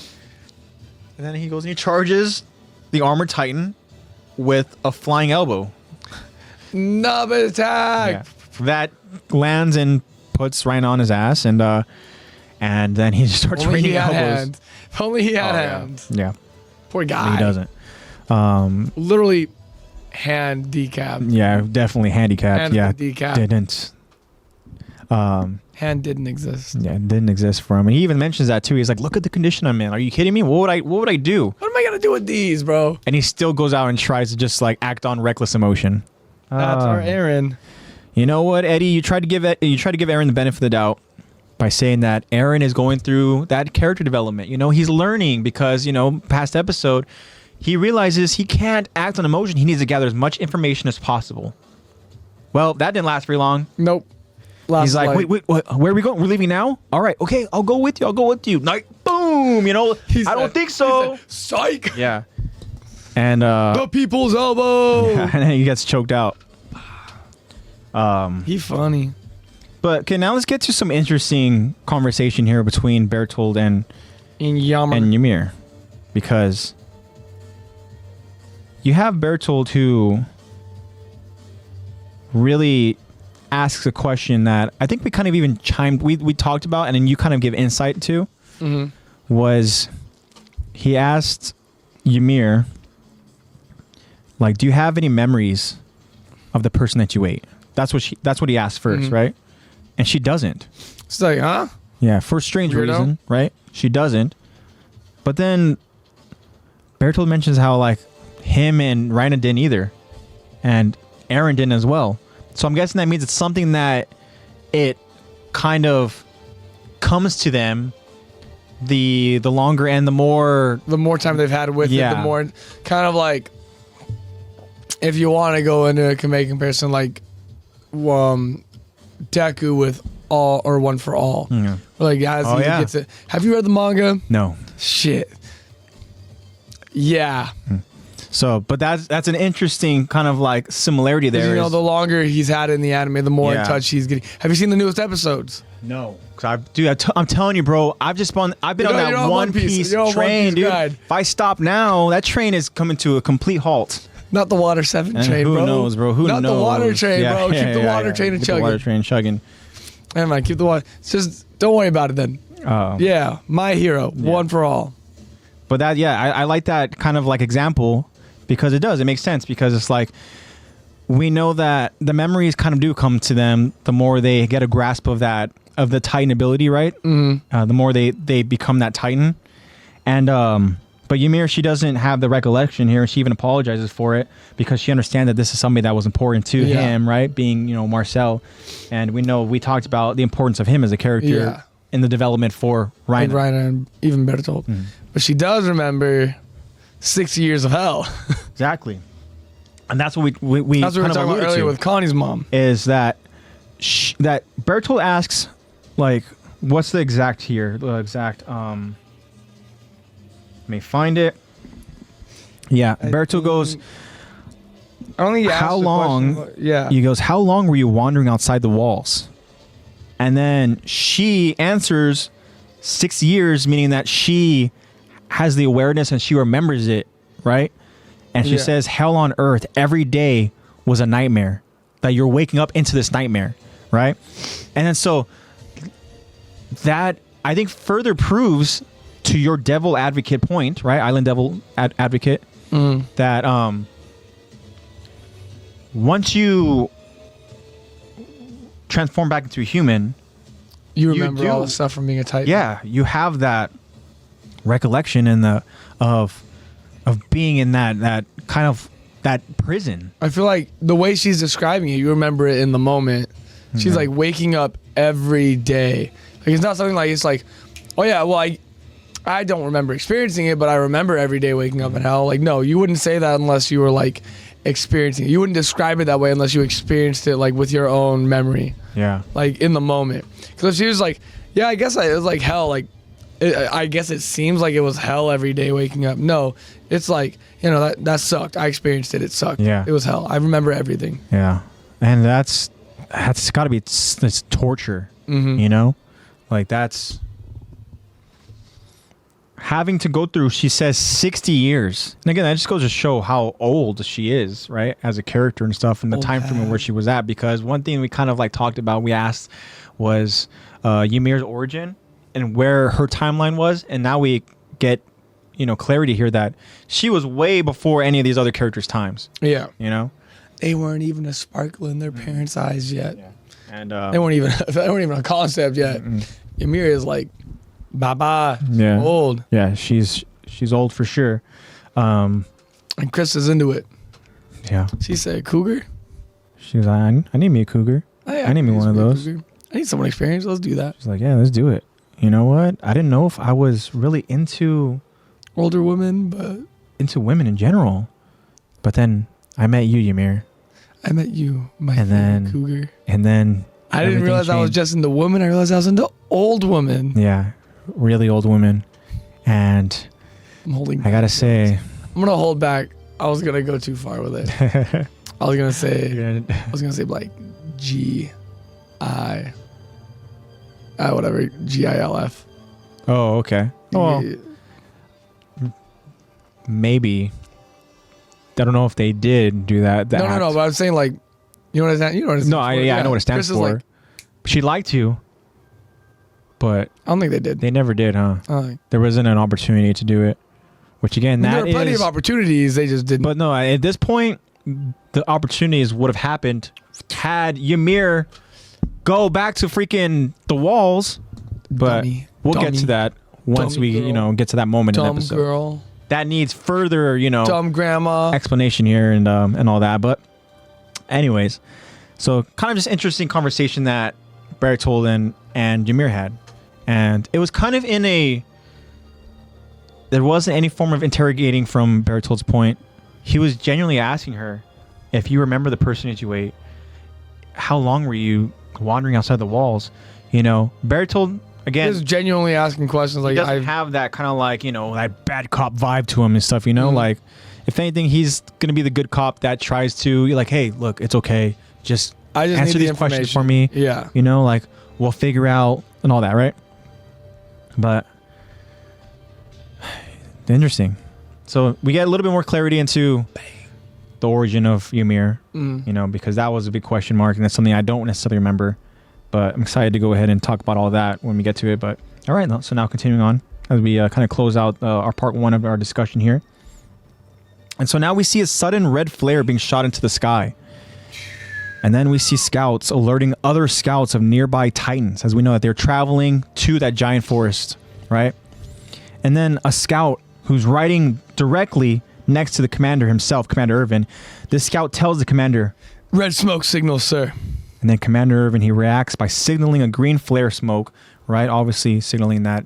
And then he goes and he charges the armored titan with a flying elbow. Nub attack. Yeah. That lands and puts Reina on his ass. And then he just starts raining elbows. Hands. If only he had hands. Yeah. Poor guy. He doesn't. Literally hand decapped. Yeah, definitely handicapped. Hand yeah, decapped. Didn't. Hand didn't exist. Yeah, it didn't exist for him. And he even mentions that too. He's like, look at the condition I'm in. Are you kidding me? What would I do? What am I gonna do with these, bro? And he still goes out and tries to just like act on reckless emotion. That's our Eren. You know what, Eddie? You tried to give Eren the benefit of the doubt by saying that Eren is going through that character development. He's learning because, past episode, he realizes he can't act on emotion. He needs to gather as much information as possible. Well, that didn't last very long. Nope. He's like, wait, what, where are we going? We're leaving now? All right, okay, I'll go with you. Like, boom, I don't think so. Psych. Yeah. And the people's elbow. Yeah, and then he gets choked out. He funny. But okay, now let's get to some interesting conversation here between Bertold and Ymir, because you have Bertold who really asks a question that I think we kind of even we talked about, and then you kind of give insight to. Mm-hmm. Was he asked Ymir, like, do you have any memories of the person that you ate? That's what he asked first, mm-hmm. right? And she doesn't. It's like, huh? Yeah, for a strange reason, right? She doesn't. But then Bertold mentions how like him and Reina didn't either, and Eren didn't as well. So I'm guessing that means it's something that it kind of comes to them the longer and the more time they've had with it, the more kind of like, if you want to go into a comparison, like Deku with all or One for All. Yeah. Like, gets it. Have you read the manga? No. Shit. Yeah. So, but that's an interesting kind of like similarity there. You know, the longer he's had in the anime, the more in touch he's getting. Have you seen the newest episodes? No, I'm telling you, bro. I've been on that One Piece train, dude. Guide. If I stop now, that train is coming to a complete halt. Not the Water 7 train, who bro. Who knows, bro? Who knows? Not the water train, bro. Keep the water train and chugging. The water train chugging. Hey, man, keep the water. Just don't worry about it then. Yeah, my hero, one for all. But that, I like that kind of like example because it makes sense because it's like we know that the memories kind of do come to them the more they get a grasp of that, of the Titan ability, right? Mm-hmm. The more they become that Titan. And, but Ymir, she doesn't have the recollection here. She even apologizes for it because she understands that this is something that was important to him, right? Being, Marcel. And we talked about the importance of him as a character in the development for Reiner. And Reiner and even Bertolt. Mm-hmm. But she does remember 6 years of hell. Exactly. And that's what we that's what we were talking about earlier with Connie's mom. Is that that Bertolt asks, like, what's the exact here? The exact, let me find it. Yeah, Bertolt goes, I don't think how long? Yeah. He goes, how long were you wandering outside the walls? And then she answers 6 years, meaning that she has the awareness and she remembers it, right? And she says, hell on earth, every day was a nightmare. That you're waking up into this nightmare, right? And then so that, I think, further proves to your devil advocate point, right? Island devil advocate, that once you transform back into a human, you remember all the stuff from being a Titan. Yeah, you have that recollection and of being in that kind of that prison. I feel like the way she's describing it, you remember it in the moment. She's like waking up every day. Like it's not something like it's like, oh yeah, well I don't remember experiencing it, but I remember every day waking up in hell. Like no, you wouldn't say that unless you were like experiencing it. You wouldn't describe it that way unless you experienced it like with your own memory. Yeah. Like in the moment. Because if she was like, yeah, I guess it was like hell. Like I guess it seems like it was hell every day waking up. No, it's like, that sucked. I experienced it. It sucked. Yeah. It was hell. I remember everything. Yeah. And that's got to be it's torture, Like that's having to go through, she says 60 years. And again, that just goes to show how old she is, right? As a character and stuff and the time frame where she was at. Because one thing we kind of like talked about, we asked was Ymir's origin and where her timeline was. And now we get, clarity here that she was way before any of these other characters' times. Yeah. They weren't even a sparkle in their parents' eyes yet. Yeah. And they weren't even a concept yet. Ymir is like, bye-bye, old. Yeah, she's old for sure. And Chris is into it. Yeah. She said, cougar? She was like, I need me a cougar. I need me one of those. I need someone experienced. Let's do that. She's like, yeah, let's do it. You know what? I didn't know if I was really into older women, but into women in general. But then I met you, Ymir. I met you, my favorite cougar. And then I didn't realize I was just into women. I realized I was into old women. Yeah, really old women. And I'm holding back. I gotta say, I'm gonna hold back. I was gonna go too far with it. I was gonna say like whatever, GILF. Oh, okay. Well, maybe. I don't know if they did do that. No. But I'm saying like, you know what it stands for? No, I know what it stands for. Like, she'd like to, but I don't think they did. They never did, huh? There wasn't an opportunity to do it. Which again, there were plenty of opportunities. They just didn't. But no, at this point, the opportunities would have happened had Ymir go back to freaking the walls. But we'll get to that once we, get to that moment in the episode. Girl. That needs further, dumb grandma explanation here and all that. But anyways, so kind of just interesting conversation that Bertolt and Ymir had. And it was kind of there wasn't any form of interrogating from Bertolt's point. He was genuinely asking her, if you remember the personage you ate, how long were you wandering outside the walls? Bertolt, again, he was genuinely asking questions. Like, he doesn't have that kind of like, that bad cop vibe to him and stuff, like, if anything, he's going to be the good cop that tries to, you're like, hey, look, it's okay. Just answer these questions for me. Yeah. You know, like, we'll figure out and all that, right? But interesting. So we get a little bit more clarity into the origin of Ymir, you know, because that was a big question mark, and that's something I don't necessarily remember. But I'm excited to go ahead and talk about all that when we get to it. But all right, so now continuing on as we kind of close out our part 1 of our discussion here. And so now we see a sudden red flare being shot into the sky. And then we see scouts alerting other scouts of nearby titans, as we know that they're traveling to that giant forest, right? And then a scout who's riding directly next to the commander himself, Commander Irvin, this scout tells the commander, "Red smoke signal, sir." And then Commander Irvin, he reacts by signaling a green flare smoke, right? Obviously signaling that,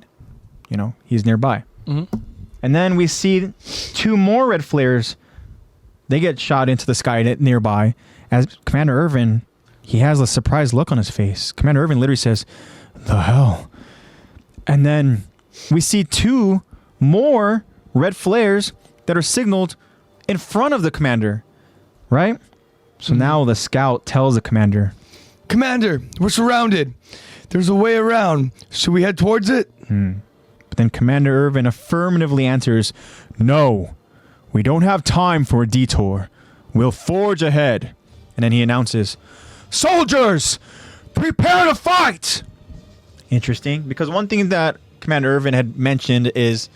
you know, he's nearby. And then we see 2 more red flares. They get shot into the sky nearby. As Commander Irvin, he has a surprised look on his face. Commander Irvin literally says, "The hell?" And then we see 2 more red flares that are signaled in front of the commander, right? So now the scout tells the commander, "Commander, we're surrounded. There's a way around. Should we head towards it?" But then Commander Irvin affirmatively answers, "No, we don't have time for a detour. We'll forge ahead." And then he announces, "Soldiers, prepare to fight!" Interesting, because one thing that Commander Irvin had mentioned is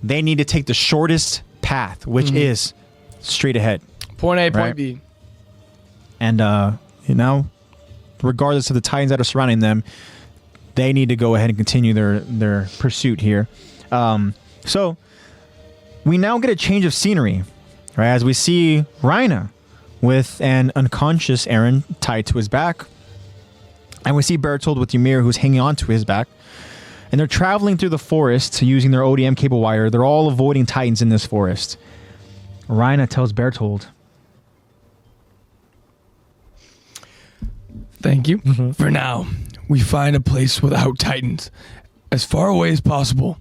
they need to take the shortest path, which is straight ahead. Point A, point right? B. And, you know, regardless of the titans that are surrounding them, they need to go ahead and continue their pursuit here. So we now get a change of scenery, right? As we see Rhina with an unconscious Eren tied to his back. And we see Bertold with Ymir, who's hanging onto his back. And they're traveling through the forest using their ODM cable wire. They're all avoiding titans in this forest. Rhina tells Bertold, "Thank you. For now, we find a place without titans, as far away as possible.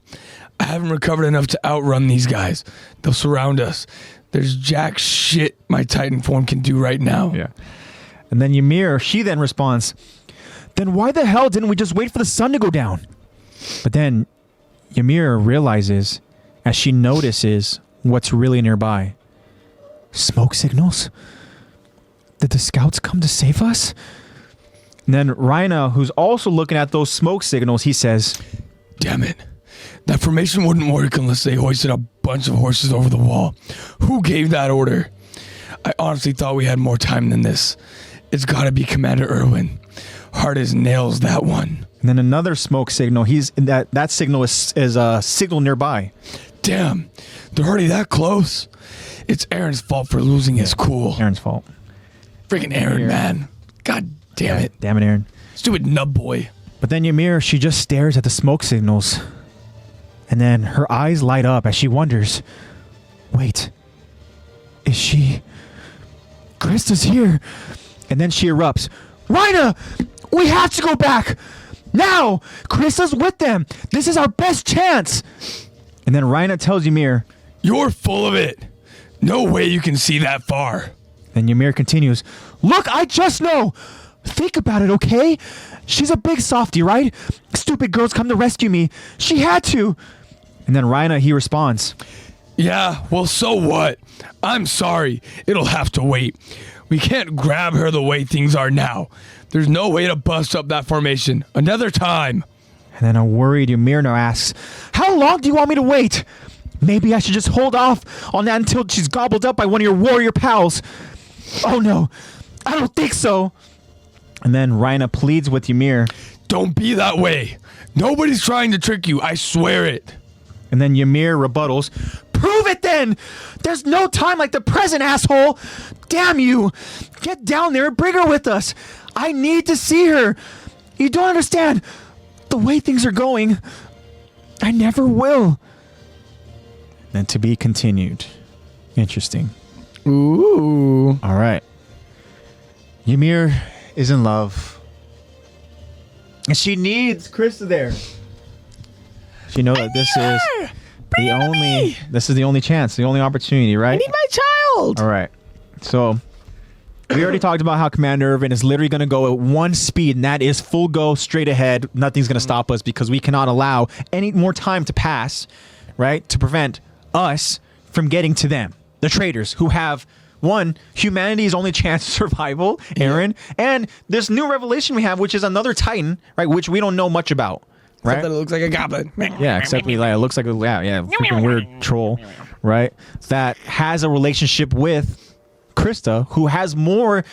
I haven't recovered enough to outrun these guys. They'll surround us. There's jack shit my titan form can do right now." Yeah. And then Ymir, she then responds, "Then why the hell didn't we just wait for the sun to go down?" But then Ymir realizes, as she notices what's really nearby. Smoke signals? Did the scouts come to save us? And then Rhina, who's also looking at those smoke signals, he says, "Damn it. That formation wouldn't work unless they hoisted a bunch of horses over the wall. Who gave that order? I honestly thought we had more time than this. It's gotta be Commander Irwin. Hard as nails, that one." And then another smoke signal. That signal is a signal nearby. "Damn, they're already that close. It's Eren's fault for losing his cool." Eren's fault. Freaking Eren, man. God damn it. Damn it, Eren. Stupid nub boy. But then Ymir, she just stares at the smoke signals. And then her eyes light up as she wonders, wait, is she... Krista's here. And then she erupts, "Rhina, we have to go back. Now, Krista's with them. This is our best chance." And then Rhina tells Ymir, "You're full of it. No way you can see that far." Then Ymir continues, "Look, I just know. Think about it, okay? She's a big softie, right? Stupid girls come to rescue me. She had to." And then Rhina, he responds, "Yeah, well, so what? I'm sorry. It'll have to wait. We can't grab her the way things are now. There's no way to bust up that formation. Another time." And then a worried Ymir now asks, "How long do you want me to wait? Maybe I should just hold off on that until she's gobbled up by one of your warrior pals." "Oh no, I don't think so." And then Rhina pleads with Ymir, "Don't be that way. Nobody's trying to trick you, I swear it." And then Ymir rebuttals, "Prove it then! There's no time like the present, asshole! Damn you! Get down there and bring her with us! I need to see her! You don't understand! The way things are going, I never will." And to be continued. Interesting. Ooh. All right. Ymir is in love. And she needs Krista there. She knows that This is the only chance, the only opportunity, right? I need my child. All right. So we already talked about how Commander Irvin is literally going to go at one speed, and that is full go straight ahead. Nothing's going to stop us because we cannot allow any more time to pass, right? To prevent us from getting to them, the traitors who have humanity's only chance of survival, Aaron, and this new revelation we have, which is another Titan, right? Which we don't know much about. Right? Except that it looks like a goblin. Yeah, except it looks like a freaking weird troll, right? That has a relationship with Krista, who has more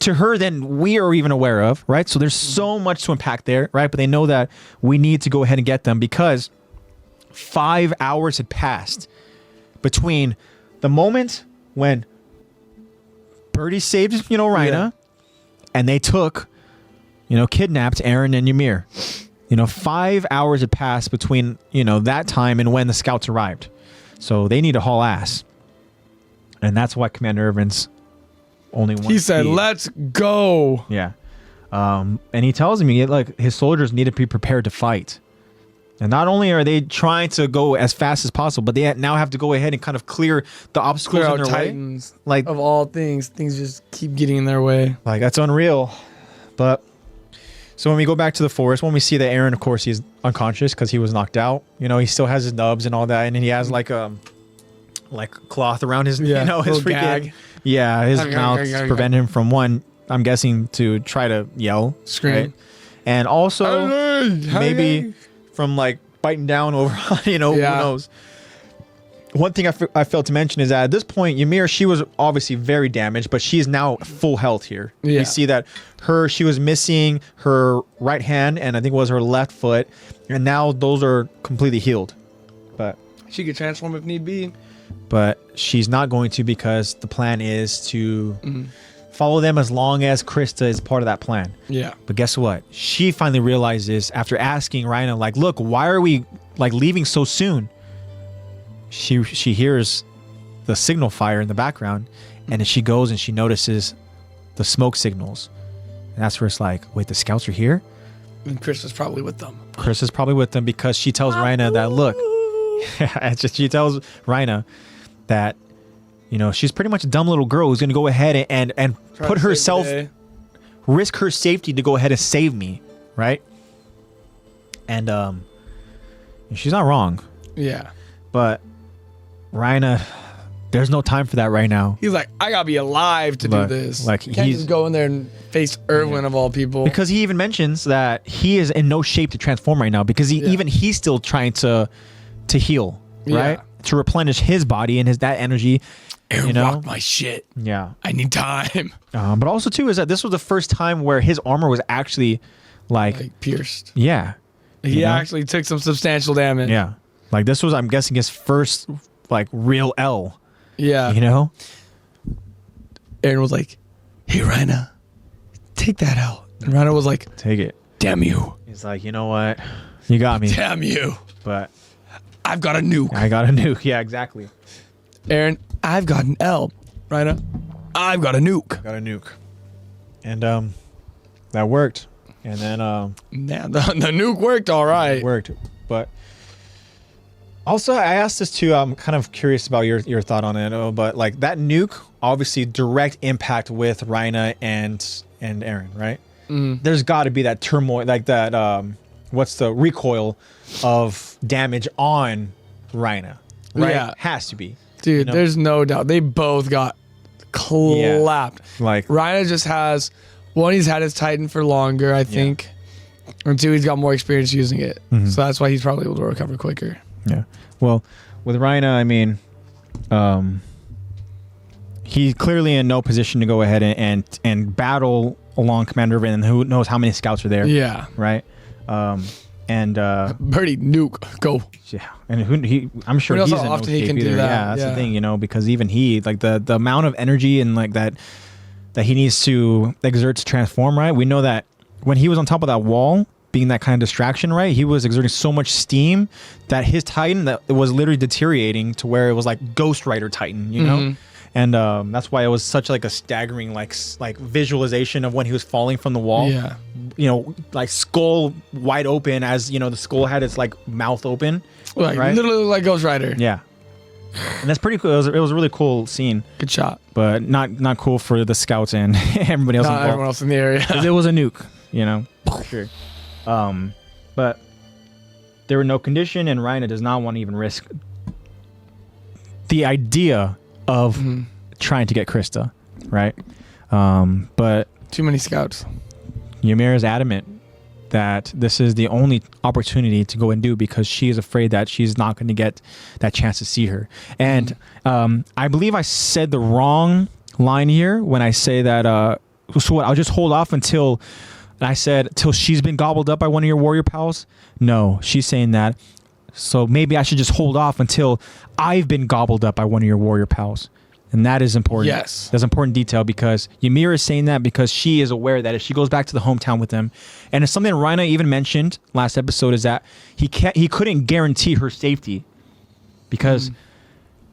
to her than we are even aware of, right? So there's so much to unpack there, right? But they know that we need to go ahead and get them because 5 hours had passed between the moment when Birdie saved, Rhina, and they took, kidnapped Aaron and Ymir. 5 hours had passed between, that time and when the scouts arrived. So they need to haul ass. And that's why Commander Irvin's only one. He said, let's go. Yeah. And he tells me, his soldiers need to be prepared to fight. And not only are they trying to go as fast as possible, but they now have to go ahead and kind of clear the obstacles in their Titans, way. Like, of all things just keep getting in their way. Like, that's unreal. But so when we go back to the forest, when we see that Aaron, of course, he's unconscious because he was knocked out. He still has his nubs and all that, and then he has like cloth around his, his freaking gag. Yeah, his mouth to prevent him from I'm guessing to try to yell, scream, right? And also maybe from biting down over, who knows. One thing I failed to mention is that at this point, Ymir, she was obviously very damaged, but she is now full health here. Yeah. We see that she was missing her right hand and I think it was her left foot, and now those are completely healed. But she could transform if need be. But she's not going to because the plan is to follow them as long as Krista is part of that plan. Yeah. But guess what? She finally realizes after asking Rhina, look, why are we leaving so soon? She hears the signal fire in the background, and then she goes and she notices the smoke signals. And that's where it's wait, the scouts are here? And Chris is probably with them. Chris is probably with them because she tells Rhina that, look, she tells Rhina that, she's pretty much a dumb little girl who's going to go ahead and put herself, risk her safety to go ahead and save me, right? And she's not wrong. Yeah. But Rhina, there's no time for that right now. He's like, I gotta be alive to do this. You can't just go in there and face Irwin of all people. Because he even mentions that he is in no shape to transform right now because he's still trying to heal, right? To replenish his body and that energy. Aaron rocked my shit. Yeah. I need time. But also too is that this was the first time where his armor was actually pierced. Yeah. He actually took some substantial damage. Yeah. This was, I'm guessing, his first real L. Yeah. Aaron was like, hey, Rhina, take that out. And Rhina was like, take it. Damn you. He's like, you know what? You got me. Damn you. But I've got a nuke. I got a nuke. Yeah, exactly. Aaron, I've got an L. Rhina, I've got a nuke. Got a nuke. And that worked. And then the nuke worked all right. It worked. But also, I asked this too. I'm kind of curious about your thought on it. But that nuke, obviously, direct impact with Rhina and Aaron, right? There's got to be that turmoil, that. What's the recoil of damage on Rhina? Right? Yeah, has to be. Dude, there's no doubt. They both got clapped. Yeah. Rhina just has one. He's had his Titan for longer, I think, and two, he's got more experience using it. So that's why he's probably able to recover quicker. Yeah. Well, with Rhina, I mean, he's clearly in no position to go ahead and battle along Commander Irvin, and who knows how many scouts are there. Yeah. Right. And Birdie nuke go. Yeah. And I'm sure he's in no shape he can either. Do that. Yeah, that's the thing, because even he, the amount of energy and that he needs to exert to transform, right? We know that when he was on top of that wall, being that kind of distraction, right? He was exerting so much steam that his Titan that was literally deteriorating to where it was like Ghost Rider Titan, And that's why it was such a staggering visualization of when he was falling from the wall. Yeah. like skull wide open, as the skull had its like mouth open. Like right? literally like Ghost Rider. Yeah. And that's pretty cool. It was a really cool scene. Good shot. But not cool for the scouts and everybody else involved. Everyone else in the area. 'Cause it was a nuke, for sure. But there were no condition, and Rhina does not want to even risk the idea of trying to get Krista, right? But too many scouts. Ymir is adamant that this is the only opportunity to go and do, because she is afraid that she's not going to get that chance to see her. And I believe I said the wrong line here when I say that, so what, I'll just hold off until, and I said, till she's been gobbled up by one of your warrior pals? No, she's saying that, so maybe I should just hold off until I've been gobbled up by one of your warrior pals. And that is important. Yes. That's important detail, because Ymir is saying that because she is aware that if she goes back to the hometown with them, and it's something Rhina even mentioned last episode, is that he couldn't guarantee her safety, because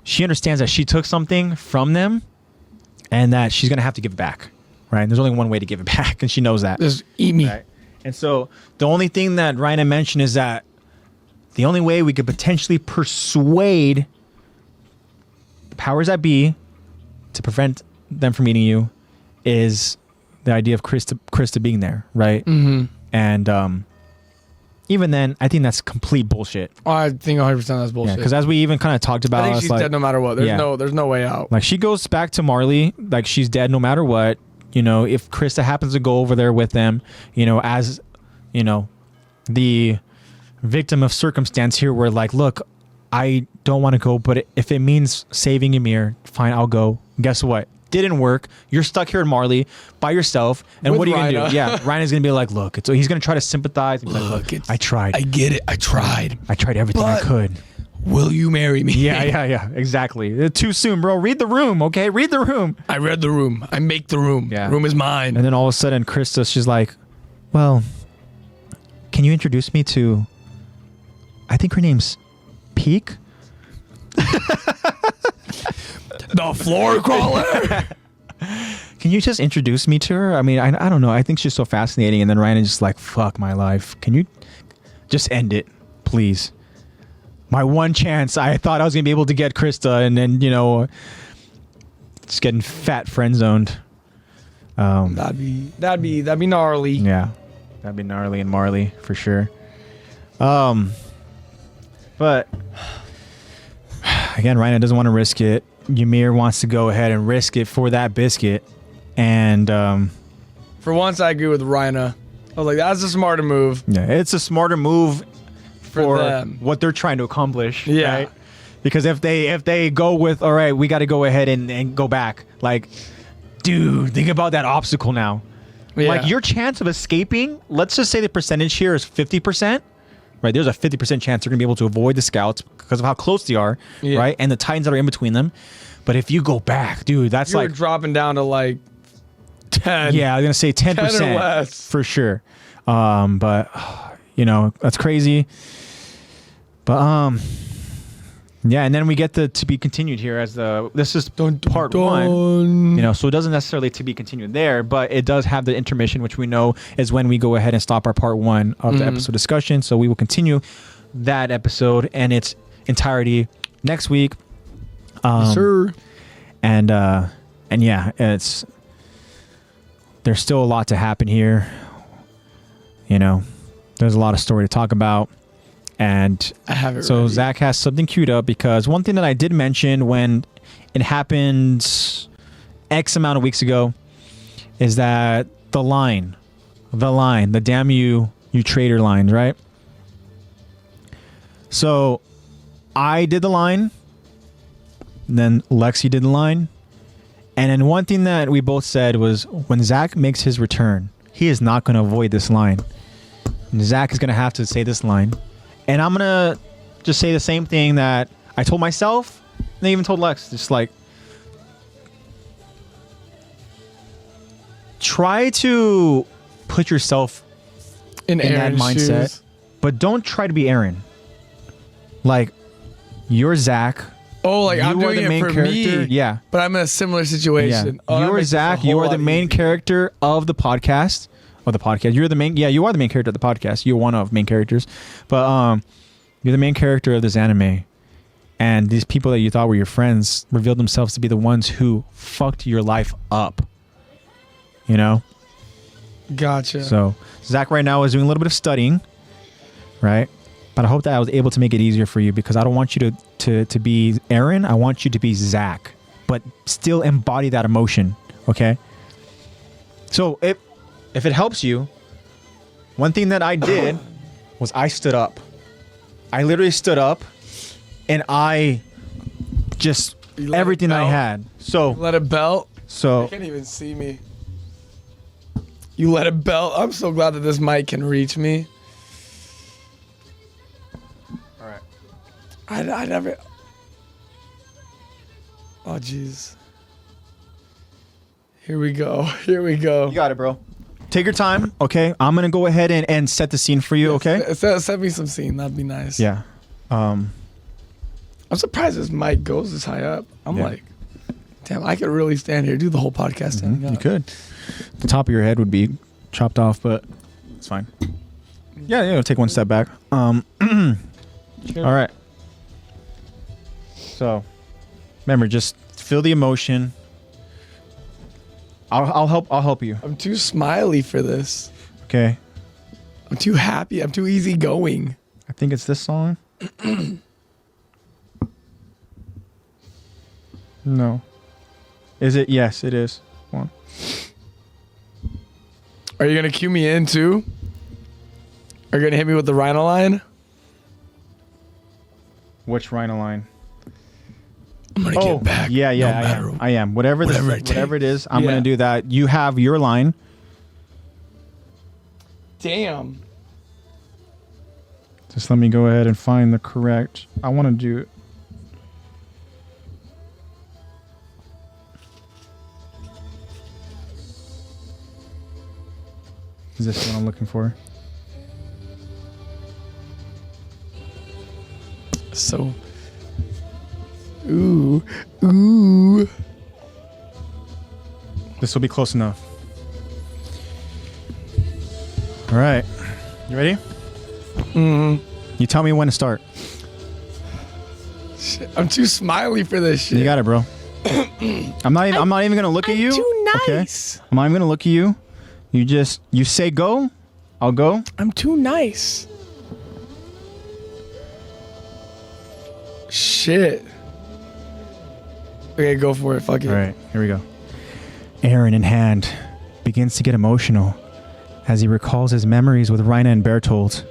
she understands that she took something from them and that she's going to have to give it back, right? And there's only one way to give it back, and she knows that. Just eat me. Right? And so the only thing that Rhina mentioned is that the only way we could potentially persuade the powers that be to prevent them from eating you is the idea of Krista being there, right? Mm-hmm. And even then, I think that's complete bullshit. I think 100% that's bullshit. Yeah, because as we even kind of talked about, I think she's dead no matter what. There's no way out. Like, she goes back to Marley, like she's dead no matter what. If Krista happens to go over there with them, as the victim of circumstance here, where like, look, I don't want to go, but if it means saving Ymir, fine, I'll go. Guess what? Didn't work. You're stuck here in Marley by yourself. And with what are you going to Rhina. do? Yeah, Rhina's going to be like, look, he's going to try to sympathize and be like, look, I tried. I get it. I tried. I tried everything I could. Will you marry me? Yeah, exactly. Too soon, bro. Read the room, okay? Read the room. I read the room. I make the room. Yeah. Room is mine. And then all of a sudden, Krista, she's like, well, can you introduce me to, I think her name's Peak? The floor crawler. Can you just introduce me to her? I mean, I don't know. I think she's so fascinating. And then Ryan is just like, fuck my life. Can you just end it, please? My one chance. I thought I was going to be able to get Krista, and then, just getting fat friend zoned. That'd be gnarly. Yeah. That'd be gnarly and Marley for sure. But again, Rhina doesn't want to risk it. Ymir wants to go ahead and risk it for that biscuit. And for once, I agree with Rhina. I was like, that's a smarter move. Yeah, it's a smarter move for them. what they're trying to accomplish. Yeah. Right? Because if they go with, all right, we got to go ahead and go back. Like, dude, think about that obstacle now. Yeah. Like, your chance of escaping, let's just say the percentage here is 50%. Right, there's a 50% chance they're gonna be able to avoid the scouts because of how close they are, right, and the titans that are in between them. But if you go back, dude, that's You're like dropping down to like 10. Yeah, I was gonna say 10% 10 or less. for sure. But that's crazy. But yeah, and then we get the to be continued here as this is part one. So it doesn't necessarily to be continued there, but it does have the intermission, which we know is when we go ahead and stop our part one of the episode discussion. So we will continue that episode and its entirety next week. Sir. And yeah, there's still a lot to happen here. There's a lot of story to talk about. And I have it so ready. Zach has something queued up, because one thing that I did mention when it happened X amount of weeks ago is that the damn you traitor line, right? So I did the line, then Lexi did the line, and then one thing that we both said was when Zach makes his return, he is not going to avoid this line. And Zach is going to have to say this line. And I'm going to just say the same thing that I told myself and I even told Lex. Just like, try to put yourself in that mindset, shoes. But don't try to be Aaron. Like, you're Zach. Oh, like I'm You are doing the it main for character. me. Yeah. But I'm in a similar situation. Yeah. Oh, that You're makes it a Zach. whole You are lot the main easier. character of the podcast. of the podcast. You're the main. Yeah, you are the main character of the podcast. You're one of main characters, but you're the main character of this anime. And these people that you thought were your friends revealed themselves to be the ones who fucked your life up. You know? Gotcha. So Zach right now is doing a little bit of studying, right? But I hope that I was able to make it easier for you, because I don't want you to be Aaron. I want you to be Zach, but still embody that emotion, okay? So if it helps you, one thing that I did was I stood up. I literally stood up. And I just everything I had. So you let it belt. So you can't even see me. You let it belt. I'm so glad that this mic can reach me. All right. I never. Oh jeez. Here we go. Here we go. You got it, bro. Take your time, okay? I'm gonna go ahead and set the scene for you, okay? Set me some scene. That'd be nice. Yeah. I'm surprised this mic goes this high up. I'm like, damn, I could really stand here, do the whole podcast standing up. You could. The top of your head would be chopped off, but it's fine. Yeah, take one step back. All right. So, remember, just feel the emotion. I'll help you. I'm too smiley for this. Okay. I'm too happy. I'm too easygoing. I think it's this song. No. Is it? Yes, it is. One. Are you gonna cue me in too? Are you gonna hit me with the Rhino line? Which Rhino line? I'm gonna get back. Yeah, I am. Whatever it is, I'm gonna do that. You have your line. Damn. Just let me go ahead and find the correct. I want to do it. Is this what I'm looking for? So, ooh. This will be close enough. All right. You ready? Mm-hmm. You tell me when to start. Shit, I'm too smiley for this shit. You got it, bro. I'm not even gonna look at you. Too nice. Okay? I'm not even gonna look at you. You say go, I'll go. I'm too nice. Shit. Okay, go for it. Fuck it. All right, here we go. Aaron in hand begins to get emotional as he recalls his memories with Raina and Bertold.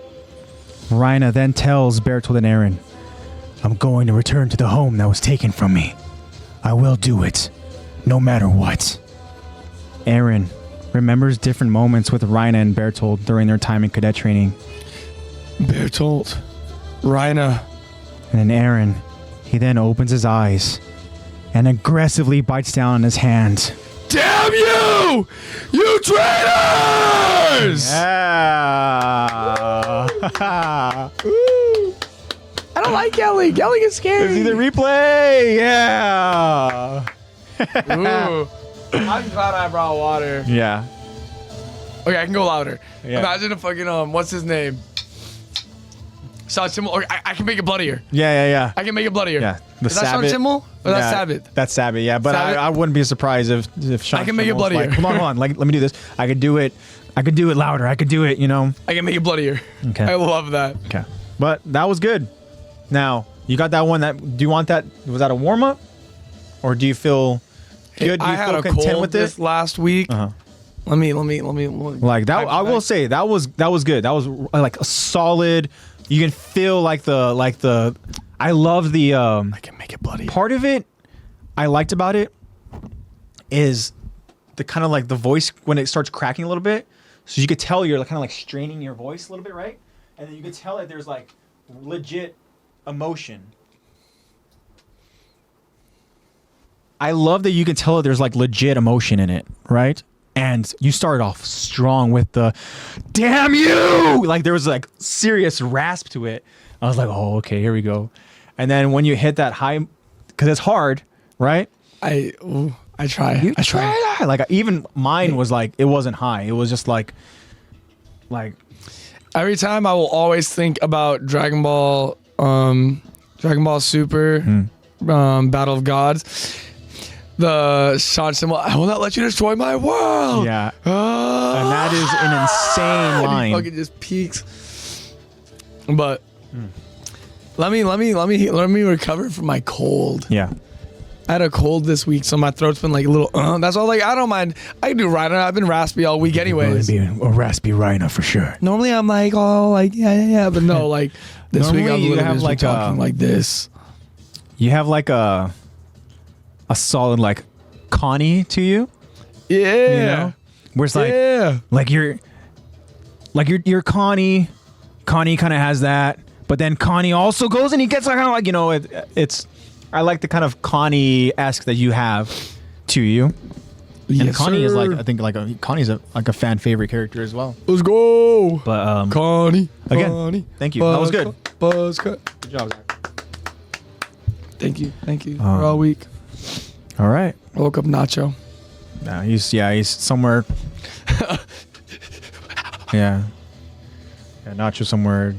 Raina then tells Bertold and Aaron, "I'm going to return to the home that was taken from me. I will do it, no matter what." Aaron remembers different moments with Raina and Bertold during their time in cadet training. Bertold, Raina. And then Aaron, he then opens his eyes and aggressively bites down on his hand. Damn you! You traitors! Yeah. I don't like yelling. Yelling is scary. See the replay. Yeah. Ooh. I'm glad I brought water. Yeah. Okay, I can go louder. Yeah. Imagine a fucking what's his name? Sean Schimmel. Okay, I can make it bloodier. Yeah. I can make it bloodier. Yeah. Is that Sean Schimmel? Or that's Sabbath? That's Sabbath, yeah. But I wouldn't be surprised if Sean I can make it bloodier. Like, hold on. Like, let me do this. I could do it louder. I could do it, I can make it bloodier. Okay. I love that. Okay. But that was good. Now, you got that one do you want that? Was that a warm up? Or do you feel good? Do you I had feel a content cold with this this? last week. Uh-huh. Let me. Like that, I will say that was good. That was like a solid. You can feel like the. I love the. I can make it bloody. Part of it, I liked about it, is the kind of like the voice when it starts cracking a little bit. So you could tell you're kind of like straining your voice a little bit, right? And then you could tell that there's like legit emotion. I love that you can tell that there's like legit emotion in it, right? And you started off strong with the "damn you!" Like there was like serious rasp to it. I was like, oh, okay, here we go. And then when you hit that high, because it's hard, right? I try. I try. Like even mine was like, it wasn't high. It was just like Like every time I will always think about Dragon Ball Super, Battle of Gods. The Sean symbol, I will not let you destroy my world. Yeah. And that is an insane line. He fucking just peaks. But let me recover from my cold. Yeah. I had a cold this week, so my throat's been like a little. That's all. Like I don't mind. I can do rhino. I've been raspy all week, anyways. Be a raspy rhino for sure. Normally I'm like, oh, like yeah, but no, like this week I'm literally talking like this. You have like a solid like Connie to you. Yeah. You know? Where it's like you're Connie. Connie kind of has that, but then Connie also goes and he gets like kind of like, you know, it's. I like the kind of Connie-esque that you have to you. Yes, and Connie sir. is like, I think like Connie's like a fan favorite character as well. Let's go. But Connie. Again, Connie, thank you. That was good. Buzzcut. Good job, Zach. Thank you. For all week. All right. I woke up Nacho. No, he's somewhere. yeah. Nacho somewhere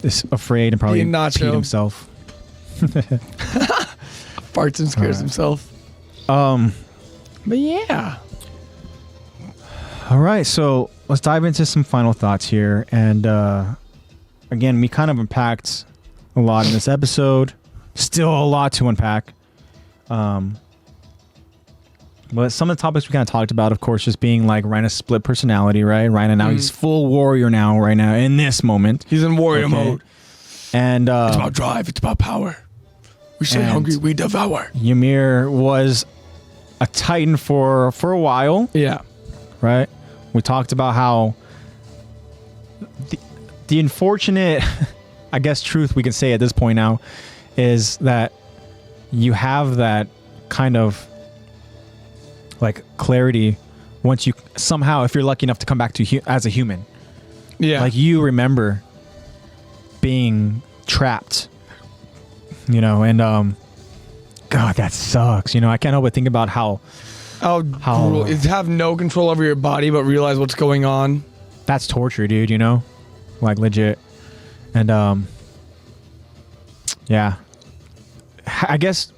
is afraid and probably peed himself. Farts and scares himself. But yeah. All right, so let's dive into some final thoughts here. And again, we kind of unpacked a lot in this episode. Still a lot to unpack. But some of the topics we kind of talked about, of course, just being like Rhina's split personality, right? Rhina now, he's full warrior now, right now, in this moment. He's in warrior mode. And it's about drive, it's about power. We stay hungry, we devour. Ymir was a Titan for a while. Yeah. Right? We talked about how the unfortunate, I guess, truth we can say at this point now is that you have that kind of like clarity once you somehow, if you're lucky enough to come back to as a human. Yeah. Like you remember being trapped, you know, and God, that sucks. You know, I can't help but think about how brutal is to have no control over your body but realize what's going on. That's torture, dude, you know? Like legit. And yeah. I guess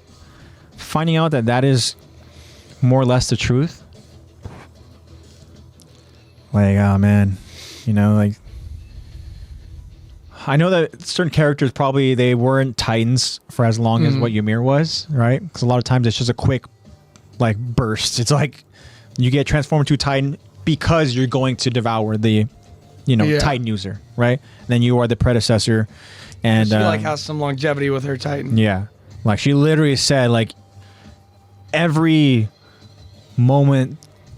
finding out that is more or less the truth. Like, oh man, you know, like I know that certain characters probably they weren't Titans for as long as what Ymir was, right? Because a lot of times it's just a quick like burst. It's like you get transformed to a Titan because you're going to devour the, you know, Titan user, right? And then you are the predecessor, and she like has some longevity with her Titan. Yeah, like she literally said like every moment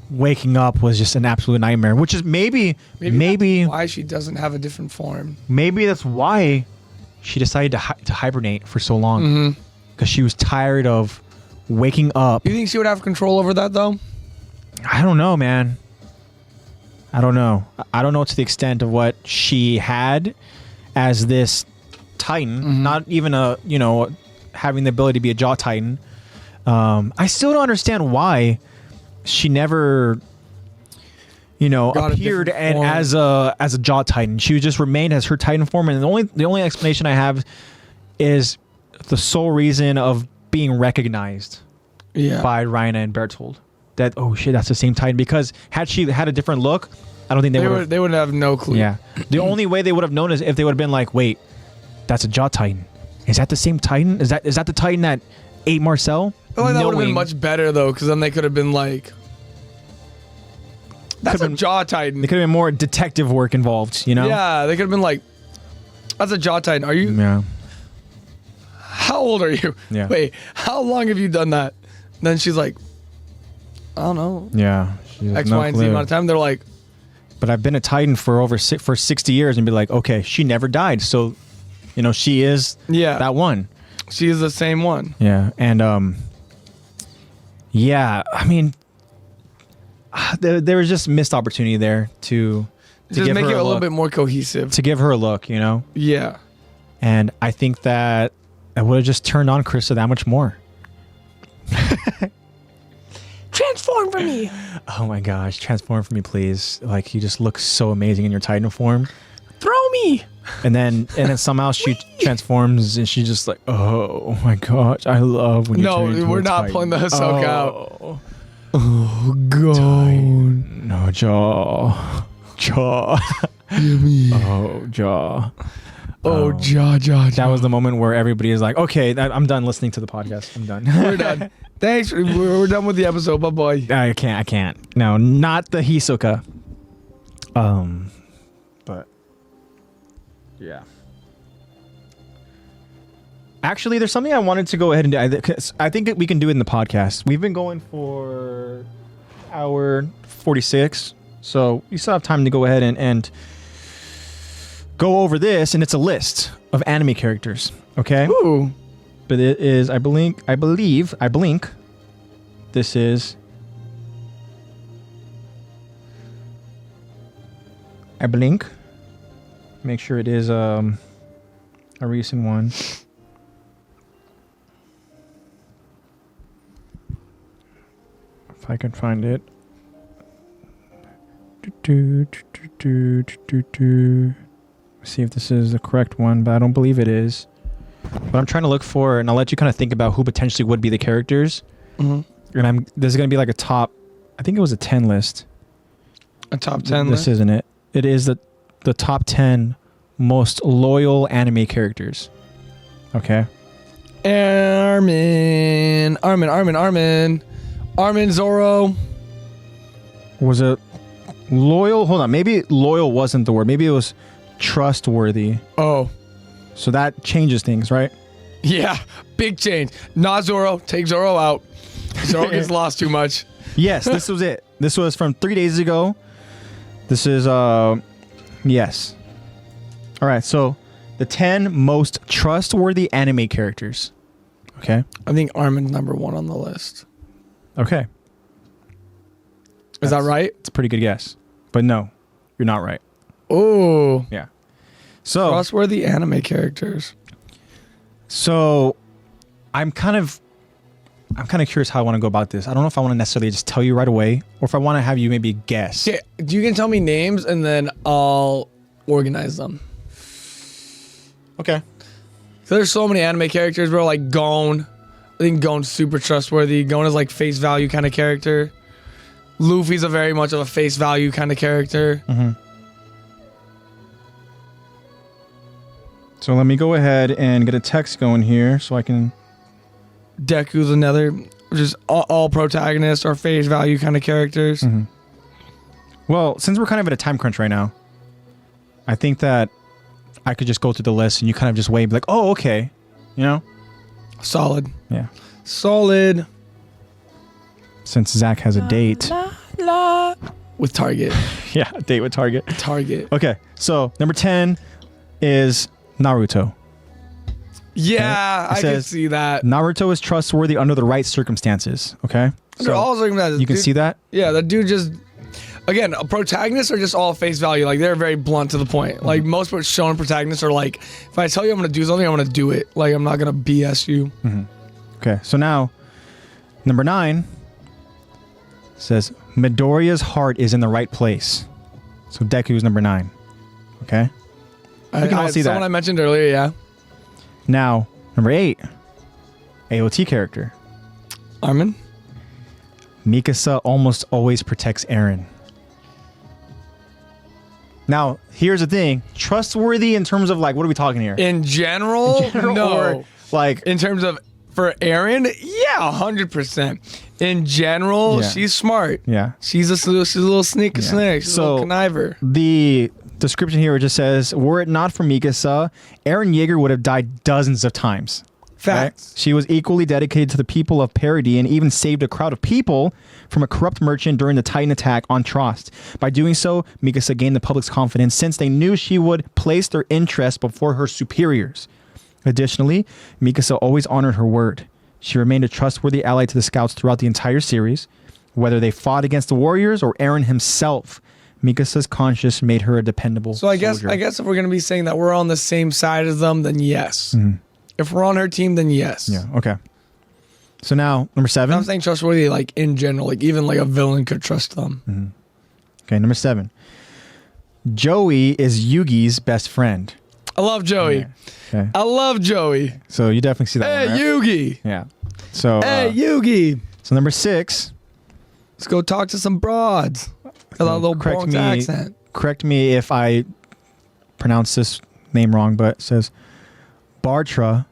waking up was just an absolute nightmare, which is maybe that's why she doesn't have a different form. Maybe that's why she decided to hibernate for so long, because she was tired of waking up. You think she would have control over that though? I don't know, man. I don't know to the extent of what she had as this Titan, not even a, you know, having the ability to be a Jaw Titan. I still don't understand why she never, you know, appeared and as a Jaw Titan. She just remained as her Titan form, and the only explanation I have is the sole reason of being recognized by Rhina and Bertold. That, oh shit, that's the same Titan. Because had she had a different look, I don't think they would have no clue. Yeah, the only way they would have known is if they would have been like, wait, that's a Jaw Titan. Is that the same Titan? Is that the Titan that ate Marcel? I feel like that would have been much better though, because then they could have been like, that's a Jaw Titan. There could have been more detective work involved, you know? Yeah, they could have been like, that's a Jaw Titan. Are you? Yeah. How old are you? Yeah. Wait, how long have you done that? And then she's like, I don't know. Yeah. X, Y, and Z amount of time. They're like, but I've been a Titan for for 60 years, and be like, okay, she never died, so, you know, she is that one. She is the same one. Yeah, and yeah, I mean, there was just missed opportunity there to just make it a little bit more cohesive. To give her a look, you know? Yeah. And I think that I would have just turned on Krista that much more. Transform for me. Oh my gosh, transform for me, please. Like, you just look so amazing in your Titan form. Throw me. And then somehow she transforms and she's just like, oh my gosh, I love when you turn into we're a not Titan. pulling the Ahsoka out. Oh god. No, Jaw. Oh, Jaw. Oh, Jaw. That was the moment where everybody is like, okay, I'm done listening to the podcast. I'm done. We're done. Thanks. We're done with the episode. Bye-bye. I can't. No, not the Hisoka. But yeah. Actually, there's something I wanted to go ahead and do. I think that we can do it in the podcast. We've been going for hour 46, so we still have time to go ahead and go over this, and it's a list of anime characters. Okay. Ooh. But it is, I blink. This is. I blink. Make sure it is a recent one. If I can find it. See if this is the correct one, but I don't believe it is. But I'm trying to look for, and I'll let you kind of think about who potentially would be the characters. Mm-hmm. And this is going to be like a top, I think it was a 10 list. A top 10 list? This isn't it. It is the top 10 most loyal anime characters. Okay. Armin, Zoro. Was it loyal? Hold on. Maybe loyal wasn't the word. Maybe it was trustworthy. Oh. So that changes things, right? Yeah. Big change. Not Zoro. Take Zoro out. Zoro gets lost too much. Yes, this was it. This was from 3 days ago. This is, yes. All right, so the 10 most trustworthy anime characters. Okay. I think Armin's number 1 on the list. Okay. Is that right? It's a pretty good guess. But no, you're not right. Oh. Yeah. So trustworthy anime characters. So I'm kind of curious how I want to go about this. I don't know if I want to necessarily just tell you right away or if I want to have you maybe guess. Okay, you can tell me names and then I'll organize them. Okay. So there's so many anime characters, bro. Like Gon. I think Gon's super trustworthy. Gon is like face value kind of character. Luffy's a very much of a face value kind of character. Mm-hmm. So let me go ahead and get a text going here so I can... Deku's another, which is all protagonists or face value kind of characters. Mm-hmm. Well, since we're kind of at a time crunch right now, I think that I could just go through the list and you kind of just wait and be like, oh, okay. You know? Solid. Yeah. Solid. Since Zach has a date. With Target. Yeah, a date with Target. Target. Okay, so number 10 is Naruto. Yeah, I can see that. Naruto is trustworthy under the right circumstances. Okay, so all circumstances. You can see that. Yeah, the dude just. Again, protagonists are just all face value. Like they're very blunt to the point. Like most shonen protagonists are like, if I tell you I'm gonna do something, I'm gonna do it. Like I'm not gonna BS you. Mm-hmm. Okay, so now number 9 says Midoriya's heart is in the right place. So Deku's number 9. Okay, we can all see that. Someone I mentioned earlier, yeah. Now, number 8, AOT character. Armin? Mikasa almost always protects Eren. Now, here's the thing. Trustworthy in terms of, like, what are we talking here? In general no. Or, like... In terms of, for Eren, yeah, 100%. In general, yeah. She's smart. Yeah. She's a little sneak. She's a little conniver. The description here just says, were it not for Mikasa, Eren Yeager would have died dozens of times. Facts. Right? She was equally dedicated to the people of Parody and even saved a crowd of people from a corrupt merchant during the Titan attack on Trost. By doing so, Mikasa gained the public's confidence since they knew she would place their interests before her superiors. Additionally, Mikasa always honored her word. She remained a trustworthy ally to the scouts throughout the entire series. Whether they fought against the warriors or Eren himself, Mikasa's conscience made her a dependable soldier. I guess if we're going to be saying that we're on the same side as them, then yes. Mm-hmm. If we're on her team, then yes. Yeah, okay. So now, number 7. I'm saying trustworthy, like in general, like even like a villain could trust them. Mm-hmm. Okay, number 7. Joey is Yugi's best friend. I love Joey. Okay. I love Joey. So you definitely see that Hey, one, right? Yugi. Yeah. So Hey, Yugi. So number 6. Let's go talk to some broads. With a little Bronx accent. Correct me if I pronounce this name wrong, but it says Bartra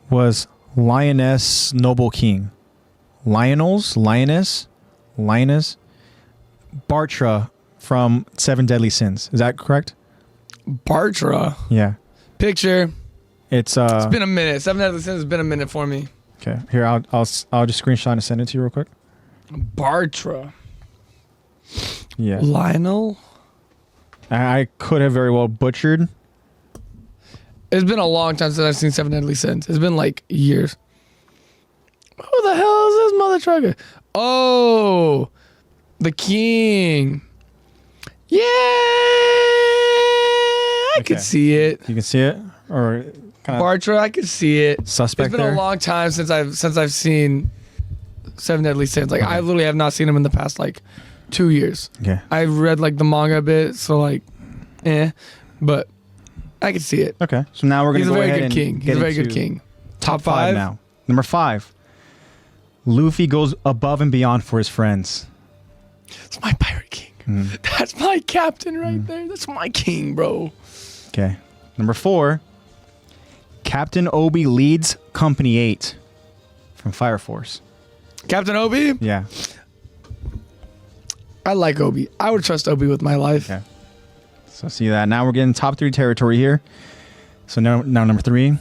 was Lioness Noble King. Lioness? Bartra from 7 Deadly Sins. Is that correct? Bartra. Yeah. Picture. It's been a minute. 7 Deadly Sins has been a minute for me. Okay. Here, I'll just screenshot and send it to you real quick. Bartra. Yeah. Lionel? I could have very well butchered. It's been a long time since I've seen 7 Deadly Sins. It's been like years. Who the hell is this mother trucker? Oh, the king. Yeah, I could see it. You can see it, or kind of Bartra, I could see it. Suspect. It's been a long time since I've seen 7 Deadly Sins. Like I literally have not seen him in the past like 2 years. Okay. I've read like the manga a bit, so like, but I can see it. Okay. So now we're gonna go ahead and He's a very good king. Top 5 now. Number 5. Luffy goes above and beyond for his friends. It's my pirate king. That's my captain right there. That's my king, bro. Okay. Number 4. Captain Obi leads Company 8 from Fire Force. Captain Obi? Yeah. I like Obi. I would trust Obi with my life. Okay. So see that. Now we're getting top 3 territory here. So now number 3.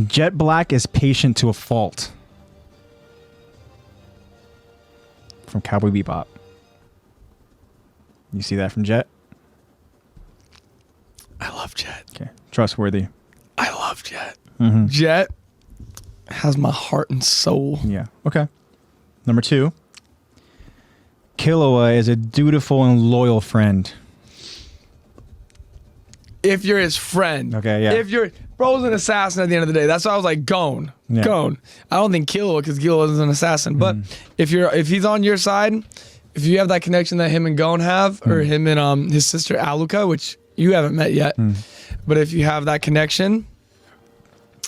Jet Black is patient to a fault. From Cowboy Bebop. You see that from Jet? I love Jet. Okay. Trustworthy. I love Jet. Mm-hmm. Jet has my heart and soul. Yeah. Okay. Number 2. Killua is a dutiful and loyal friend. If you're his friend. Okay, yeah. If you're... Bro's an assassin at the end of the day. That's why I was like, Gon. Yeah. Gon. I don't think Killua, because Killua is an assassin. But if he's on your side, if you have that connection that him and Gon have, or him and his sister Aluka, which you haven't met yet, but if you have that connection,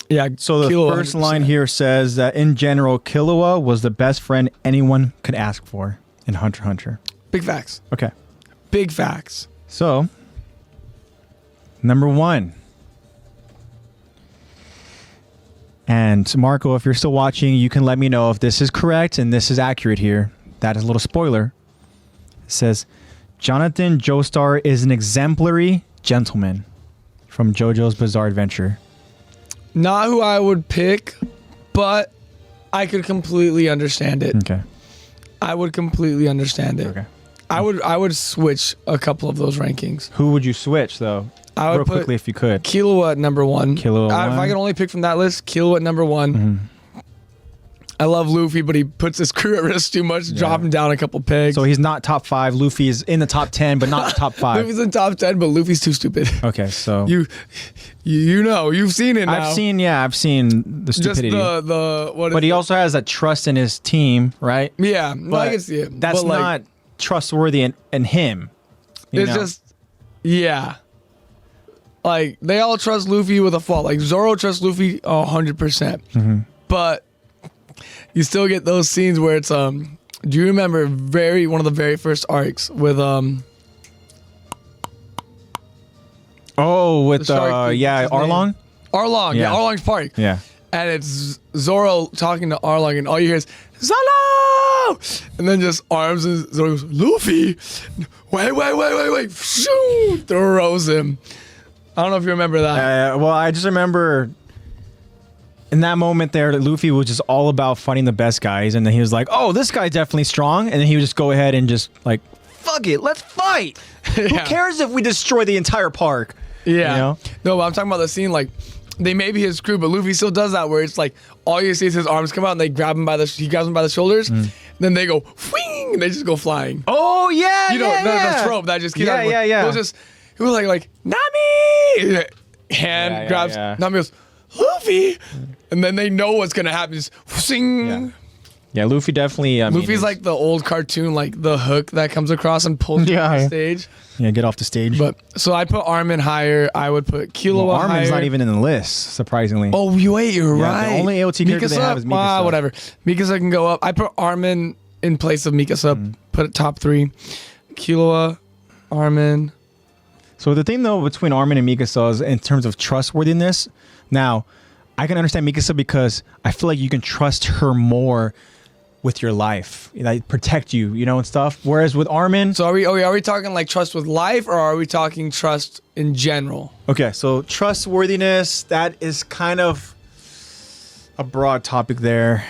yeah. So the Killua, first 100%. line here says that in general, Killua was the best friend anyone could ask for in Hunter x Hunter. Big facts. Okay. Big facts. So, number 1. And Marco, if you're still watching, you can let me know if this is correct and this is accurate here. That is a little spoiler. It says, Jonathan Joestar is an exemplary gentleman from JoJo's Bizarre Adventure. Not who I would pick, but I could completely understand it. Okay. I would completely understand it. Okay. I would switch a couple of those rankings. Who would you switch, though? I would Real put quickly, if you could. Killua at number 1. Killua If I could only pick from that list, Killua at number 1. I love Luffy, but he puts his crew at risk too much, dropping down a couple pegs. So he's not top 5. Luffy is in the top 10, but not top 5. Luffy's in top 10, but Luffy's too stupid. Okay, so You know, you've seen it now. I've seen the stupidity. Just the what is but he it? also has that trust in his team, right? Yeah, no, I can see it. That's but, like, not trustworthy in him. It's just, yeah. Like, they all trust Luffy with a fault. Like, Zoro trusts Luffy 100%. But you still get those scenes where it's, do you remember one of the very first arcs with, with Arlong? Arlong, yeah, Yeah. Arlong's park. Yeah. And it's Zoro talking to Arlong, and all you hear is, Zoro! And then just arms, and Zoro goes, Luffy! Wait. Shoo! Throws him. I don't know if you remember that. Well, I just remember in that moment there that Luffy was just all about fighting the best guys, and then he was like, oh, this guy's definitely strong, and then he would just go ahead and just like, fuck it, let's fight. Who cares if we destroy the entire park? Yeah. You know? No, but I'm talking about the scene, like, they may be his crew, but Luffy still does that where it's like, all you see is his arms come out, and he grabs him by the shoulders, then they go, whing, and they just go flying. Oh, yeah, You know, the trope that just keeps Yeah. It was like, Nami! Hand grabs, Nami goes, Luffy! And and then they know what's gonna happen. Just sing. Yeah, Luffy definitely. Luffy's like the old cartoon, like the hook that comes across and pulls you off the stage. Yeah, get off the stage. But so I put Armin higher. I would put Killua higher. Armin's not even in the list, surprisingly. Oh, wait, you're right. The only AOT character they have is Mikasa. Whatever. Mikasa can go up. I put Armin in place of Mikasa. Put it top 3. Killua, Armin. So the thing though between Armin and Mikasa is in terms of trustworthiness. Now, I can understand Mikasa because I feel like you can trust her more with your life, like protect you, and stuff. Whereas with Armin, so are we talking like trust with life, or are we talking trust in general? Okay, so trustworthiness, that is kind of a broad topic there,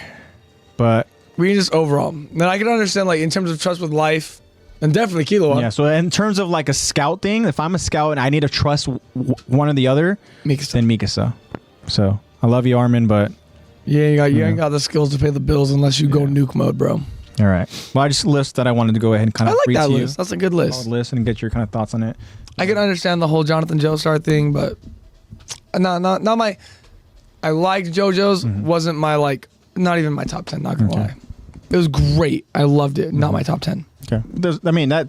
but we can just overall. Then I can understand like in terms of trust with life, and definitely Killua. Yeah. So in terms of like a scout thing, if I'm a scout and I need to trust one or the other, then Mikasa. So I love you, Armin, but. Yeah, you ain't got the skills to pay the bills unless you go nuke mode, bro. All right. Well, I just a list that I wanted to go ahead and kind of read that to list. That's a good list. Solid list and get your kind of thoughts on it. I can understand the whole Jonathan Joestar thing, but not my. I liked JoJo's. Wasn't my like. Not even my top 10. Not gonna lie. It was great. I loved it. Not my top 10. Okay.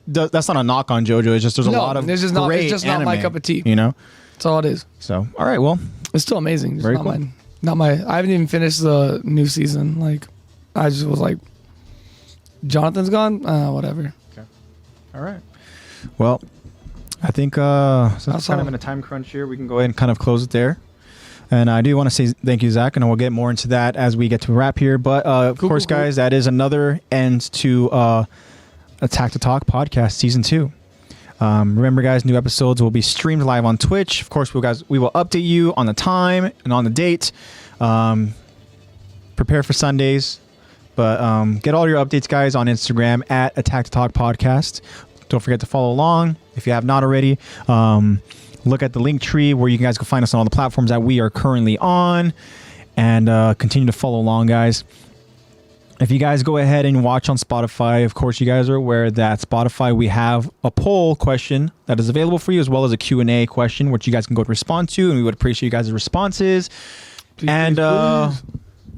that's not a knock on JoJo. It's just there's a lot of it's just not. It's just not my cup of tea. That's all it is. So all right. Well, it's still amazing. It's very not cool. mine. Not my. I haven't even finished the new season. Like, I just was like, Jonathan's gone. Whatever. Okay. All right. Well, I think since we're kind of in a time crunch here, we can go ahead and kind of close it there. And I do want to say thank you, Zach, and we'll get more into that as we get to wrap here. But of course, guys, that is another end to Attack to Talk podcast season 2. Remember, guys, new episodes will be streamed live on Twitch. Of course, we will update you on the time and on the date. Prepare for Sundays, but get all your updates, guys, on Instagram at Attack to Talk Podcast. Don't forget to follow along if you have not already. Look at the link tree where you guys can find us on all the platforms that we are currently on, and continue to follow along, guys. If you guys go ahead and watch on Spotify, of course, you guys are aware that Spotify, we have a poll question that is available for you, as well as a Q&A question, which you guys can go to respond to, and we would appreciate you guys' responses. Please.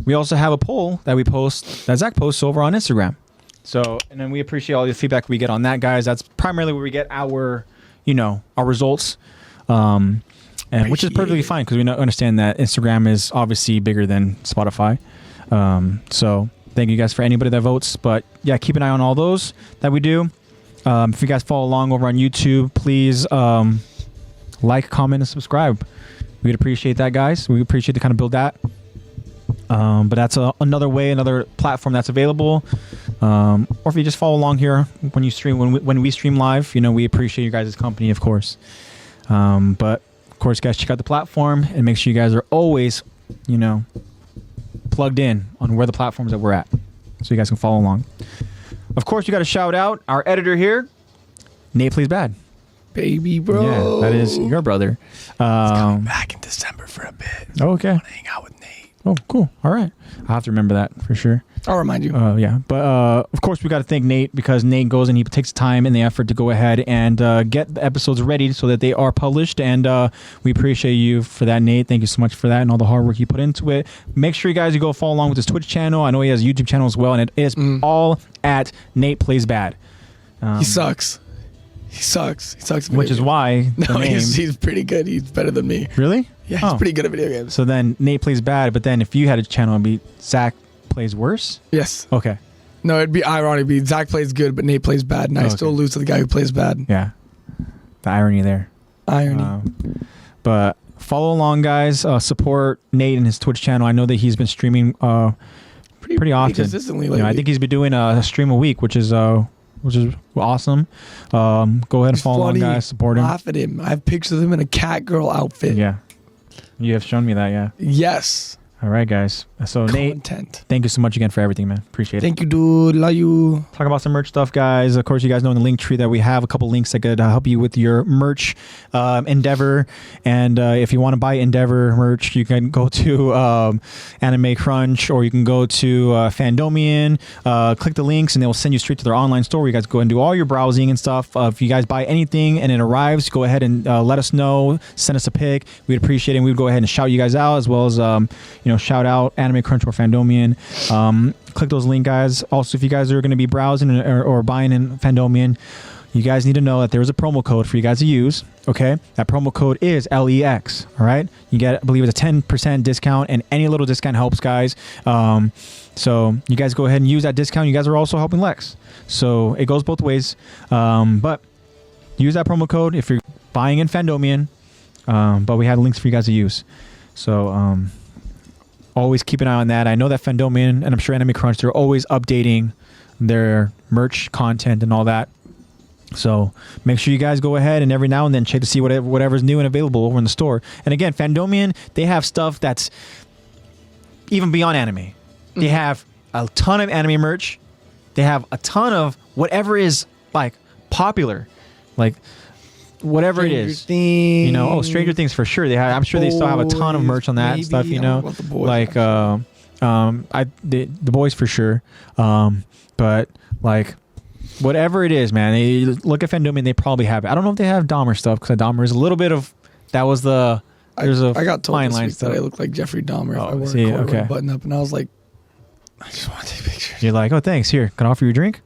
We also have a poll that Zach posts over on Instagram. So, and then we appreciate all the feedback we get on that, guys. That's primarily where we get our results, and which is perfectly fine because we understand that Instagram is obviously bigger than Spotify. So. Thank you guys for anybody that votes. But yeah, keep an eye on all those that we do. If you guys follow along over on YouTube, please like, comment, and subscribe. We'd appreciate that, guys. We appreciate to kind of build that. But that's another platform that's available. Or if you just follow along here when you stream, when we stream live, we appreciate you guys' company, of course. But of course, guys, check out the platform and make sure you guys are always, plugged in on where the platforms that we're at, so you guys can follow along. Of course, you got to shout out our editor here, NatePlaysBad. Baby bro. Yeah, that is your brother. He's coming back in December for a bit. Oh, okay. I want to hang out with Nate. Oh, cool. All right. I'll have to remember that for sure. I'll remind you. Yeah. But of course, we got to thank Nate, because Nate goes and he takes the time and the effort to go ahead and get the episodes ready so that they are published. And we appreciate you for that, Nate. Thank you so much for that and all the hard work you put into it. Make sure you guys go follow along with his Twitch channel. I know he has a YouTube channel as well, and it is all at NatePlaysBad. He sucks. He sucks. Which is why he's pretty good. He's better than me. Really? Yeah, he's pretty good at video games. So then Nate Plays Bad, but then if you had a channel, it'd be Zach Plays Worse? Yes. Okay. No, it'd be ironic. It'd be Zach plays good, but Nate plays bad, and I still lose to the guy who plays bad. Yeah. The irony there. But follow along, guys. Support Nate and his Twitch channel. I know that he's been streaming pretty often. Consistently lately. I think he's been doing a stream a week, which is awesome. Go ahead and follow along, guys. Support him. Laugh at him. I have pictures of him in a cat girl outfit. Yeah. You have shown me that, yeah. Yes. All right, guys. So Nate, thank you so much again for everything, man. Appreciate it. Thank you, dude. Love you. Talk about some merch stuff, guys. Of course, you guys know in the link tree that we have a couple links that could help you with your merch endeavor. And if you want to buy Endeavor merch, you can go to AnimeCrunch, or you can go to Fandomion. Click the links, and they will send you straight to their online store where you guys go and do all your browsing and stuff. If you guys buy anything and it arrives, go ahead and let us know. Send us a pic. We'd appreciate it. And we'd go ahead and shout you guys out, as well as shout out AnimeCrunch or Fandomion. Click those links, guys. Also, if you guys are going to be browsing or buying in Fandomion, you guys need to know that there is a promo code for you guys to use. Okay, that promo code is LEX. All right, you get, I believe it's a 10% discount, and any little discount helps, guys. So you guys go ahead and use that discount. You guys are also helping Lex. So it goes both ways. But use that promo code if you're buying in Fandomion. But we had links for you guys to use. So always keep an eye on that. I know that Fandomion and I'm sure AnimeCrunch, they're always updating their merch content and all that. So make sure you guys go ahead and every now and then check to see whatever's new and available over in the store. And again, Fandomion, they have stuff that's even beyond anime. They have a ton of anime merch. They have a ton of whatever is like popular, like whatever Stranger it is. Things. Stranger Things for sure. I'm sure they still have a ton of merch on that stuff. Like the boys for sure. But like. Whatever it is, man. They look at Fandomion, they probably have it. I don't know if they have Dahmer stuff because Dahmer is a little bit of. That was the. There's a I got told fine this line week stuff. that I look like Jeffrey Dahmer if I wore a corduroy button up, and I was like, I just want to take pictures. You're like, oh, thanks. Here, can I offer you a drink?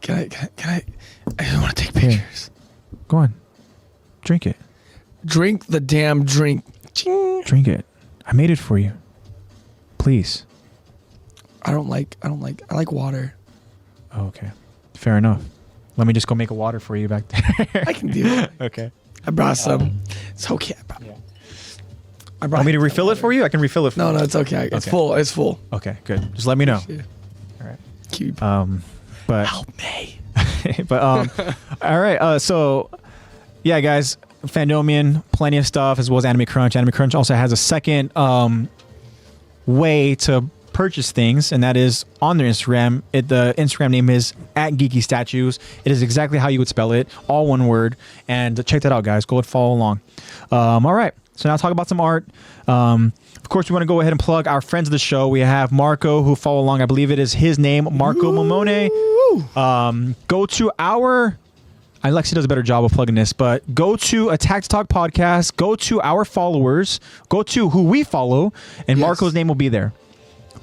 Can I? I just want to take pictures. Here. Go on, drink it. Drink the damn drink. Ching. Drink it. I made it for you. Please. I like water. Oh, okay. Fair enough. Let me just go make a water for you back there. I can do it. Okay. I brought some. It's okay. I brought. Want me to refill it for you? I can refill it for you. No, it's okay. It's full. It's full. Okay, good. Just let me know. All right. Keep. But help me. but all right. So yeah, guys, Fandomion, plenty of stuff as well as AnimeCrunch. AnimeCrunch also has a second way to purchase things, and that is on their Instagram. The Instagram name is @GeekyStatues. It is exactly how you would spell it, all one word. And check that out, guys. Go and follow along. All right. So now talk about some art. Of course, we want to go ahead and plug our friends of the show. We have Marco, who follow along. I believe it is his name, Marco Momone. Go to our. Alexi does a better job of plugging this, but go to Attack to Talk podcast. Go to our followers. Go to who we follow, and Marco's name will be there.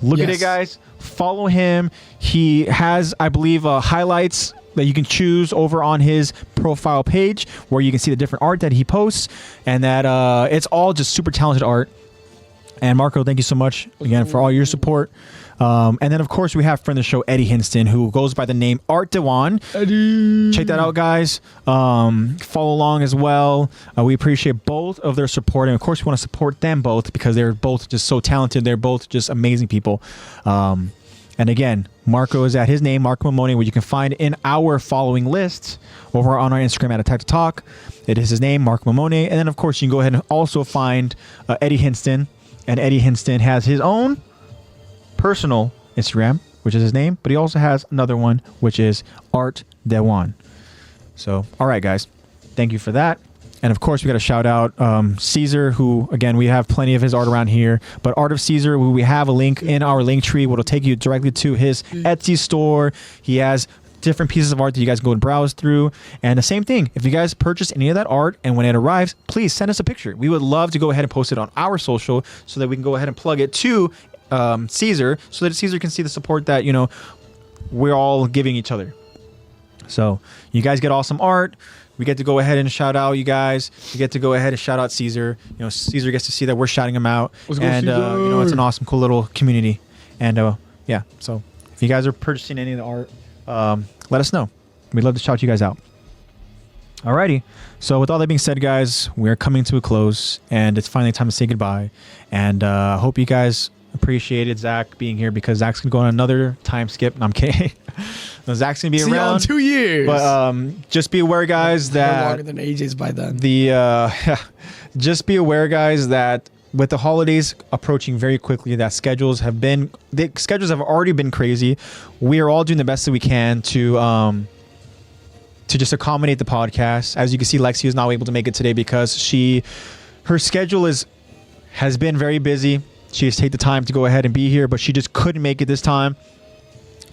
Look at it, guys. Follow him. He has, I believe, highlights that you can choose over on his profile page where you can see the different art that he posts, and that it's all just super talented art. And Marco, thank you so much again for all your support. And then, of course, we have friend of the show, Eddie Hinston, who goes by the name Art Dewan. Eddie. Check that out, guys. Follow along as well. We appreciate both of their support. And, of course, we want to support them both because they're both just so talented. They're both just amazing people. And, again, Marco is at his name, Marco Momone, where you can find in our following list over on our Instagram at Attack to Talk. It is his name, Marco Momone. And then, of course, you can go ahead and also find Eddie Hinston. And Eddie Hinston has his own personal Instagram, which is his name, but he also has another one, which is Art Dewan. So, all right, guys, thank you for that. And of course, we got to shout out Caesar, who, again, we have plenty of his art around here. But ArtofCesar, who we have a link in our link tree, which will take you directly to his Etsy store. He has different pieces of art that you guys can go and browse through. And the same thing, if you guys purchase any of that art and when it arrives, please send us a picture. We would love to go ahead and post it on our social so that we can go ahead and plug it to Caesar, so that Caesar can see the support that, we're all giving each other. So you guys get awesome art. We get to go ahead and shout out you guys. We get to go ahead and shout out Caesar. Caesar gets to see that we're shouting him out. And it's an awesome, cool little community. And yeah, so if you guys are purchasing any of the art, let us know. We'd love to shout you guys out. Alrighty. So with all that being said, guys, we're coming to a close, and it's finally time to say goodbye. And I hope you guys appreciated Zach being here, because Zach's gonna go on another time skip. No, I'm kidding. No, Zach's gonna be See around in 2 years. But just be aware, guys, that longer than AJ's by then. Just be aware, guys, that with the holidays approaching very quickly, that schedules have already been crazy. We are all doing the best that we can to just accommodate the podcast. As you can see, Lexi is not able to make it today because her schedule has been very busy. She has taken the time to go ahead and be here, but she just couldn't make it this time.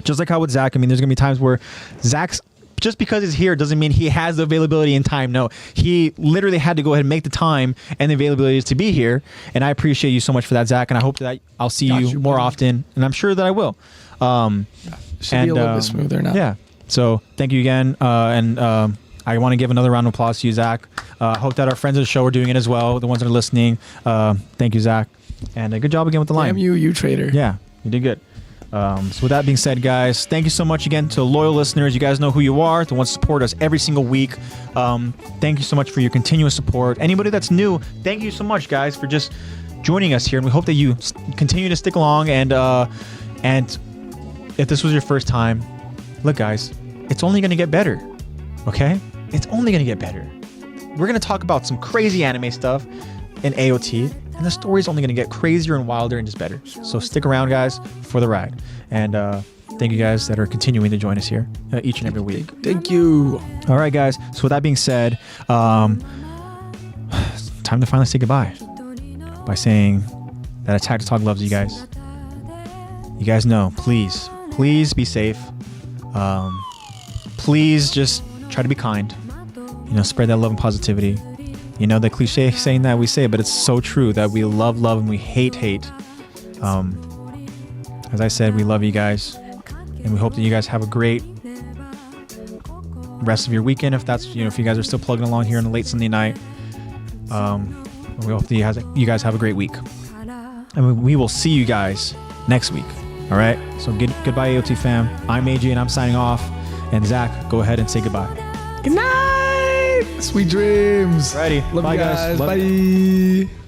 Just like how with Zach, I mean, there's gonna be times where Zach's just because he's here doesn't mean he has the availability and time. No, he literally had to go ahead and make the time and the availability to be here. And I appreciate you so much for that, Zach. And I hope that I'll see you more often. And I'm sure that I will. Should be a little bit smoother now. Yeah. So thank you again. I want to give another round of applause to you, Zach. Hope that our friends of the show are doing it as well. The ones that are listening. Thank you, Zach. And good job again with the line. Damn you trader. Yeah, you did good. So with that being said, guys, thank you so much again to loyal listeners. You guys know who you are, the ones that support us every single week. Thank you so much for your continuous support. Anybody that's new, thank you so much, guys, for just joining us here. And we hope that you continue to stick along. And if this was your first time, look, guys, it's only going to get better. Okay? It's only going to get better. We're going to talk about some crazy anime stuff in AOT. And the story is only going to get crazier and wilder and just better. So stick around, guys, for the ride. And thank you guys that are continuing to join us here each and every week. Thank you. All right, guys. So with that being said, time to finally say goodbye by saying that Attack to Talk loves you guys. You guys know, please be safe. Please just try to be kind. Spread that love and positivity. The cliche saying that we say, but it's so true that we love and we hate. As I said, we love you guys, and we hope that you guys have a great rest of your weekend. If that's, if you guys are still plugging along here on a late Sunday night, we hope that you guys have a great week, and we will see you guys next week. All right. So goodbye, AOT fam. I'm AJ, and I'm signing off. And Zach, go ahead and say goodbye. Good night. Sweet dreams. Alrighty. Love Bye, you guys. Bye.